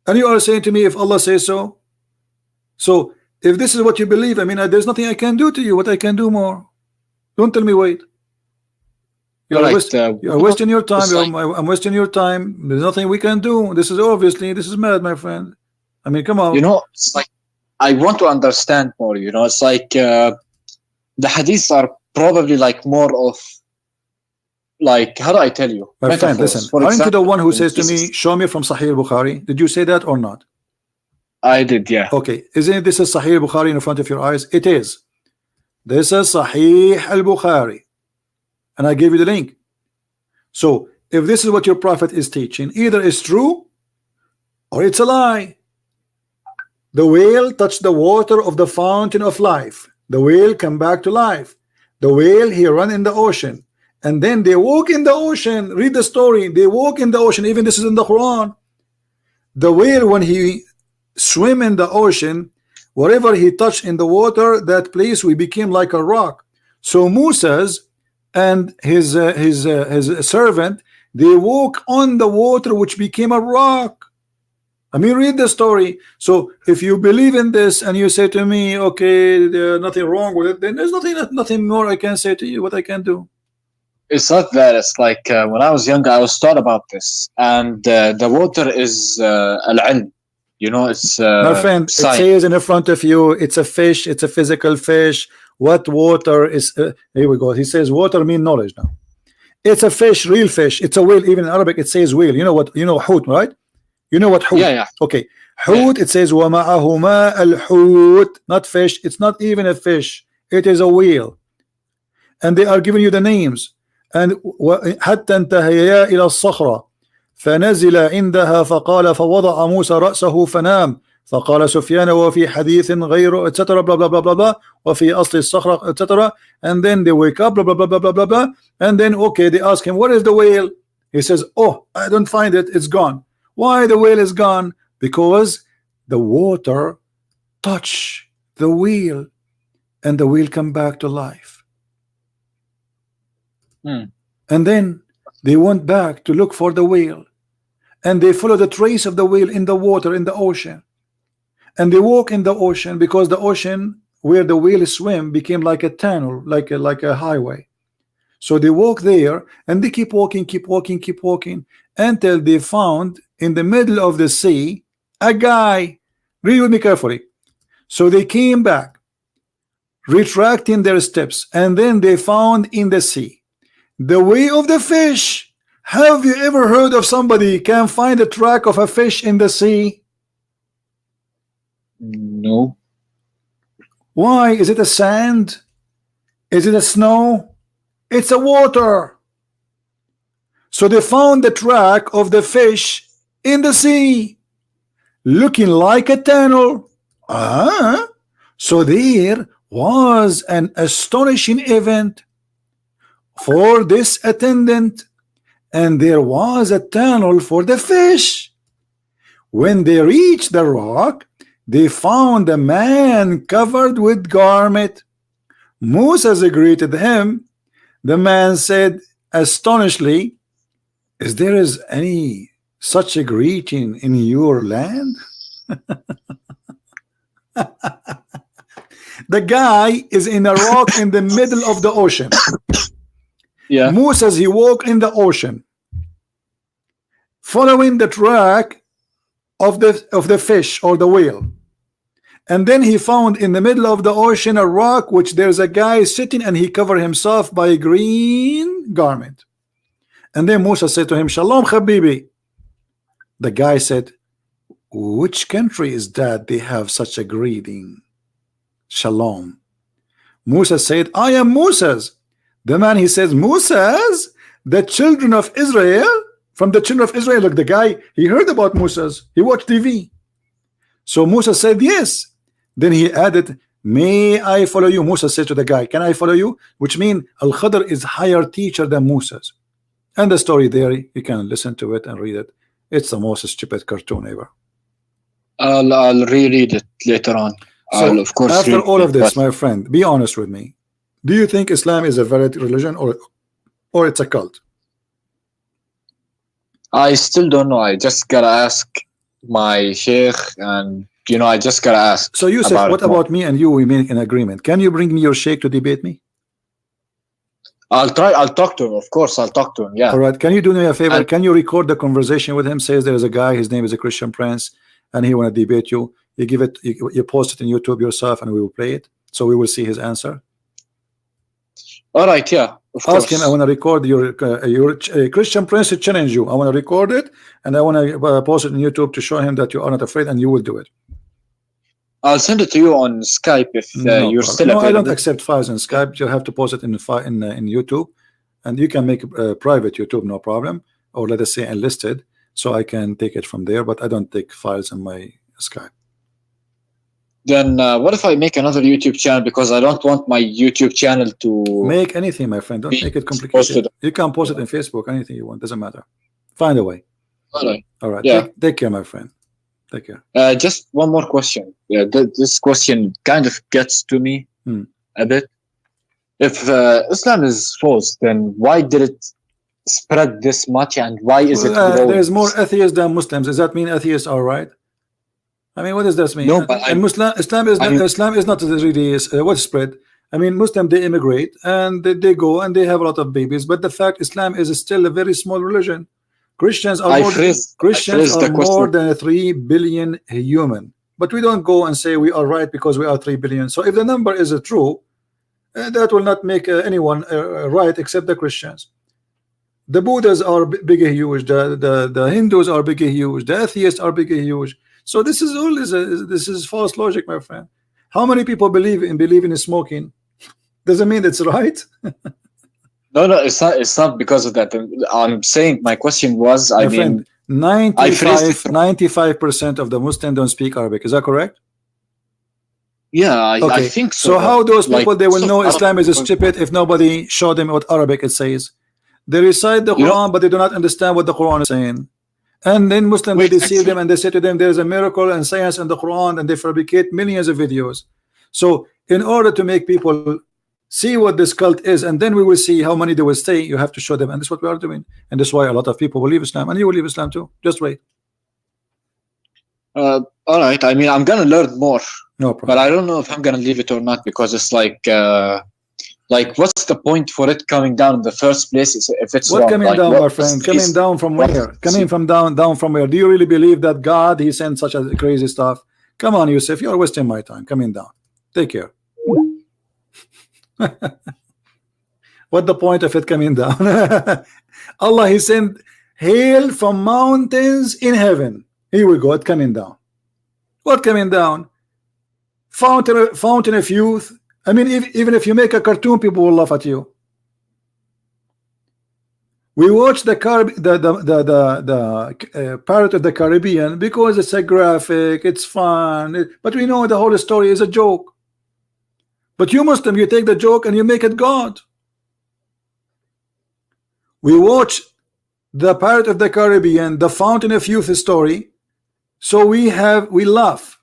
Speaker 3: And you are saying to me, if Allah says so. So if this is what you believe, I mean, there's nothing I can do to you. What I can do more? Don't tell me wait. You're wasting your time. I'm wasting your time. There's nothing we can do. This is mad, my friend. I mean, come on.
Speaker 2: You know, it's like, I want to understand more. You know, it's like the hadiths are probably like more of, like, how do I tell you?
Speaker 3: My friend, listen. Aren't you the one who says to me, show me from Sahih Bukhari? Did you say that or not?
Speaker 2: I did, yeah.
Speaker 3: Okay. Isn't this a Sahih Bukhari in front of your eyes? It is. This is Sahih al-Bukhari. And I gave you the link. So if this is what your prophet is teaching, either it's true or it's a lie. The whale touched the water of the fountain of life. The whale come back to life. The whale, he run in the ocean. And then they walk in the ocean. Read the story. They walk in the ocean. Even this is in the Quran. The whale, when he swim in the ocean, whatever he touched in the water, that place we became like a rock. So Moses and his servant, they walk on the water which became a rock. I mean, read the story. So if you believe in this and you say to me, okay, there's nothing wrong with it, then there's nothing more I can say to you. What I can do?
Speaker 2: It's not that. It's like when I was younger, I was taught about this, and the water is al-ilm. You know, it's
Speaker 3: my friend. Science. It says in the front of you, it's a fish. It's a physical fish. What water is? Here we go. He says water mean knowledge now. It's a fish, real fish. It's a whale. Even in Arabic, it says whale. You know what? You know hoot, right? You know what hoot?
Speaker 2: Yeah.
Speaker 3: Okay. Hoot. Yeah. It says وَمَعَهُمَا الْحُوت. Not fish. It's not even a fish. It is a whale. And they are giving you the names. And حتى انتهيا إلى الصخرة فنزل عندها فقال فوضع موسى رأسه فنام فقال سفيان وفي حديث غيره etc. blah blah blah blah blah وفي أصل الصخرة etc. And then they wake up blah blah blah blah blah blah blah. And then okay, they ask him, what is the whale? He says, oh, I don't find it, it's gone. Why the whale is gone? Because the water touch the whale and the whale come back to life. And then they went back to look for the whale, and they follow the trace of the whale in the water, in the ocean, and they walk in the ocean because the ocean where the whale swim became like a tunnel, like a highway. So they walk there and they keep walking until they found in the middle of the sea a guy. Read with me carefully. So they came back, retracting their steps, and then they found in the sea the way of the fish. Have you ever heard of somebody can find a track of a fish in the sea?
Speaker 2: No.
Speaker 3: Why? Is it a sand? Is it a snow? It's a water. So they found the track of the fish in the sea, looking like a tunnel. So there was an astonishing event for this attendant, and there was a tunnel for the fish. When they reached the rock, they found a man covered with garment. Moses greeted him. The man said astonishingly, is there any such a greeting in your land? The guy is in a rock in the middle of the ocean.
Speaker 2: Yeah.
Speaker 3: Moses, he walked in the ocean, following the track of the fish or the whale, and then he found in the middle of the ocean a rock which there's a guy sitting, and he covered himself by a green garment, And then Musa said to him, Shalom Habibi. The guy said, which country is that they have such a greeting? Shalom. Musa said, I am Musa's. The man, he says, Musa's? The children of Israel? From the children of Israel. Look, the guy, he heard about Musa's. He watched TV. So Musa said, yes. Then he added, may I follow you? Musa said to the guy, can I follow you? Which means Al-Khadr is higher teacher than Musa's. And the story there, you can listen to it and read it. It's the most stupid cartoon ever.
Speaker 2: I'll reread it later on.
Speaker 3: So
Speaker 2: I'll of course
Speaker 3: after all of this,
Speaker 2: but
Speaker 3: my friend, be honest with me. Do you think Islam is a valid religion or it's a cult?
Speaker 2: I still don't know. I just gotta ask my sheikh, and you know, I just gotta ask.
Speaker 3: So Yusuf, what about me and you? We make an agreement. Can you bring me your sheikh to debate me?
Speaker 2: I'll try. I'll talk to him. Of course, I'll talk to him. Yeah.
Speaker 3: All right. Can you do me a favor? Can you record the conversation with him? Says there is a guy. His name is a Christian Prince, and he want to debate you. You give it. You post it in YouTube yourself, and we will play it. So we will see his answer.
Speaker 2: All right. Yeah. Of
Speaker 3: Ask
Speaker 2: course.
Speaker 3: him. I want to record your Christian Prince to challenge you. I want to record it, and I want to post it on YouTube to show him that you are not afraid, and you will do it.
Speaker 2: I'll send it to you on Skype if you're still available.
Speaker 3: No, I don't accept files in Skype. You have to post it in YouTube, and you can make a private YouTube, no problem, or let us say enlisted, so I can take it from there. But I don't take files in my Skype.
Speaker 2: Then what if I make another YouTube channel, because I don't want my YouTube channel to
Speaker 3: make anything, my friend. Don't make it complicated. You can post it in Facebook, anything you want. Doesn't matter. Find a way.
Speaker 2: All right.
Speaker 3: All right.
Speaker 2: Yeah.
Speaker 3: Take care, my friend. Take care.
Speaker 2: Just one more question. Yeah, this question kind of gets to me a bit. If Islam is false, then why did it spread this much, and why is it growing?
Speaker 3: There's more atheists than Muslims. Does that mean atheists are right? I mean, what does this mean?
Speaker 2: No, but
Speaker 3: Islam is not really what spread. I mean, Muslim, they immigrate and they go and they have a lot of babies. But the fact Islam is still a very small religion. Christians are more than 3 billion human. But we don't go and say we are right because we are 3 billion. So if the number is true, that will not make anyone right except the Christians. The Buddhas are big and huge. The Hindus are big and huge. The atheists are big and huge. So this is all this is false logic, my friend. How many people believe in smoking? Doesn't mean it's right.
Speaker 2: No, it's not because of that. I'm saying my question was, I mean,
Speaker 3: 95% of the Muslims don't speak Arabic. Is that correct?
Speaker 2: Yeah, I think so.
Speaker 3: So how those people, they will know Islam is stupid if nobody showed them what Arabic it says? They recite the Quran, but they do not understand what the Quran is saying. And then Muslims, they deceive them and they say to them, there is a miracle and science in the Quran, and they fabricate millions of videos. So in order to make people see what this cult is, and then we will see how many they will stay, you have to show them, and that's what we are doing. And that's why a lot of people will leave Islam, and you will leave Islam too. Just wait.
Speaker 2: All right. I mean, I'm gonna learn more.
Speaker 3: No problem.
Speaker 2: But I don't know if I'm gonna leave it or not, because it's like what's the point for it coming down in the first place if it's
Speaker 3: what
Speaker 2: wrong?
Speaker 3: Coming down, my friend? Coming down from where? Coming from down from where? Do you really believe that God, he sent such a crazy stuff? Come on, Yusuf, you're wasting my time. Coming down. Take care. What the point of it coming down? Allah, he sent hail from mountains in heaven. Here we go, it coming down. What coming down? Fountain of youth. I mean, even if you make a cartoon, people will laugh at you. We watch the Pirate of the Caribbean because it's a graphic, it's fun, but we know the whole story is a joke. But you Muslim, you take the joke and you make it God. We watch the Pirate of the Caribbean, the Fountain of Youth story, so we laugh.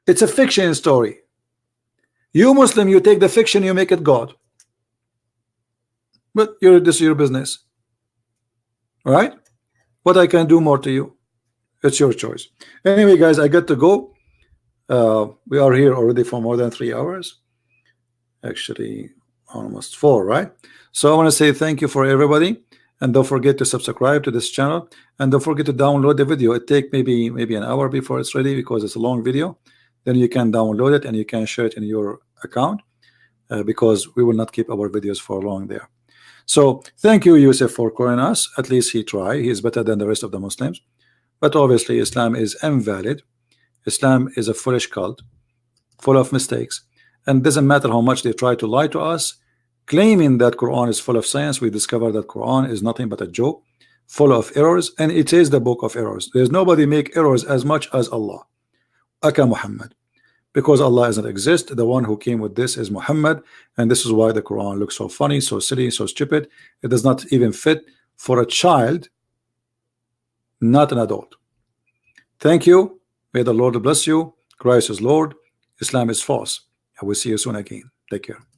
Speaker 3: It's a fiction story. You Muslim, you take the fiction, you make it God. But this is your business. All right? What I can do more to you, it's your choice. Anyway, guys, I got to go. We are here already for more than 3 hours. Actually, almost 4, right? So I want to say thank you for everybody. And don't forget to subscribe to this channel. And don't forget to download the video. It takes maybe an hour before it's ready because it's a long video. Then you can download it and you can share it in your account because we will not keep our videos for long there. So thank you, Yusuf, for calling us. At least he tried. He is better than the rest of the Muslims. But obviously Islam is invalid. Islam is a foolish cult full of mistakes, and doesn't matter how much they try to lie to us claiming that Quran is full of science. We discover that Quran is nothing but a joke full of errors, and it is the book of errors. There's nobody make errors as much as Allah, aka Muhammad, because Allah doesn't exist. The one who came with this is Muhammad, and this is why the Quran looks so funny, so silly, so stupid. It does not even fit for a child, not an adult. Thank you. May the Lord bless you. Christ is Lord. Islam is false. I will see you soon again. Take care.